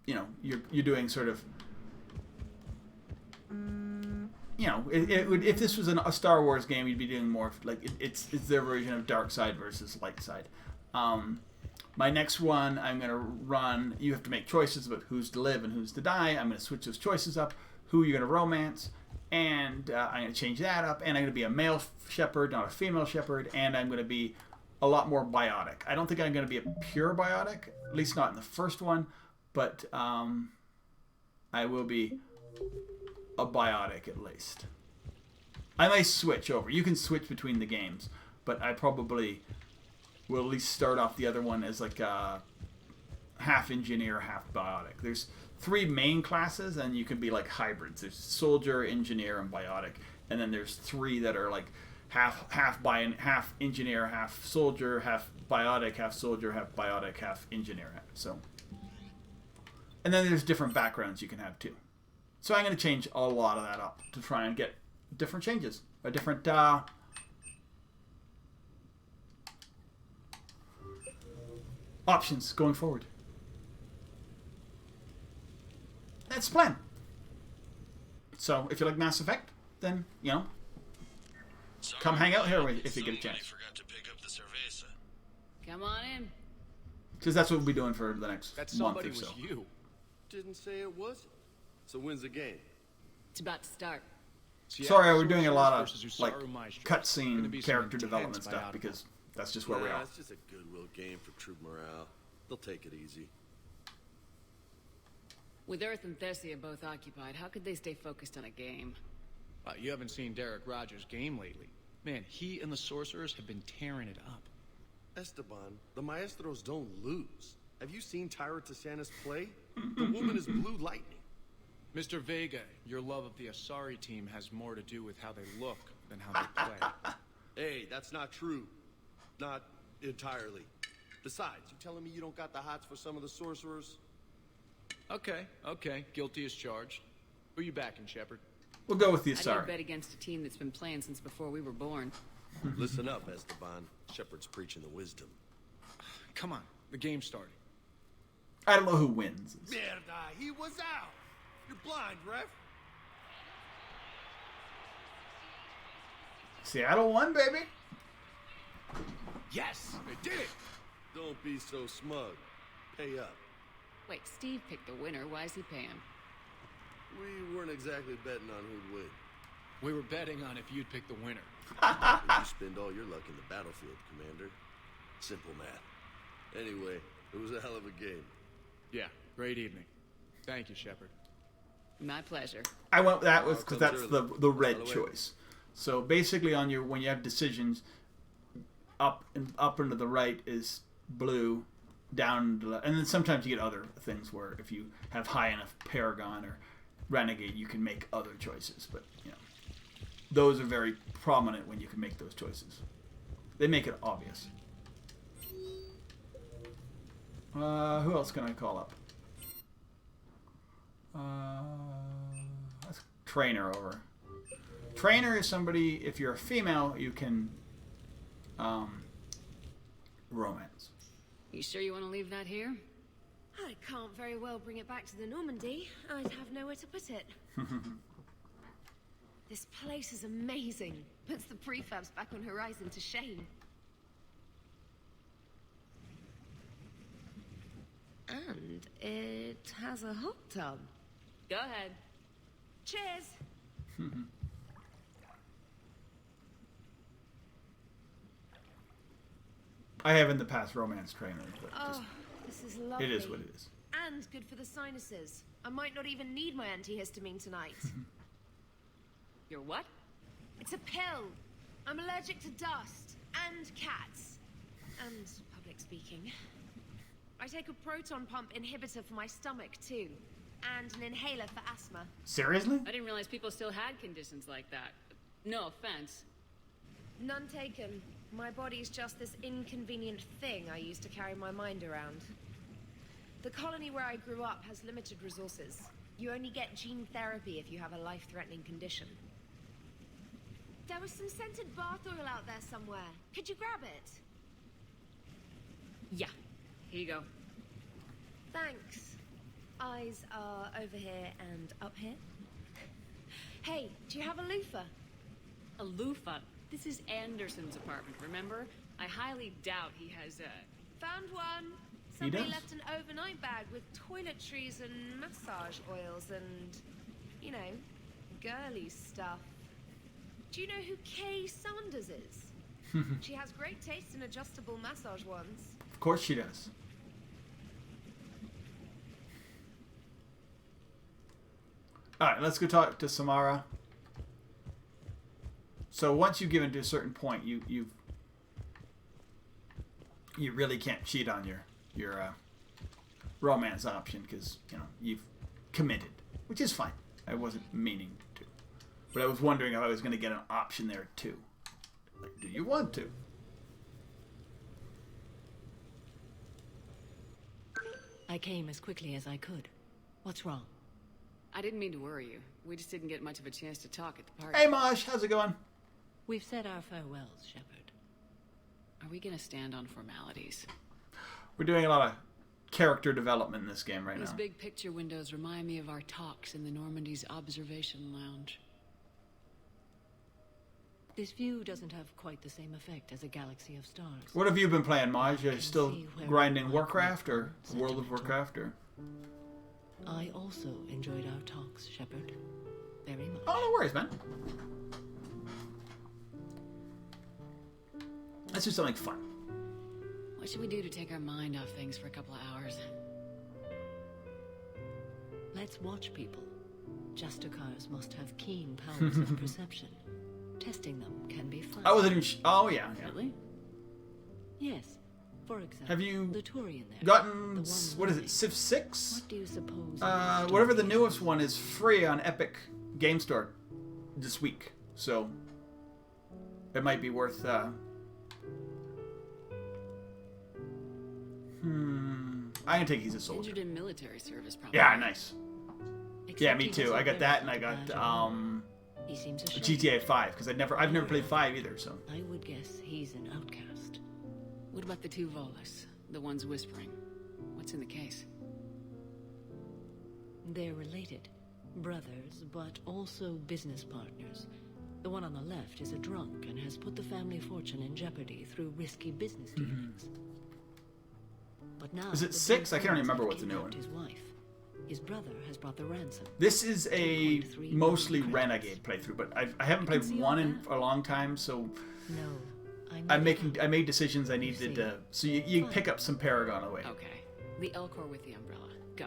Speaker 1: you're doing sort of, if this was a Star Wars game, you'd be doing more like it's their version of dark side versus light side. My next one, I'm going to run, you have to make choices about who's to live and who's to die. I'm going to switch those choices up, who you're going to romance, and I'm going to change that up, and I'm going to be a male shepherd, not a female shepherd, and I'm going to be a lot more biotic. I don't think I'm going to be a pure biotic, at least not in the first one, but I will be a biotic at least. I may switch over. You can switch between the games, but I probably will at least start off the other one as like a half engineer, half biotic. There's 3 main classes, and you can be like hybrids. There's soldier, engineer, and biotic, and then there's 3 that are like half engineer, half soldier, half biotic, half soldier, half biotic, half engineer. So, and then there's different backgrounds you can have too. So I'm going to change a lot of that up to try and get different changes, or different options going forward. That's the plan. So if you like Mass Effect, then come hang out here if you get a chance.
Speaker 6: Forgot to pick up the cerveza.
Speaker 3: Come on in.
Speaker 1: Because that's what we'll be doing for the next
Speaker 6: That
Speaker 1: month
Speaker 6: somebody
Speaker 1: or so.
Speaker 6: was you. Didn't say it was. So when's the game?
Speaker 3: It's about to start.
Speaker 1: Sorry, we're doing a lot of
Speaker 22: versus
Speaker 1: like
Speaker 22: Usaru Maestro. Gonna be
Speaker 1: cutscene
Speaker 22: some
Speaker 1: character
Speaker 22: intense
Speaker 1: development stuff
Speaker 22: biography.
Speaker 1: because that's just where we are.
Speaker 6: It's just a goodwill game for troop morale. They'll take it easy.
Speaker 3: With Earth and Thessia both occupied, how could they stay focused on a game?
Speaker 22: You haven't seen Derek Rogers' game lately. Man, he and the Sorcerers have been tearing it up.
Speaker 6: Esteban, the Maestros don't lose. Have you seen Tyra Tassanis play? The woman is blue lightning.
Speaker 22: Mr. Vega, your love of the Asari team has more to do with how they look than how they play.
Speaker 6: Hey, that's not true. Not entirely. Besides, you telling me you don't got the hots for some of the Sorcerers?
Speaker 22: Okay. Guilty as charged. Who you backing, Shepard?
Speaker 1: We'll go with the
Speaker 3: I
Speaker 1: Asari.
Speaker 3: did bet against a team that's been playing since before we were born.
Speaker 6: Listen up, Esteban. Shepard's preaching the wisdom.
Speaker 22: Come on, the game's starting.
Speaker 1: I don't know who wins.
Speaker 6: Mierda, he was out. You're blind, ref.
Speaker 1: Seattle won, baby.
Speaker 22: Yes, they did it.
Speaker 6: Don't be so smug. Pay up.
Speaker 3: Wait, Steve picked the winner. Why is he paying?
Speaker 6: We weren't exactly betting on who'd win.
Speaker 22: We were betting on if you'd pick the winner.
Speaker 6: You spend all your luck in the battlefield, Commander. Simple math. Anyway, it was a hell of a game.
Speaker 22: Yeah, great evening. Thank you, Shepard.
Speaker 3: My pleasure.
Speaker 1: I went that was because that's the red choice. So basically, on your when you have decisions, up and to the right is blue, down to the left, and then sometimes you get other things where if you have high enough Paragon or Renegade, you can make other choices. But you know, those are very prominent when you can make those choices. They make it obvious. Who else can I call up? That's Trainer over. Trainer is somebody, if you're a female, you can romance.
Speaker 3: You sure you want to leave that here?
Speaker 2: I can't very well bring it back to the Normandy. I'd have nowhere to put it. This place is amazing. Puts the prefabs back on Horizon to shame. And it has a hot tub.
Speaker 3: Go ahead.
Speaker 2: Cheers!
Speaker 1: I have in the past romance Trainer, but
Speaker 2: Oh, this is lovely.
Speaker 1: it is what it is.
Speaker 2: And good for the sinuses. I might not even need my antihistamine tonight.
Speaker 3: Your what?
Speaker 2: It's a pill. I'm allergic to dust and cats and public speaking. I take a proton pump inhibitor for my stomach too, and an inhaler for asthma.
Speaker 1: Seriously?
Speaker 3: I didn't realize people still had conditions like that. No offense.
Speaker 2: None taken. My body's just this inconvenient thing I use to carry my mind around. The colony where I grew up has limited resources. You only get gene therapy if you have a life-threatening condition. There was some scented bath oil out there somewhere. Could you grab it?
Speaker 3: Yeah. Here you go.
Speaker 2: Thanks. Eyes are over here and up here. Hey, do you have a loofah?
Speaker 3: A loofah? This is Anderson's apartment, remember? I highly doubt he has a...
Speaker 2: Found one. Somebody left an overnight bag with toiletries and massage oils and, you know, girly stuff. Do you know who Kay Saunders is? She has great taste in adjustable massage ones.
Speaker 1: Of course she does. Alright, let's go talk to Samara. So once you've given to a certain point, you really can't cheat on your romance option because you know you've committed, which is fine. I wasn't meaning to, but I was wondering if I was going to get an option there too. Like, do you want to?
Speaker 4: I came as quickly as I could. What's wrong?
Speaker 3: I didn't mean to worry you. We just didn't get much of a chance to talk at the party.
Speaker 1: Hey, Mosh, how's it going?
Speaker 4: We've said our farewells, Shepard.
Speaker 3: Are we going to stand on formalities?
Speaker 1: We're doing a lot of character development in this game right now.
Speaker 3: These big picture windows remind me of our talks in the Normandy's observation lounge.
Speaker 4: This view doesn't have quite the same effect as a galaxy of stars.
Speaker 1: What have you been playing, Maj? Are you still grinding Warcraft or World of Warcraft or?
Speaker 4: I also enjoyed our talks, Shepard. Very much.
Speaker 1: Oh, no worries, man. Let's do something fun.
Speaker 3: What should we do to take our mind off things for a couple of hours?
Speaker 4: Let's watch people. Justicars must have keen powers of perception. Testing them can be fun.
Speaker 1: I wasn't even. Oh yeah.
Speaker 3: Really?
Speaker 4: Yes. For example,
Speaker 1: have you
Speaker 4: the Turian there,
Speaker 1: gotten what is it, Civ 6?
Speaker 4: What do you suppose?
Speaker 1: Whatever the newest one is free on Epic Game Store this week, so it might be worth. I can take he's a soldier.
Speaker 3: Injured in military service, probably.
Speaker 1: Yeah, nice.
Speaker 4: Except
Speaker 1: yeah, me too. I got that, and I got
Speaker 4: He seems ashamed.
Speaker 1: GTA 5, because I've never played 5 either, so.
Speaker 4: I would guess he's an outcast.
Speaker 3: What about the two Volas? The ones whispering? What's in the case?
Speaker 4: They're related. Brothers, but also business partners. The one on the left is a drunk and has put the family fortune in jeopardy through risky business dealings. But now,
Speaker 1: is it 6? I can't remember what's the new one.
Speaker 4: His wife. His brother has brought the ransom.
Speaker 1: This is a mostly Renegade playthrough, but I haven't played 1 in a long time, so
Speaker 4: no,
Speaker 1: I made decisions I needed to. So you pick up some Paragon away.
Speaker 3: Okay, the Elcor with the umbrella. Go.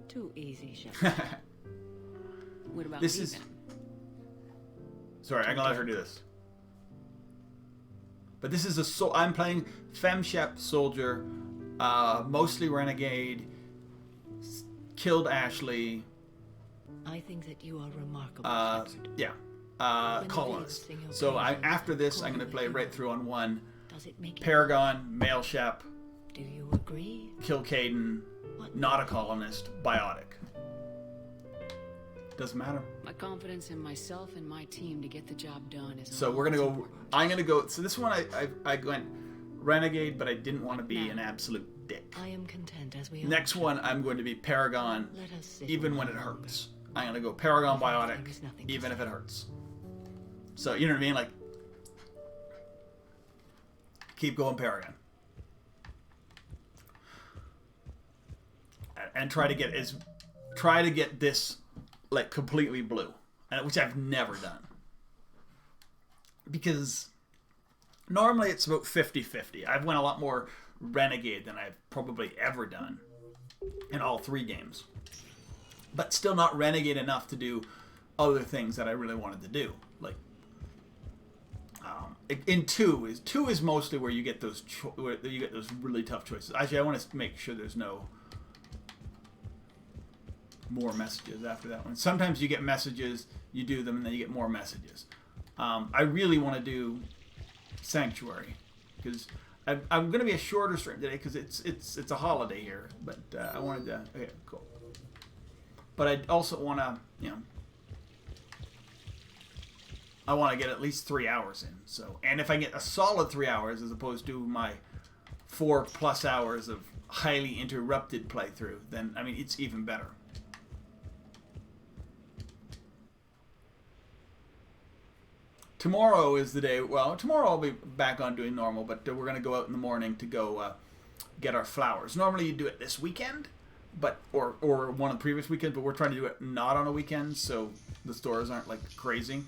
Speaker 4: Too easy, Shep.
Speaker 3: What about
Speaker 1: this? Is sorry, I'm gonna let her do this. But this is I'm playing Fem Shep soldier, mostly Renegade. Killed Ashley.
Speaker 4: I think that you are remarkable.
Speaker 1: Yeah. Colonist. So after this, I'm going to play right through on 1. Paragon, male Shep.
Speaker 4: Do you agree?
Speaker 1: Kill Caden. Not a colonist. Biotic. Doesn't matter.
Speaker 3: My confidence in myself and my team to get the job done is.
Speaker 1: So we're going to go. I'm going to go. So this one I went Renegade, but I didn't want to be an absolute dick.
Speaker 4: I am content as we
Speaker 1: Next one, I'm going to be Paragon, even when it hurts. I'm going to go Paragon Biotic, even if it hurts. So, you know what I mean? Like, keep going Paragon. And try to get this, like, completely blue. Which I've never done. Because normally it's about 50-50. I've went a lot more Renegade than I've probably ever done in all 3 games, but still not Renegade enough to do other things that I really wanted to do. Like in 2 is mostly where you get those really tough choices. Actually, I want to make sure there's no more messages after that one. Sometimes you get messages, you do them, and then you get more messages. I really want to do Sanctuary because I'm going to be a shorter stream today because it's a holiday here, but I wanted to. Okay, cool. But I also want to, I want to get at least 3 hours in. So, and if I get a solid 3 hours as opposed to my 4+ hours of highly interrupted playthrough, then I mean it's even better. Tomorrow is the day. Well, tomorrow I'll be back on doing normal, but we're going to go out in the morning to go get our flowers. Normally you do it this weekend, but or one of the previous weekends, but we're trying to do it not on a weekend, so the stores aren't like crazy.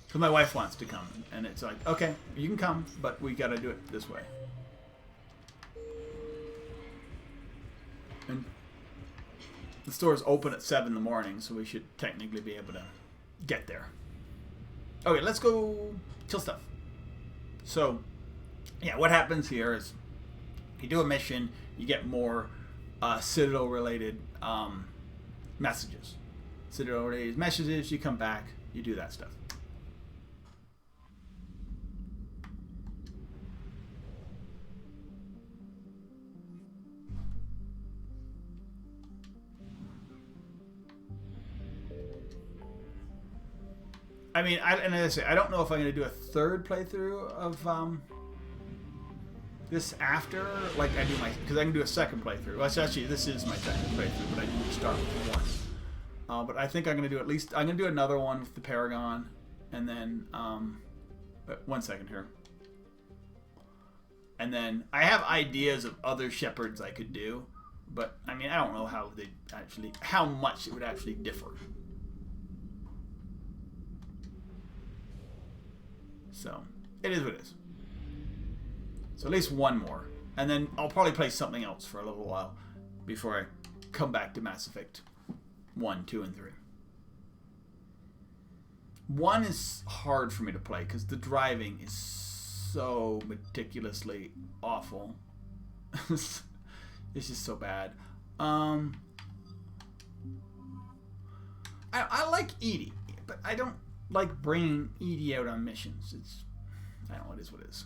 Speaker 1: Because my wife wants to come, and it's like, okay, you can come, but we got to do it this way. And the store's open at 7 in the morning, so we should technically be able to get there. Okay, let's go kill stuff. So, yeah, what happens here is you do a mission, you get more Citadel-related messages. Citadel-related messages, you come back, you do that stuff. I mean, and as I say, I don't know if I'm going to do a 3rd playthrough of this after, like I do because I can do a 2nd playthrough. Well, actually, this is my 2nd playthrough, but I didn't start with 1. But I think I'm going to do I'm going to do another one with the Paragon, and then, 1 second here. And then I have ideas of other shepherds I could do, but I mean, I don't know how much it would actually differ. So, it is what it is. So at least 1 more. And then I'll probably play something else for a little while before I come back to Mass Effect 1, 2, and 3. 1 is hard for me to play because the driving is so meticulously awful. It's just so bad. I like Edie, but I don't like bringing Edie out on missions. I don't know, it is what it is.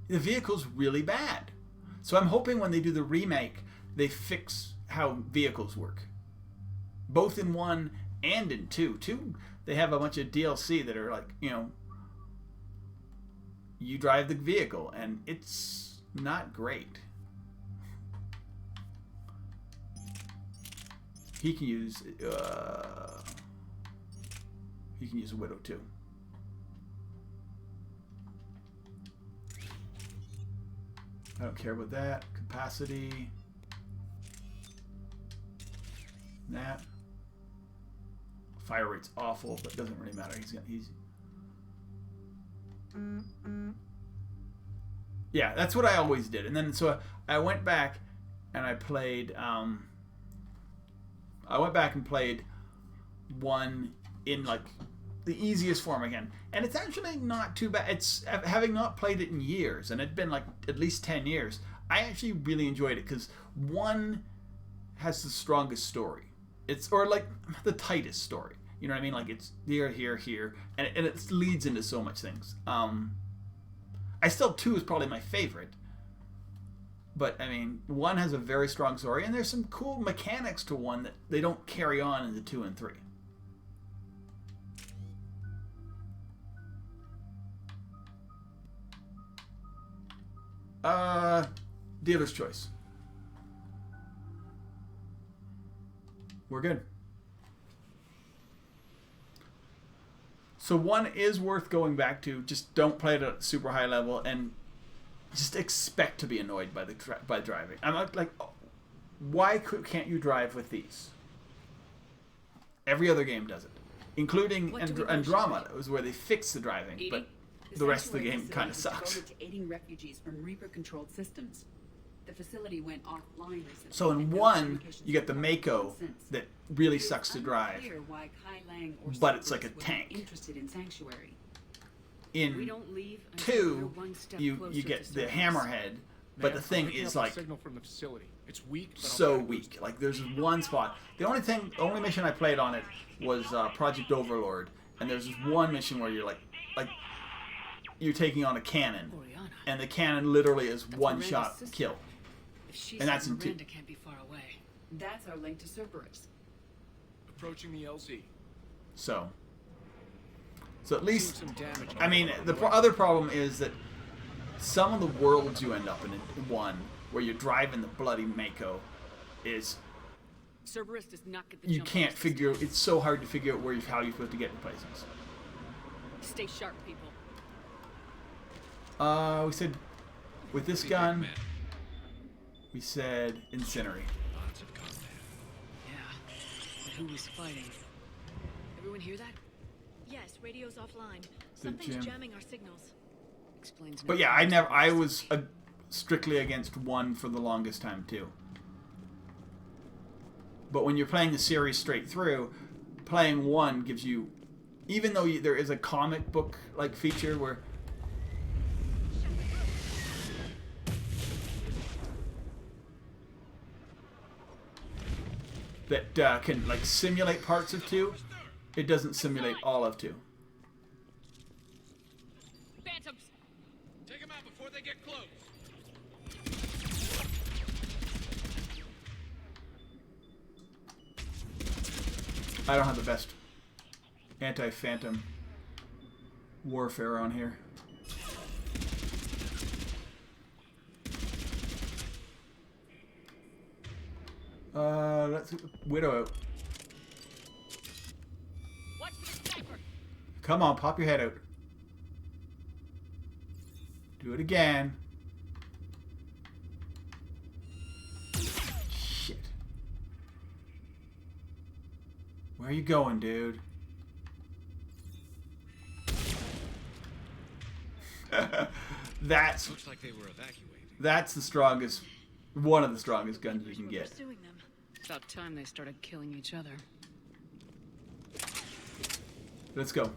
Speaker 1: The vehicle's really bad. So I'm hoping when they do the remake they fix how vehicles work. Both in 1 and in 2. 2, they have a bunch of DLC that are like, you know, you drive the vehicle and it's not great. He can use a Widow too. I don't care about that. Capacity. That. Fire rate's awful, but it doesn't really matter. He's yeah, that's what I always did. And then so I went back and I played one in like the easiest form again, and it's actually not too bad. It's having not played it in years, and it'd been like at least 10 years. I actually really enjoyed it because 1 has the strongest story. It's or like the tightest story. You know what I mean? Like it's here, and it leads into so much things. I still 2 is probably my favorite, but I mean 1 has a very strong story, and there's some cool mechanics to 1 that they don't carry on into 2 and 3. Dealer's choice. We're good. So 1 is worth going back to. Just don't play it at a super high level and just expect to be annoyed by by driving. I'm like, oh, why can't you drive with these? Every other game does it, including Andromeda, was where they fixed the driving, but the rest of the game kind of sucks.
Speaker 11: To aiding refugees from Reaper-controlled systems. The facility went offline recently.
Speaker 1: So in 1, you get the Mako that really sucks to drive, but it's like a tank.
Speaker 11: Interested in sanctuary.
Speaker 1: In 2, you get the Hammerhead, but the thing is like
Speaker 22: signal from the facility. It's weak. But
Speaker 1: so weak. Like there's one spot. The only mission I played on it was Project Overlord, and there's this one mission where you're like you're taking on a cannon, and the cannon literally is one shot kill. And that's in 2.
Speaker 11: Can't be far away. That's our link to Cerberus.
Speaker 22: Approaching the LZ.
Speaker 1: So at least, I mean, the other problem is that some of the worlds you end up in 1, where you're driving the bloody Mako, is
Speaker 11: Cerberus does not get the
Speaker 1: you can't figure. It's so hard to figure out how you're supposed to get to places.
Speaker 11: Stay sharp, people.
Speaker 1: We said with this gun. We said incinerate.
Speaker 11: Lots of combat. Yeah, but who was fighting? Everyone hear that?
Speaker 5: Yes, radio's offline.
Speaker 1: The
Speaker 5: Something's
Speaker 1: gym.
Speaker 5: jamming our signals.
Speaker 11: Explains.
Speaker 1: But yeah, I was strictly against 1 for the longest time too. But when you're playing the series straight through, playing 1 gives you, even though there is a comic book like feature where that can like simulate parts of 2, it doesn't simulate all of 2.
Speaker 12: Phantoms! Take them out before they get close.
Speaker 1: I don't have the best anti-phantom warfare on here. Let's Widow out. Come on, pop your head out. Do it again. Shit. Where are you going, dude?
Speaker 19: Looks like they were evacuated.
Speaker 1: That's the strongest, one of the strongest guns you can get.
Speaker 11: About time they started killing each other.
Speaker 1: Let's go.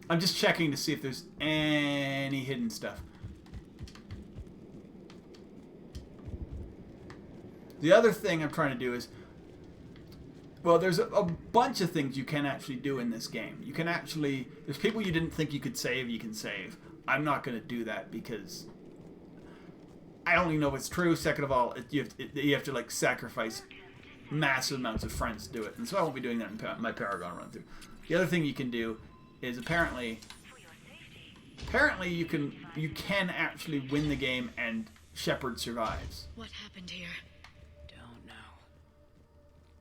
Speaker 1: I'm just checking to see if there's any hidden stuff. The other thing I'm trying to do is, well, there's a bunch of things you can actually do in this game. You can actually, there's people you didn't think you could save, you can save. I'm not going to do that because I don't even know if it's true. Second of all, you have to like sacrifice massive amounts of friends to do it, and so I won't be doing that in my Paragon run through. The other thing you can do is apparently you can actually win the game and Shepard survives.
Speaker 5: What happened here?
Speaker 3: Don't know.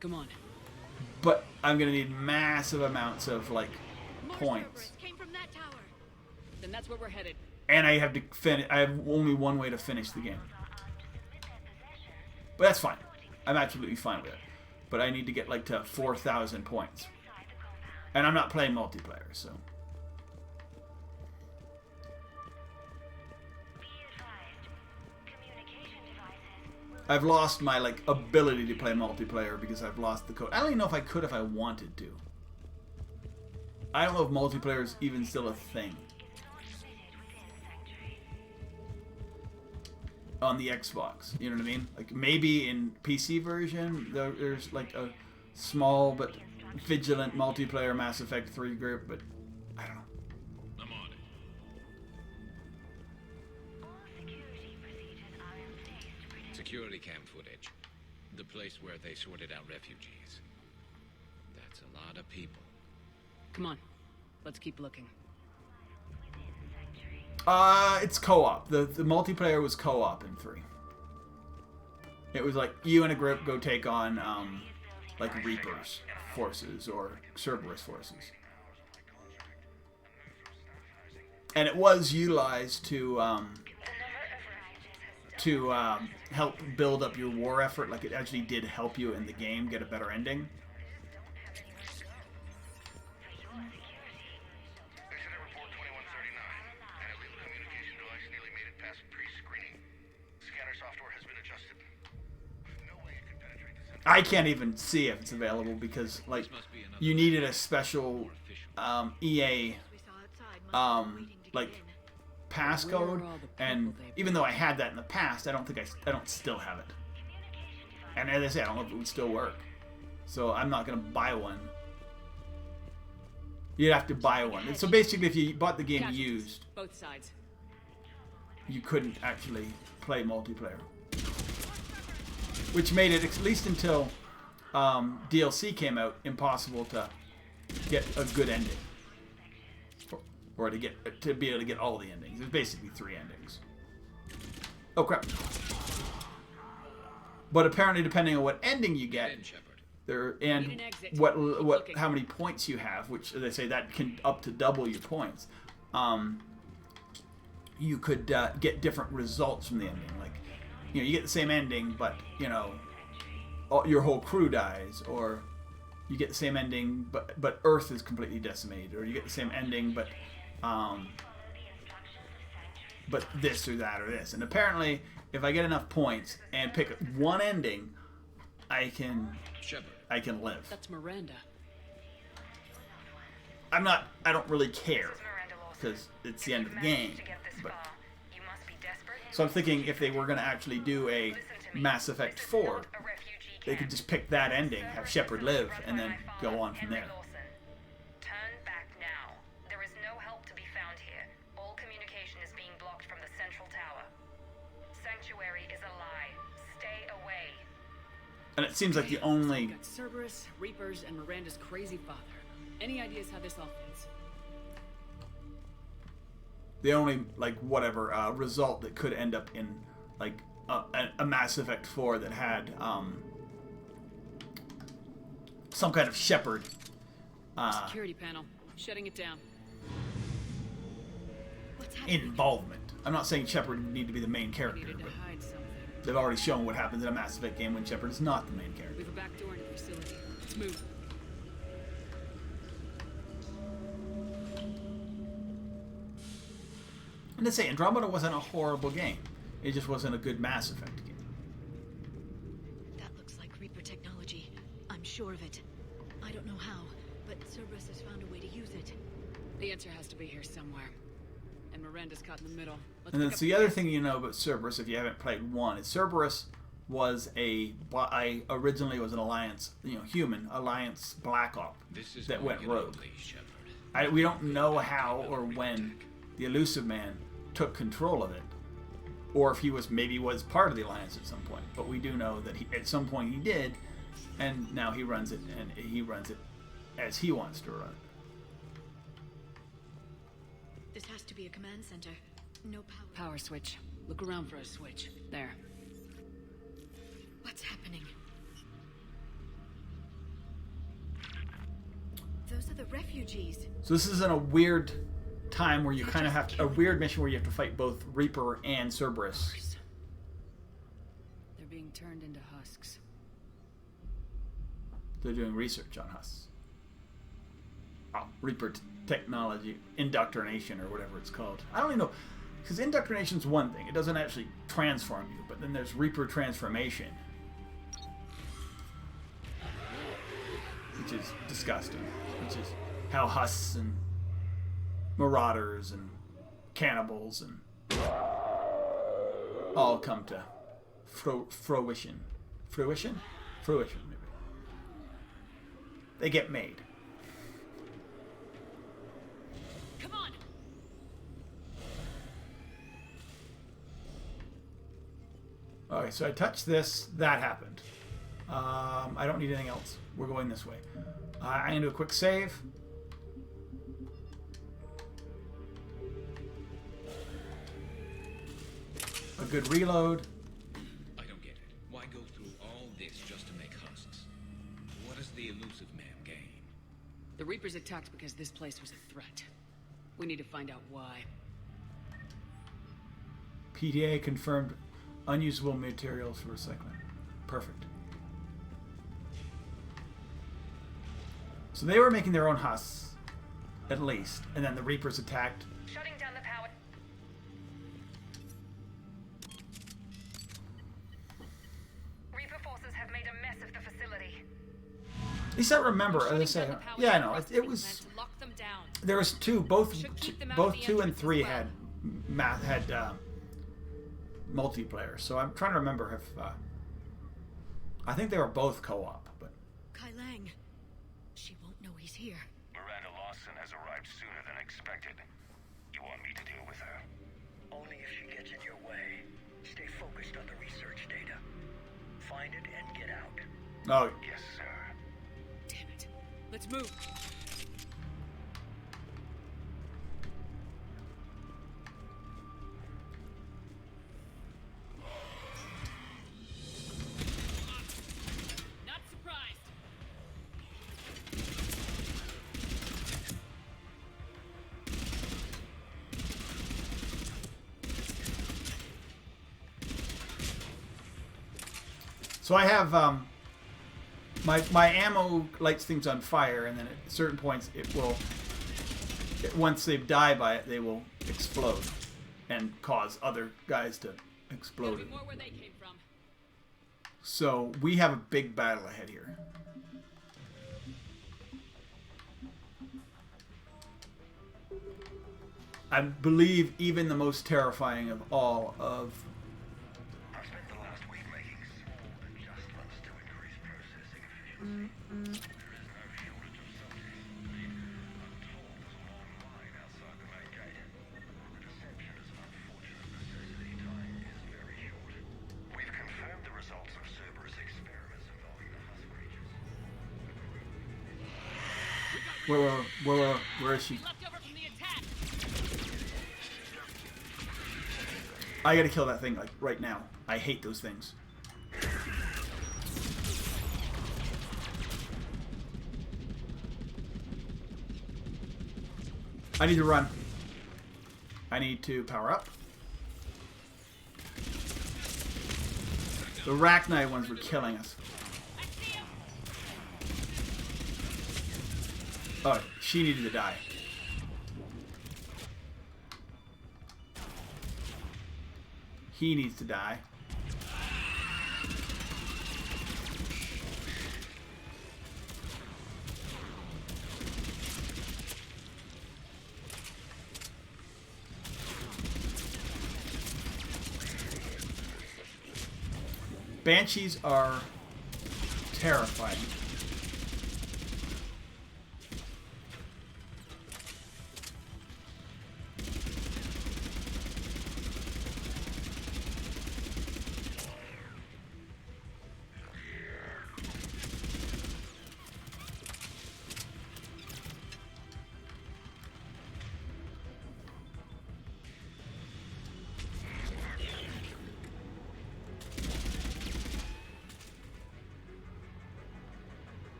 Speaker 3: Come on.
Speaker 1: But I'm gonna need massive amounts of like points.
Speaker 5: Came from that tower.
Speaker 3: Then that's where we're headed.
Speaker 1: And I have to finish. I have only one way to finish the game. But that's fine. I'm absolutely fine with it. But I need to get like to 4,000 points. And I'm not playing multiplayer, so. I've lost my like ability to play multiplayer because I've lost the code. I don't even know if I could if I wanted to. I don't know if multiplayer is even still a thing. On the Xbox, you know what I mean? Like maybe in PC version there's like a small but vigilant multiplayer Mass Effect 3 group, but I don't know.
Speaker 10: I'm on it.
Speaker 19: Security cam footage. The place where they sorted out refugees. That's a lot of people.
Speaker 3: Come on. Let's keep looking.
Speaker 1: It's co-op. The multiplayer was co-op in 3. It was like you and a group go take on like Reapers forces or Cerberus forces. And it was utilized to help build up your war effort. Like it actually did help you in the game get a better ending. I can't even see if it's available because, like, you needed a special EA like passcode, and even though I had that in the past, I don't still have it. And as I say, I don't know if it would still work. So I'm not gonna buy one. You'd have to buy one. And so basically, if you bought the game used,
Speaker 3: both sides,
Speaker 1: you couldn't actually play multiplayer. Which made it, at least until DLC came out, impossible to get a good ending, or to be able to get all the endings. There's basically 3 endings. Oh crap! But apparently, depending on what ending you get, and how many points you have, which they say that can up to double your points, you could get different results from the ending. Like, you know, you get the same ending, but, you know, your whole crew dies, or you get the same ending, but Earth is completely decimated, or you get the same ending, but this or that or this. And apparently, if I get enough points and pick one ending, I can live.
Speaker 3: That's Miranda.
Speaker 1: I don't really care because it's the end of the game. But so I'm thinking if they were going to actually do a Mass Effect 4, they could just pick that ending, have Shepard live, and then go on from there.
Speaker 2: Turn back now. There is no help to be found here. All communication is being blocked from the central tower. Sanctuary is a lie. Stay away.
Speaker 1: And it seems like the only...
Speaker 3: So got Cerberus, Reapers, and Miranda's crazy father. Any ideas how this all fits?
Speaker 1: The only, like, whatever result that could end up in, like, a Mass Effect 4 that had some kind of Shepard
Speaker 3: security panel, shutting it down.
Speaker 1: Involvement. I'm not saying Shepard would need to be the main character, but they've already shown what happens in a Mass Effect game when Shepard is not the main character.
Speaker 3: We have a back door into the facility. Let's move.
Speaker 1: And to say, Andromeda wasn't a horrible game. It just wasn't a good Mass Effect game.
Speaker 5: That looks like Reaper technology. I'm sure of it. I don't know how, but Cerberus has found a way to use it.
Speaker 3: The answer has to be here somewhere. And Miranda's caught in the middle.
Speaker 1: And then the other thing you know about Cerberus, if you haven't played 1, is Cerberus was originally was an Alliance, human Alliance Black Op that went rogue. We don't know how or when the Elusive Man took control of it, or if he maybe was part of the Alliance at some point. But we do know that at some point he did, and now he runs it, and he runs it as he wants to run it.
Speaker 5: This has to be a command center. No power.
Speaker 3: Power switch. Look around for a switch. There.
Speaker 5: What's happening? Those are the refugees.
Speaker 1: So this is in a weird time where you kind of have a weird mission where you have to fight both Reaper and Cerberus.
Speaker 3: They're being turned into husks.
Speaker 1: They're doing research on us. Oh, Reaper technology, indoctrination, or whatever it's called. I don't even know, because indoctrination's one thing. It doesn't actually transform you, but then there's Reaper transformation, which is disgusting. Which is how husks and marauders and cannibals and all come to fruition. Fruition, maybe. They get made.
Speaker 3: Come on.
Speaker 1: Okay, so I touched this. That happened. I don't need anything else. We're going this way. I'm going to do a quick save. A good reload.
Speaker 19: I don't get it. Why go through all this just to make husks? What does the Elusive Man gain?
Speaker 3: The Reapers attacked because this place was a threat. We need to find out why.
Speaker 1: PDA confirmed unusable materials for recycling. Perfect. So they were making their own husks, at least, and then the Reapers attacked.
Speaker 12: Shutting down the power. Reaper forces have made a mess of the facility.
Speaker 1: At least I remember, as I say, yeah, I know. It was.
Speaker 12: Lock them down.
Speaker 1: There was two, both 2 and 3 had multiplayer. So I'm trying to remember if I think they were both co-op, but.
Speaker 5: Kai Lang. She won't know he's here.
Speaker 14: Miranda Lawson has arrived sooner than expected. You want me to deal with her?
Speaker 20: Only if she gets in your way. Stay focused on the research data. Find it and get out.
Speaker 1: Oh.
Speaker 14: Yes, sir.
Speaker 3: Damn it. Let's move. Not surprised.
Speaker 1: So I have my ammo lights things on fire, and then at certain points it will. Once they die by it, they will explode and cause other guys to explode.
Speaker 3: More where they came from.
Speaker 1: So we have a big battle ahead here. I believe even the most terrifying of all of.
Speaker 14: I spent the last week making small adjustments to increase processing efficiency. There is no shortage of subjects. I'm told there's a long line outside the main gate. The deception is an unfortunate necessity. Time is very short. We've confirmed the results of Cerberus experiments involving the husk creatures.
Speaker 1: Where is she? I gotta kill that thing like right now. I hate those things. I need to run. I need to power up. The Arachnite ones were killing us. Oh, she needed to die. He needs to die. Banshees are terrifying.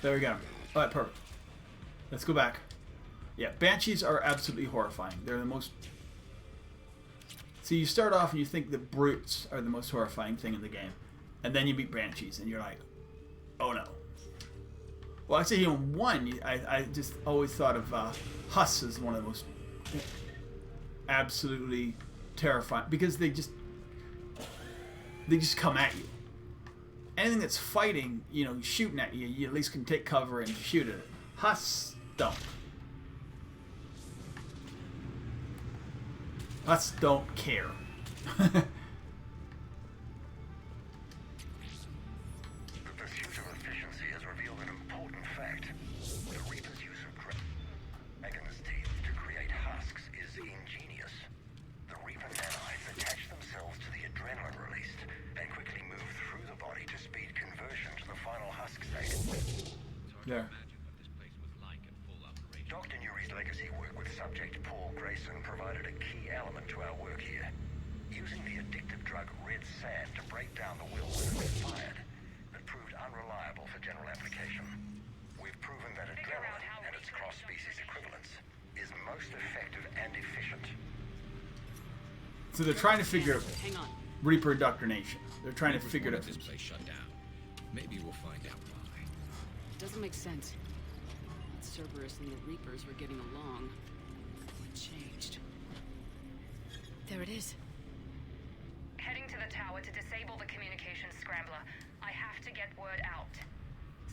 Speaker 1: There we go. All right, perfect. Let's go back. Yeah, Banshees are absolutely horrifying. They're the most... See, you start off and you think the brutes are the most horrifying thing in the game. And then you meet Banshees and you're like, oh no. Well, actually, in 1, I just always thought of Huss as one of the most absolutely terrifying. Because they just come at you. Anything that's fighting, you know, shooting at you, you at least can take cover and shoot at it. Huss don't. Huss don't care.
Speaker 14: The pursuit of efficiency has revealed an important fact. The Reaper's use of dragon's teeth to create husks is ingenious. The Reaper nanites attach themselves to the adrenaline released and quickly move through the body to speed conversion to the final husk state.
Speaker 1: There.
Speaker 14: Dr. Nuri's legacy work with subject Paul Grayson provided a key element to our work here. Using the addictive drug red sand to break down the will when it was fired, that proved unreliable for general application. We've proven that adrenaline and its cross-species equivalents is most effective and efficient.
Speaker 1: So they're trying to figure out Reaper indoctrination. They're trying to figure it out.
Speaker 19: This place shut down. Maybe we'll find out why.
Speaker 3: Doesn't make sense. Cerberus and the Reapers were getting along. What changed?
Speaker 5: There it is.
Speaker 12: Heading to the tower to disable the communications scrambler. I have to get word out.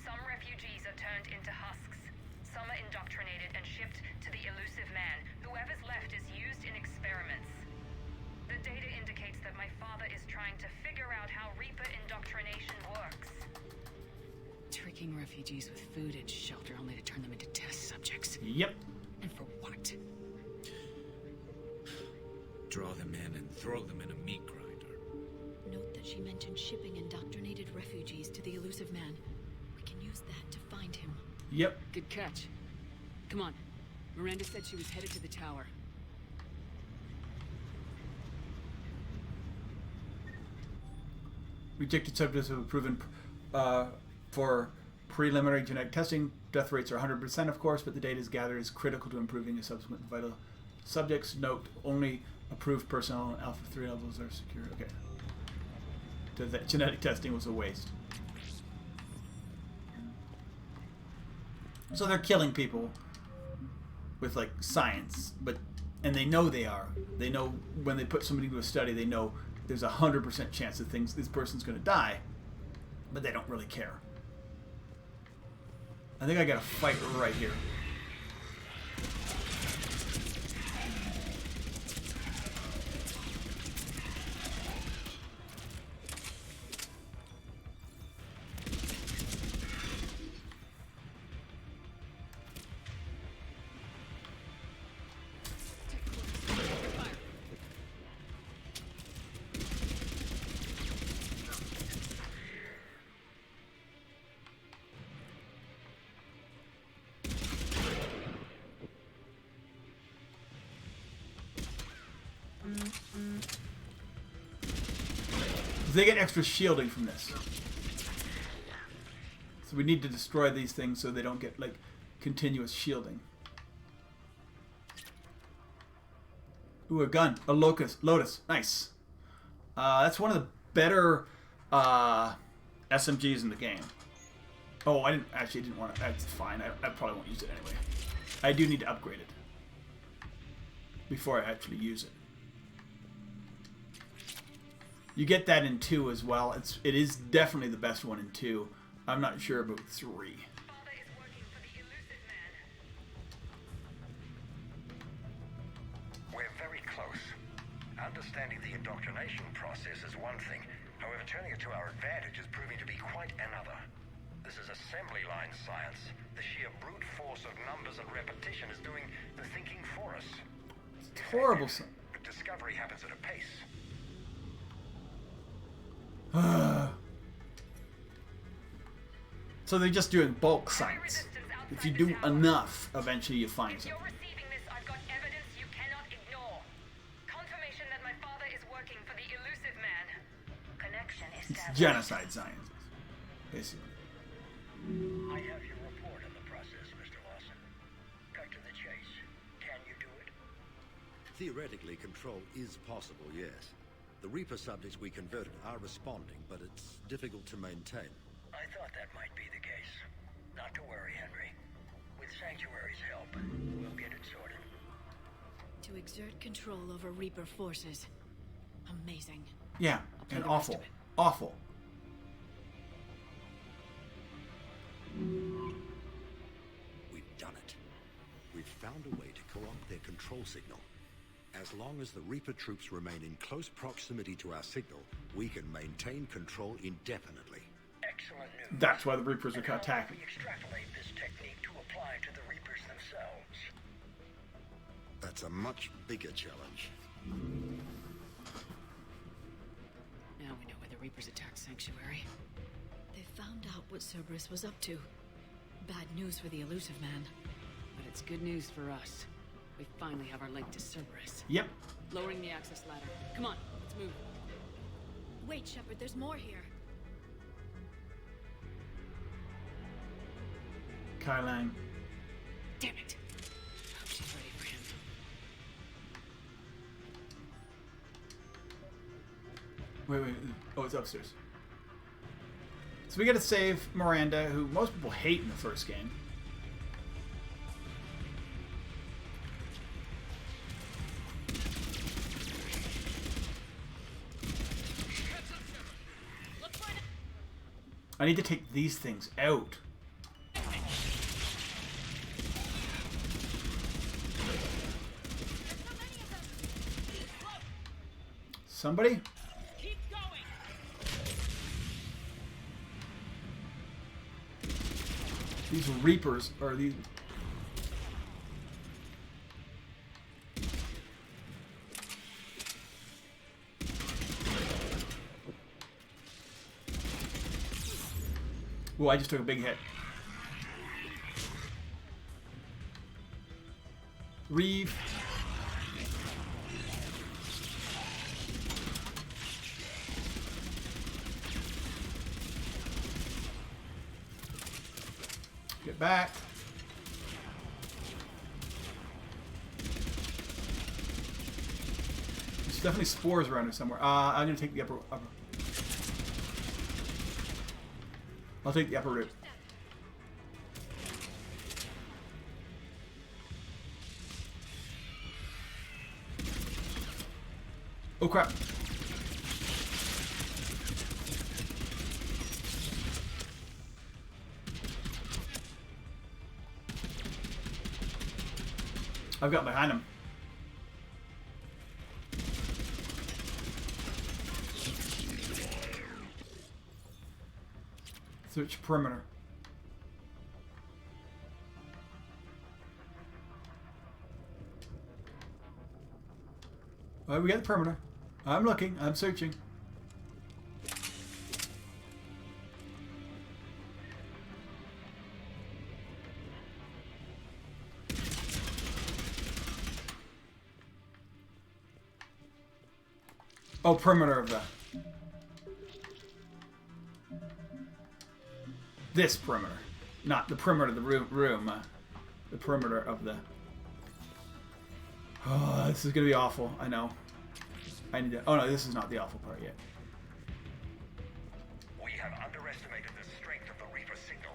Speaker 12: Some refugees are turned into husks. Some are indoctrinated and shipped to the elusive man. Whoever's left is used in experiments. The data indicates that my father is trying to figure out how Reaper indoctrination works.
Speaker 3: Tricking refugees with food and shelter only to turn them into test subjects.
Speaker 1: Yep.
Speaker 3: And for what?
Speaker 19: Draw them in and throw them in a meat grinder.
Speaker 5: Note that she mentioned shipping indoctrinated refugees to the elusive man. We can use that to find him.
Speaker 1: Yep.
Speaker 3: Good catch. Come on. Miranda said she was headed to the tower.
Speaker 1: Rejected subjects have been proven for preliminary genetic testing. Death rates are 100%, of course, but the data is gathered is critical to improving the subsequent vital subjects. Note, only approved personnel on Alpha 3 levels are secure. Okay. So that genetic testing was a waste. So they're killing people with, like, science, and they know they are. They know when they put somebody into a study, they know there's a 100% chance that this person's going to die, but they don't really care. I think I got a fight right here. They get extra shielding from this. So we need to destroy these things so they don't get, like, continuous shielding. Ooh, a gun. A Lotus. Nice. That's one of the better SMGs in the game. Oh, I didn't want to. That's fine. I probably won't use it anyway. I do need to upgrade it before I actually use it. You get that in 2 as well. It is definitely the best one in 2. I'm not sure about 3.
Speaker 14: We're very close. Understanding the indoctrination process is one thing. However, turning it to our advantage is proving to be quite another. This is assembly line science. The sheer brute force of numbers and repetition is doing the thinking for us.
Speaker 1: It's horrible.
Speaker 14: But discovery happens at a pace.
Speaker 1: So they're just doing bulk science. If you do enough, eventually you find something.
Speaker 12: I've got evidence you cannot ignore. Confirmation that my father is working for the elusive man. Connection
Speaker 1: It's genocide science, basically.
Speaker 14: I have your
Speaker 9: Theoretically, control is possible, yes. The Reaper subjects we converted are responding, but it's difficult to maintain.
Speaker 20: I thought that might be the case. Not to worry, Henry. With Sanctuary's help, we'll get it sorted.
Speaker 5: To exert control over Reaper forces. Amazing.
Speaker 1: Yeah, and awful. Awful.
Speaker 9: We've done it. We've found a way to co-opt their control signal. As long as the Reaper troops remain in close proximity to our signal, we can maintain control indefinitely.
Speaker 20: Excellent news.
Speaker 1: That's why the Reapers are
Speaker 20: And how
Speaker 1: attacking.
Speaker 20: do we extrapolate this technique to apply to the Reapers themselves?
Speaker 9: That's a much bigger challenge.
Speaker 3: Now we know why the Reapers attacked Sanctuary.
Speaker 5: They found out what Cerberus was up to. Bad news for the Elusive Man.
Speaker 3: But it's good news for us. We finally have our link to Cerberus.
Speaker 1: Yep.
Speaker 3: Lowering the access ladder. Come on, let's move.
Speaker 5: Wait, Shepard, there's more here.
Speaker 1: Kai Lang.
Speaker 3: Damn it. Hope she's ready for him.
Speaker 1: Wait. Oh, it's upstairs. So we gotta save Miranda, who most people hate in the first game. I need to take these things out. Somebody?
Speaker 11: Keep going.
Speaker 1: These Reapers are these. Whoa, I just took a big hit. Reeve. Get back. There's definitely spores around here somewhere. I'm gonna take the upper. I'll take the upper route. Oh crap. I've got behind him. Search perimeter. Alright, we got the perimeter. I'm looking. I'm searching. Oh, perimeter of the... This perimeter. Not the perimeter of the room. The perimeter of the... Oh, this is going to be awful. I know. I need to... Oh, no, this is not the awful part yet.
Speaker 14: We have underestimated the strength of the Reaper signal.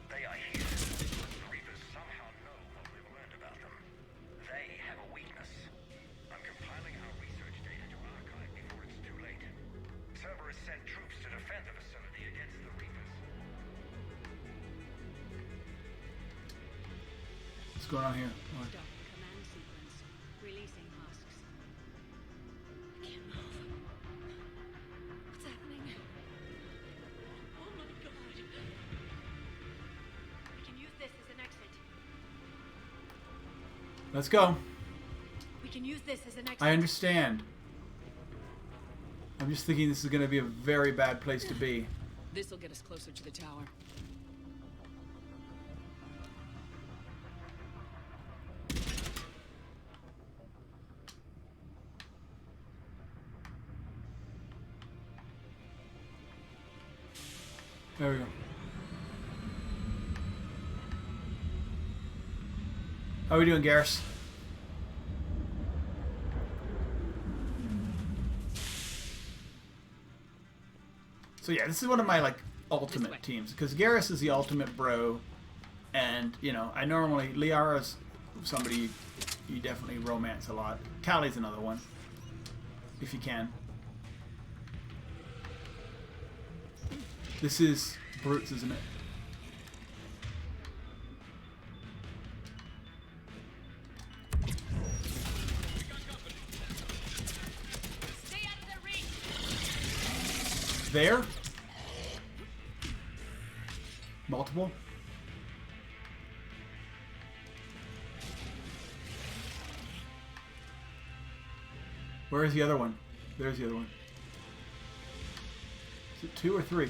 Speaker 14: They are here. The Reapers somehow know what we've learned about them. They have a weakness. I'm compiling our research data to archive before it's too late. Cerberus sent troops to defend the facility against the Reapers.
Speaker 1: What's going on here? Oh.
Speaker 4: Stop the command sequence. Releasing husks. I can't move. What's happening? Oh my god.
Speaker 15: We can use this as an exit.
Speaker 1: Let's go.
Speaker 15: We can use this as an exit.
Speaker 1: I understand. I'm just thinking this is going to be a very bad place to be.
Speaker 3: This'll get us closer to the tower.
Speaker 1: There we go. How are we doing, Garrus? So yeah, this is one of my like ultimate teams because Garrus is the ultimate bro, and you know I normally Liara's somebody you definitely romance a lot. Callie's another one, if you can. This is Brutes, isn't it? There? Multiple? Where is the other one? There's the other one. Is it 2 or 3?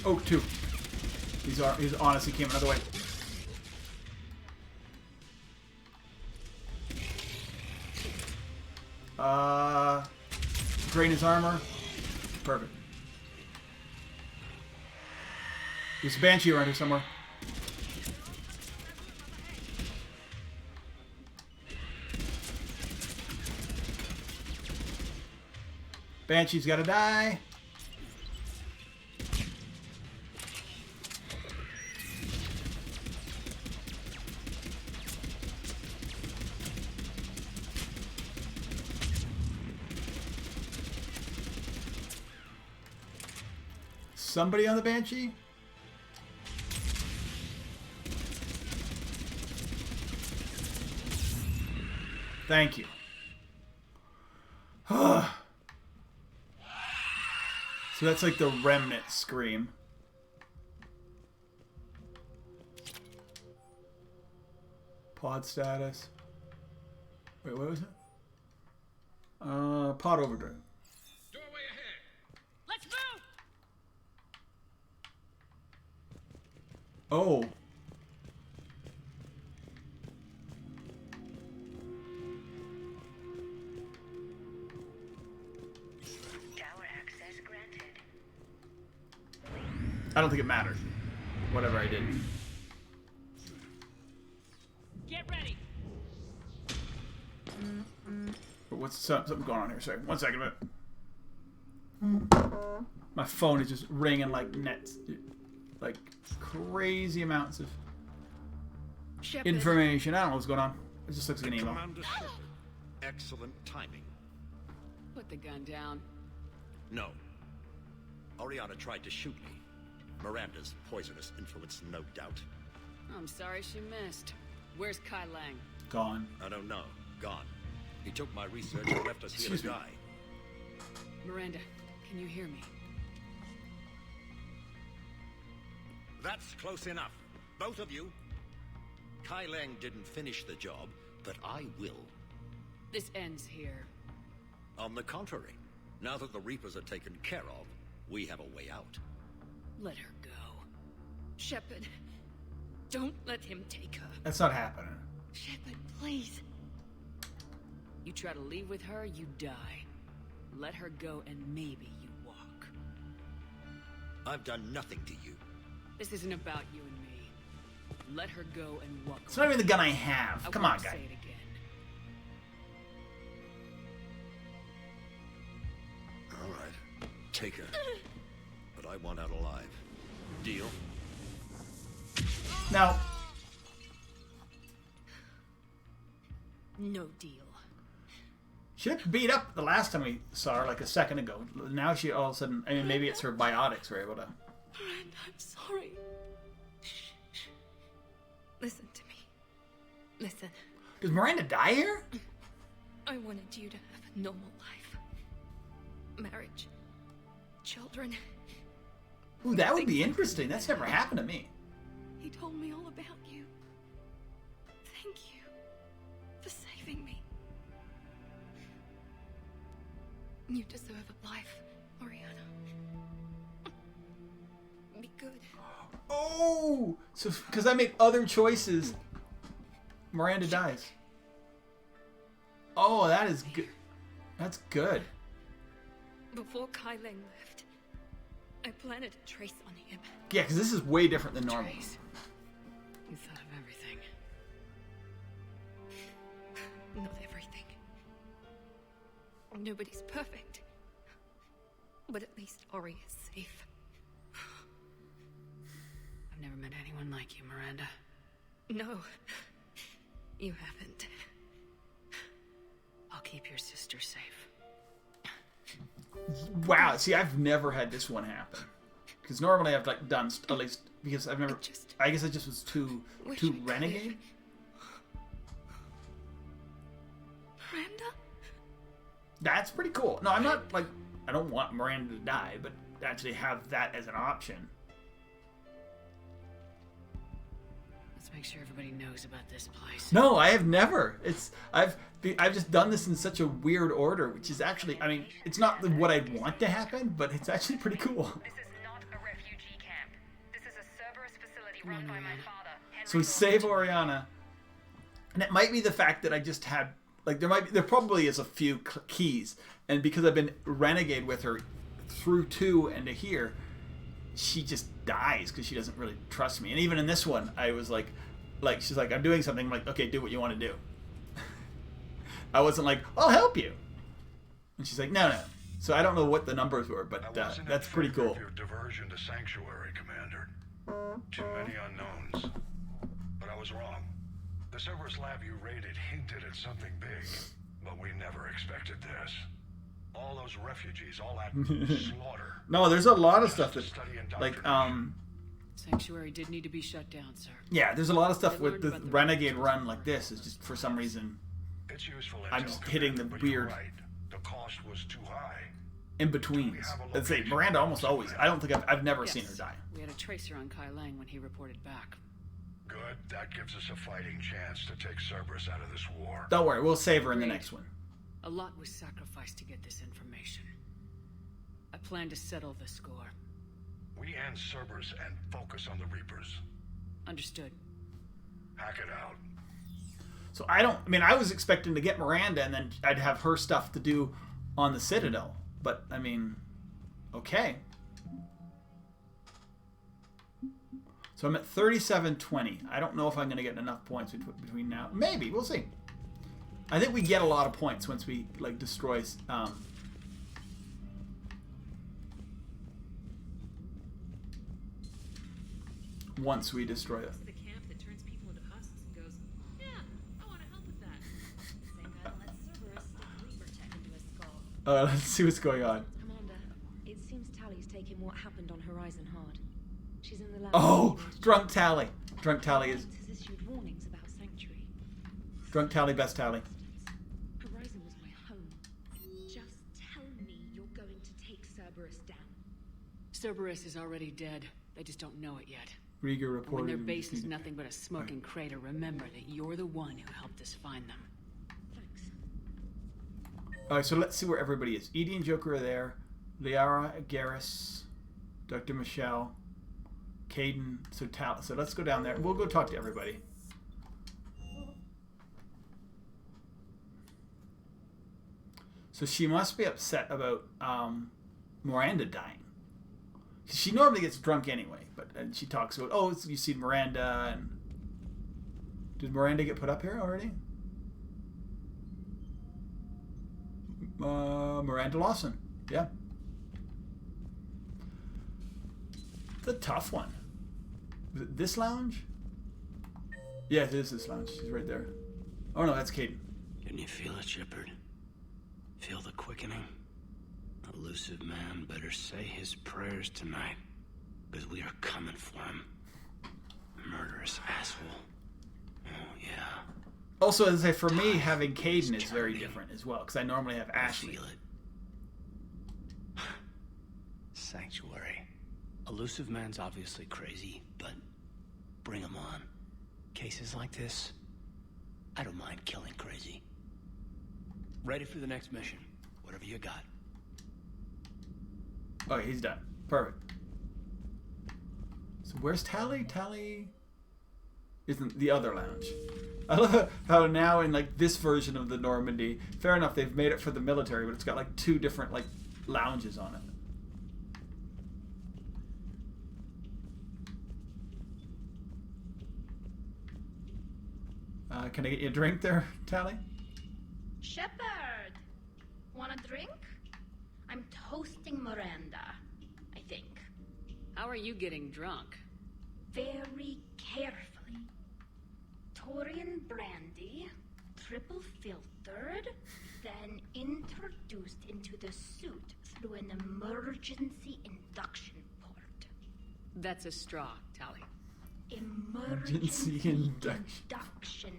Speaker 1: Oh, 2. He's honestly came another way. Drain his armor. Perfect. There's a Banshee around here somewhere. Banshee's gotta die. Somebody on the Banshee? Thank you. So that's like the remnant scream. Pod status. Wait, what was it? Pod overdrive.
Speaker 12: Let's move!
Speaker 1: Oh.
Speaker 12: Tower access granted.
Speaker 1: I don't think it matters. Whatever I did.
Speaker 12: Get ready.
Speaker 1: But what's something going on here? Sorry, 1 second a minute. My phone is just ringing like nets, like crazy amounts of
Speaker 5: Shepard.
Speaker 1: information. I don't know what's going on. It just looks like an email.
Speaker 9: Commander Shepard. Excellent timing.
Speaker 3: Put the gun down.
Speaker 9: No. Oriana tried to shoot me. Miranda's poisonous influence, no doubt.
Speaker 3: I'm sorry she missed. Where's Kai Lang?
Speaker 1: Gone.
Speaker 9: I don't know. Gone. He took my research and left us here to die.
Speaker 3: Miranda, can you hear me?
Speaker 9: That's close enough. Both of you. Kai Lang didn't finish the job, but I will.
Speaker 3: This ends here.
Speaker 9: On the contrary, now that the Reapers are taken care of, we have a way out.
Speaker 3: Let her go.
Speaker 5: Shepard, don't let him take her.
Speaker 1: That's not happening.
Speaker 5: Shepard, please.
Speaker 3: You try to leave with her, you die. Let her go and maybe you walk.
Speaker 9: I've done nothing to you.
Speaker 3: This isn't about you and me. Let her go and walk.
Speaker 1: It's not even the gun I have. Come on,
Speaker 3: won't
Speaker 1: guy.
Speaker 3: say it again.
Speaker 9: All right. Take her. But I want out alive. Deal?
Speaker 1: Now.
Speaker 5: No deal.
Speaker 1: She looked beat up the last time we saw her, like a second ago. Now she all of a sudden, I mean, maybe it's her biotics were able to.
Speaker 5: Miranda, I'm sorry. Listen to me. Listen.
Speaker 1: Does Miranda die here?
Speaker 5: I wanted you to have a normal life. Marriage. Children.
Speaker 1: Ooh, that would be interesting. That's never happened to me.
Speaker 5: He told me all about you. Thank you for saving me. You deserve a life, Oriana. Be good.
Speaker 1: Oh! So, because I made other choices, Miranda dies. Oh, that is good. That's good.
Speaker 5: Before Kai Lang left, I planted a trace on him.
Speaker 1: Yeah, because this is way different than normal.
Speaker 3: Trace. You thought of everything.
Speaker 5: Not everything.
Speaker 2: nobody's perfect. But at least Ori is safe.
Speaker 3: I've never met anyone like you, Miranda.
Speaker 2: No, you haven't.
Speaker 3: I'll keep your sister safe.
Speaker 1: Wow, see, I've never had this one happen. Because normally I've like done at least because I've never. I guess I just was too renegade.
Speaker 2: Miranda?
Speaker 1: That's pretty cool. No, I'm not like I don't want Miranda to die, but actually have that as an option.
Speaker 3: Let's make sure everybody knows about this place.
Speaker 1: No, I have never. I've just done this in such a weird order, which is actually, I mean, it's not what I'd want to happen, but it's actually pretty cool.
Speaker 12: This is not a refugee camp. This is a Cerberus facility run by my father, Henry.
Speaker 1: So we save Oriana, and it might be the fact that I just had like there probably is a few keys, and because I've been renegade with her through 2 and to here, she just dies because she doesn't really trust me. And even in this one, I was like she's like, I'm doing something. I'm like, okay, do what you want to do. I wasn't like, I'll help you. And she's like, no. So I don't know what the numbers were, but that's pretty cool.
Speaker 14: Your diversion to Sanctuary, Commander. Too many unknowns. But I was wrong. The Cerberus lab you raided hinted at something big, but we never expected this. All those refugees, all that slaughter.
Speaker 1: No, there's a lot of stuff that, like,
Speaker 3: Sanctuary did need to be shut down, sir.
Speaker 1: Yeah, there's a lot of stuff with the Renegade run like this. Is just for some reason,
Speaker 14: it's useful.
Speaker 1: I'm just hitting the weird.
Speaker 14: Right. The cost was too high.
Speaker 1: In betweens. Let's say Miranda almost always. I don't think I've never seen her die.
Speaker 3: We had a tracer on Kai Lang when he reported back.
Speaker 14: Good. That gives us a fighting chance to take Cerberus out of this war.
Speaker 1: Don't worry, we'll save her in the next one.
Speaker 3: A lot was sacrificed to get this information. I plan to settle the score.
Speaker 14: We end Cerberus and focus on the Reapers.
Speaker 3: Understood.
Speaker 14: Hack it out.
Speaker 1: So I was expecting to get Miranda and then I'd have her stuff to do on the Citadel. But, I mean, okay. So I'm at 37-20. I don't know if I'm going to get enough points between now. Maybe. We'll see. I think we get a lot of points once we, like, destroy... once we destroy it.
Speaker 11: The camp that turns people into husks and goes, yeah, I want to help with that. Same guy that lets Cerberus stick Reaper tech into his skull.
Speaker 1: Let's see what's going on.
Speaker 2: Commander, it seems Tally's taking what happened on Horizon hard. She's in the lab.
Speaker 1: Oh, Drunk Tally. Drunk Tally is...
Speaker 2: has issued warnings about Sanctuary.
Speaker 1: Drunk Tally, best Tally.
Speaker 2: Horizon was my home. Just tell me you're going to take Cerberus down.
Speaker 3: Cerberus is already dead. They just don't know it yet.
Speaker 1: Rieger reported.
Speaker 3: And when their base is nothing but a smoking crater, remember that you're the one who helped us find them.
Speaker 2: Thanks.
Speaker 1: Alright, so let's see where everybody is. Edie and Joker are there. Liara, Garrus, Dr. Michelle, Caden, so let's go down there. We'll go talk to everybody. So she must be upset about Miranda dying. She normally gets drunk anyway, and she talks about, oh, you see Miranda, and did Miranda get put up here already? Miranda Lawson, yeah. It's a tough one. Is it this lounge? Yeah, it is this lounge. She's right there. Oh no, that's Caden.
Speaker 13: Can you feel it, Shepard? Feel the quickening? Elusive man better say his prayers tonight, because we are coming for him. Murderous asshole. Oh, yeah.
Speaker 1: Also, as I say, for me, having Caden is very different as well, because I normally have Ashley.
Speaker 13: Feel it. Sanctuary. Elusive man's obviously crazy, but bring him on. Cases like this, I don't mind killing crazy. Ready for the next mission. Whatever you got.
Speaker 1: Oh, he's done. Perfect. So where's Tally? Tally isn't the other lounge. I love how now in like this version of the Normandy, fair enough, they've made it for the military, but it's got like 2 different like lounges on it. Can I get you a drink there, Tally?
Speaker 15: Shepard! Want a drink? hosting Miranda, I think.
Speaker 11: How are you getting drunk?
Speaker 15: Very carefully. Torian brandy, triple filtered, then introduced into the suit through an emergency induction port.
Speaker 11: That's a straw, Tally.
Speaker 15: Emergency induction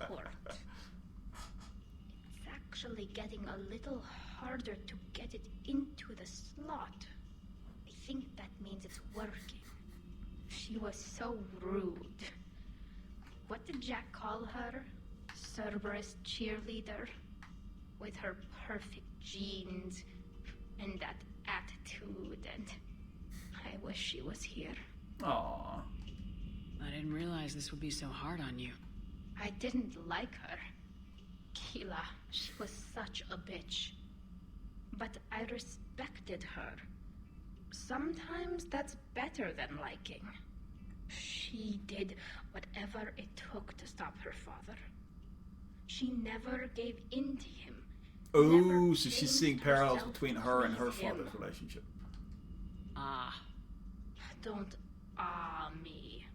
Speaker 15: port. It's actually getting a little harder to get it into the slot. I think that means it's working. She was so rude. What did Jack call her? Cerberus cheerleader? With her perfect genes and that attitude, and I wish she was here.
Speaker 1: Aww.
Speaker 11: I didn't realize this would be so hard on you.
Speaker 15: I didn't like her. Keela, she was such a bitch. But I respected her. Sometimes that's better than liking. She did whatever it took to stop her father. She never gave in to him.
Speaker 1: Oh, so she's seeing parallels between her and her father's relationship.
Speaker 11: Ah.
Speaker 15: Don't me.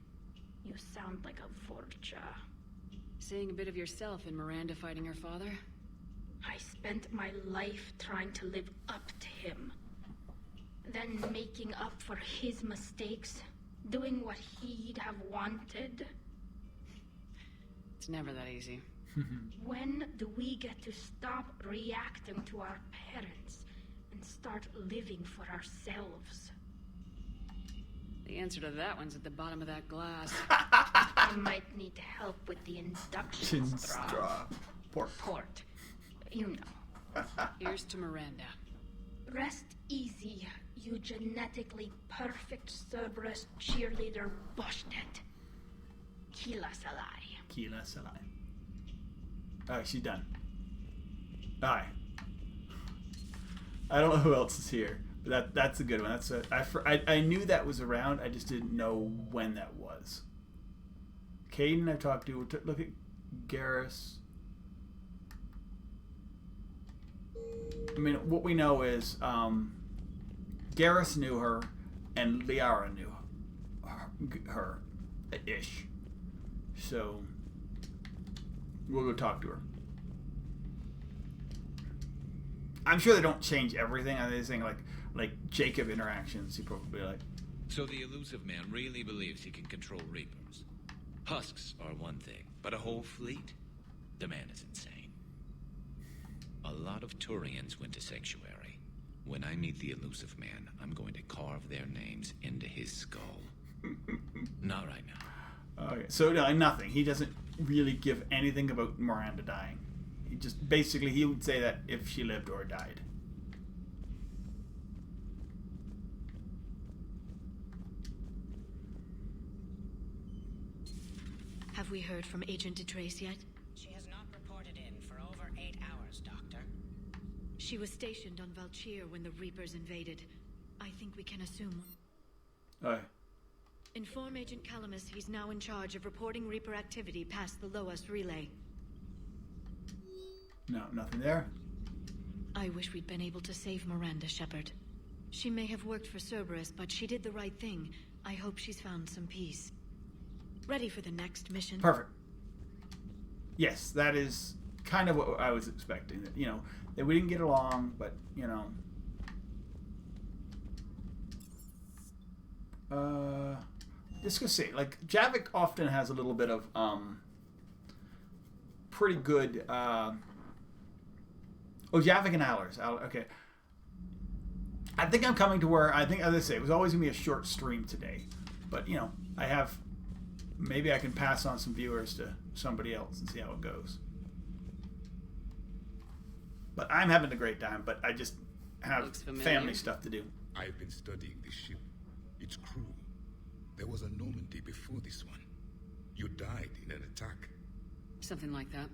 Speaker 15: You sound like a Vorcha.
Speaker 11: Seeing a bit of yourself in Miranda fighting her father?
Speaker 15: I spent my life trying to live up to him. Then making up for his mistakes. Doing what he'd have wanted.
Speaker 11: It's never that easy.
Speaker 15: When do we get to stop reacting to our parents and start living for ourselves?
Speaker 11: The answer to that one's at the bottom of that glass.
Speaker 15: I might need help with the induction straw. Port. You know.
Speaker 11: Here's to Miranda.
Speaker 15: Rest easy, you genetically perfect Cerberus cheerleader Boschnet. Keela Salai.
Speaker 1: Keela Salai. Alright, she's done. Alright. I don't know who else is here, but that's a good one. I knew that was around, I just didn't know when that was. Caden I talked to. Look at Garrus. I mean, what we know is Garrus knew her and Liara knew her-ish. So we'll go talk to her. I'm sure they don't change everything. I'm just saying like Jacob interactions, he probably like.
Speaker 19: So the elusive man really believes he can control Reapers. Husks are one thing, but a whole fleet? The man is insane. A lot of Turians went to Sanctuary. When I meet the elusive man, I'm going to carve their names into his skull. Not right now.
Speaker 1: Okay, so no, nothing. He doesn't really give anything about Miranda dying. He just basically he would say that if she lived or died.
Speaker 5: Have we heard from Agent DeTrace yet?
Speaker 7: She has not reported in for over 8 hours, Doctor.
Speaker 5: She was stationed on Valchir when the Reapers invaded. I think we can assume.
Speaker 1: Aye.
Speaker 5: Inform Agent Calamus he's now in charge of reporting Reaper activity past the Loas relay.
Speaker 1: No, nothing there.
Speaker 5: I wish we'd been able to save Miranda, Shepard. She may have worked for Cerberus, but she did the right thing. I hope she's found some peace. Ready for the next mission?
Speaker 1: Perfect. Yes, that is kind of what I was expecting. That, you know, that we didn't get along, but, you know. Just gonna say, like, Javik often has a little bit of, pretty good, Javik and Allers. Okay. I think I'm coming to where, I think, as I say, it was always gonna be a short stream today. But, you know, I have... Maybe I can pass on some viewers to somebody else and see how it goes. But I'm having a great time, but I just have family stuff to do.
Speaker 21: I've been studying this ship, its crew. There was a Normandy before this one. You died in an attack.
Speaker 11: Something like that.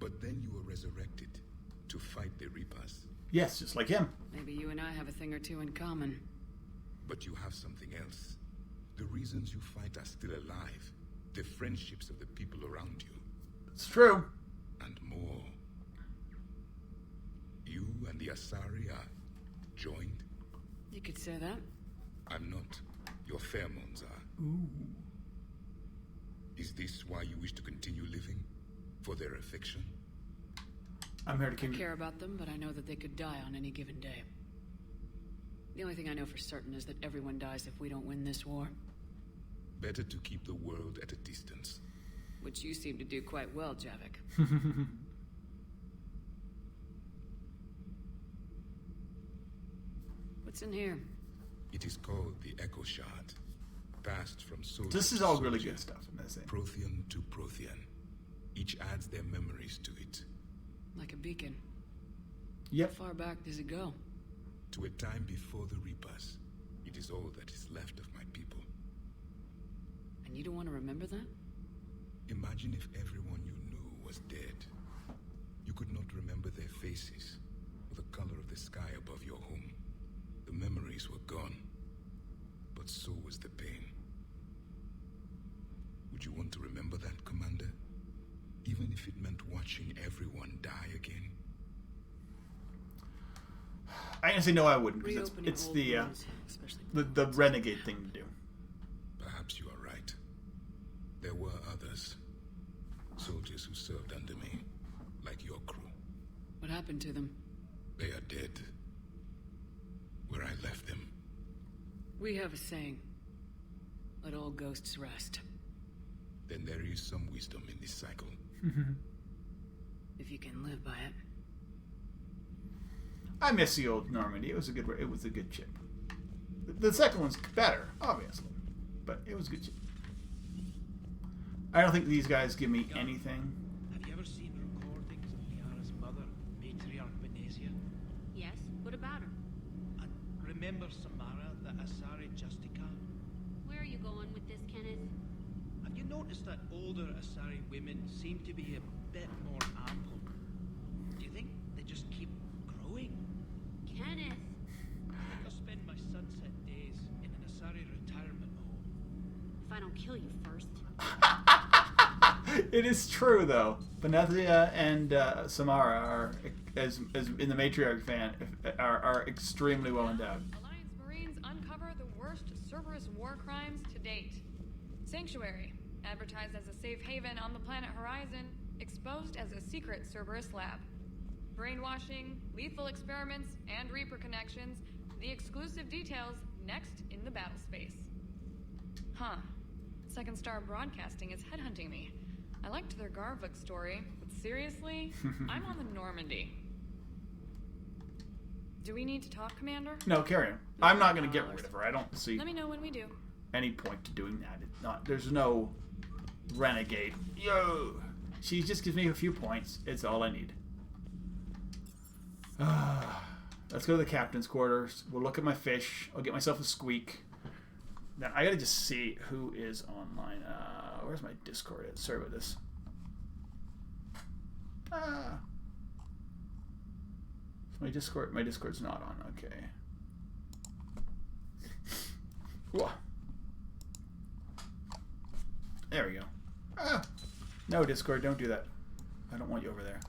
Speaker 21: But then you were resurrected to fight the Reapers.
Speaker 1: Yes, just like him.
Speaker 11: Maybe you and I have a thing or two in common.
Speaker 21: But you have something else. The reasons you fight are still alive. The friendships of the people around you.
Speaker 1: It's true.
Speaker 21: And more. You and the Asari are joined?
Speaker 3: You could say that.
Speaker 21: I'm not. Your pheromones are.
Speaker 1: Ooh.
Speaker 21: Is this why you wish to continue living? For their affection?
Speaker 1: I'm here to
Speaker 3: I care about them, but I know that they could die on any given day. The only thing I know for certain is that everyone dies if we don't win this war.
Speaker 21: Better to keep the world at a distance.
Speaker 3: Which you seem to do quite well, Javik. What's in here?
Speaker 21: It is called the Echo Shard. Passed from soldier
Speaker 1: This is all really good stuff in this thing.
Speaker 21: Prothean to Prothean. Each adds their memories to it.
Speaker 3: Like a beacon.
Speaker 1: Yep.
Speaker 3: How far back does it go?
Speaker 21: To a time before the Reapers. It is all that is left of my people.
Speaker 3: And you don't want to remember that?
Speaker 21: Imagine if everyone you knew was dead. You could not remember their faces, or the color of the sky above your home. The memories were gone, but so was the pain. Would you want to remember that, Commander? Even if it meant watching everyone die again?
Speaker 1: I'm gonna say no, I wouldn't, because it's the renegade thing to do.
Speaker 21: Perhaps you are right. There were others. Soldiers who served under me, like your crew.
Speaker 3: What happened to them?
Speaker 21: They are dead. Where I left them.
Speaker 3: We have a saying. Let all ghosts rest.
Speaker 21: Then there is some wisdom in this cycle.
Speaker 3: If you can live by it.
Speaker 1: I miss the old Normandy. It was a good ship. The second one's better, obviously, but it was a good ship. I don't think these guys give me anything.
Speaker 13: Have you ever seen recordings of Liara's mother, Matriarch Benezia?
Speaker 8: Yes. What about her?
Speaker 13: And remember Samara, the Asari Justica?
Speaker 8: Where are you going with this, Kenneth?
Speaker 13: Have you noticed that older Asari women seem to be a bit more ample? Do you think they just keep growing?
Speaker 8: Kenneth!
Speaker 13: I think I'll spend my sunset days in an Asari retirement home.
Speaker 8: If I don't kill you first.
Speaker 1: It is true, though. Benezia and Samara are, as in the Matriarch fan, are extremely well endowed.
Speaker 16: Alliance Marines uncover the worst Cerberus war crimes to date. Sanctuary, advertised as a safe haven on the planet Horizon, exposed as a secret Cerberus lab. Brainwashing, lethal experiments, and Reaper connections, the exclusive details next in the battle space. Huh. Second Star Broadcasting is headhunting me. I liked their Garvik story, but seriously, I'm on the Normandy. Do we need to talk, Commander?
Speaker 1: No, carry on. I'm not going to get rid of her. I don't see
Speaker 16: Let me know when we do.
Speaker 1: any point to doing that. It's not. There's no renegade. Yo, she just gives me a few points. It's all I need. Let's go to the captain's quarters. We'll look at my fish. I'll get myself a squeak. Then I gotta just see who is online. Where's my Discord at? Sorry about this. My Discord's not on. Okay. Whoa. There we go. No, Discord, don't do that. I don't want you over there.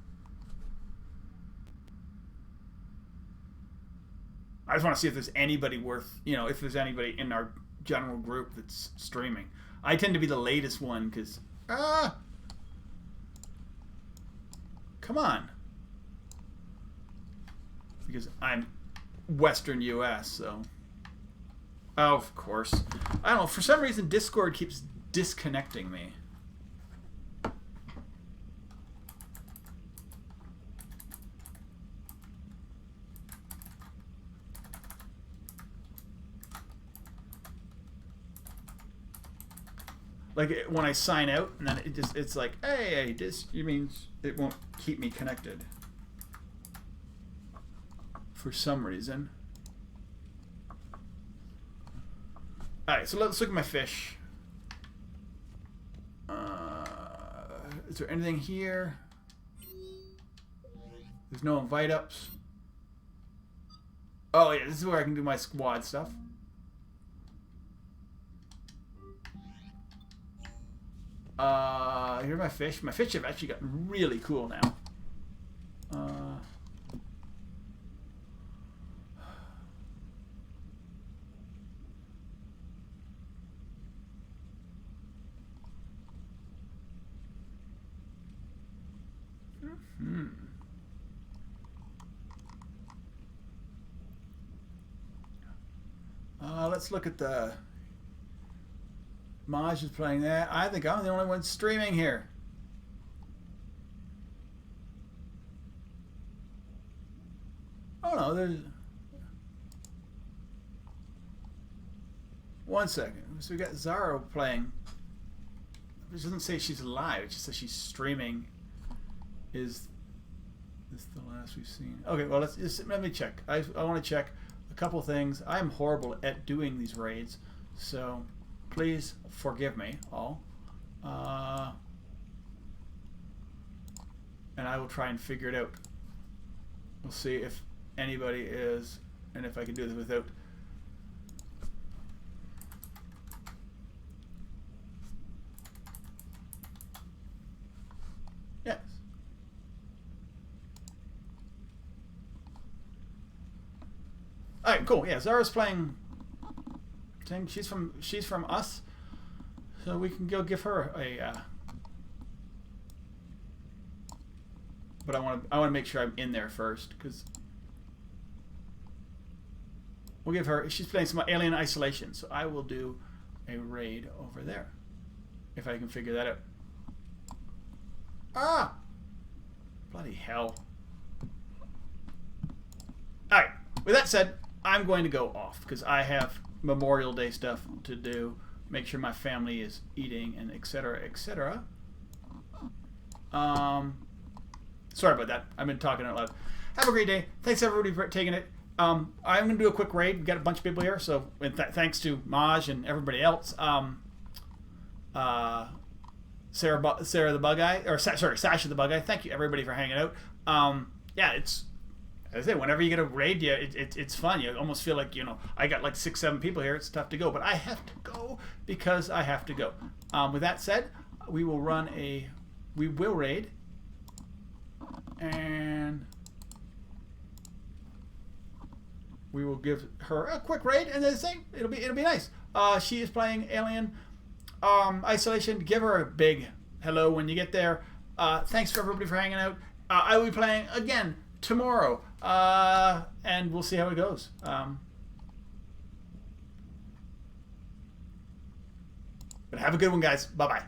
Speaker 1: I just want to see if there's anybody worth, if there's anybody in our general group that's streaming. I tend to be the latest one because, come on. Because I'm Western US, so. Oh, of course. I don't know, for some reason Discord keeps disconnecting me. Like when I sign out, and then it's like, hey, this means it won't keep me connected for some reason. All right, so let's look at my fish. Is there anything here? There's no invite ups. Oh yeah, this is where I can do my squad stuff. Here's my fish. My fish have actually gotten really cool now. Let's look at the... Maj is playing that. I think I'm the only one streaming here. Oh no, there's... One second. So we got Zara playing. It doesn't say she's live, it just says she's streaming. Is this the last we've seen? Okay, well, let me check. I want to check a couple things. I'm horrible at doing these raids, so please forgive me all. And I will try and figure it out. We'll see if anybody is, and if I can do this without. Yes. All right, cool. Yeah, Zara's playing. She's from us, so we can go give her a. But I want to make sure I'm in there first, because we'll give her. She's playing some Alien Isolation, so I will do a raid over there if I can figure that out. Ah! Bloody hell. Alright, with that said, I'm going to go off because I have Memorial Day stuff to do. Make sure my family is eating and etc. etc. Sorry about that. I've been talking out loud. Have a great day. Thanks everybody for taking it. I'm going to do a quick raid. We've got a bunch of people here, so thanks to Maj and everybody else. Sarah the Bug Eye, or sorry, Sasha the Bug Eye. Thank you everybody for hanging out. Yeah, it's, as I say, whenever you get a raid, yeah, it's fun. You almost feel like, you know, I got like 6-7 people here. It's tough to go, but I have to go because I have to go. With that said, we will raid, and we will give her a quick raid, and then say it'll be nice. She is playing Alien Isolation. Give her a big hello when you get there. Thanks for everybody for hanging out. I will be playing again tomorrow, and we'll see how it goes. But have a good one, guys. Bye bye.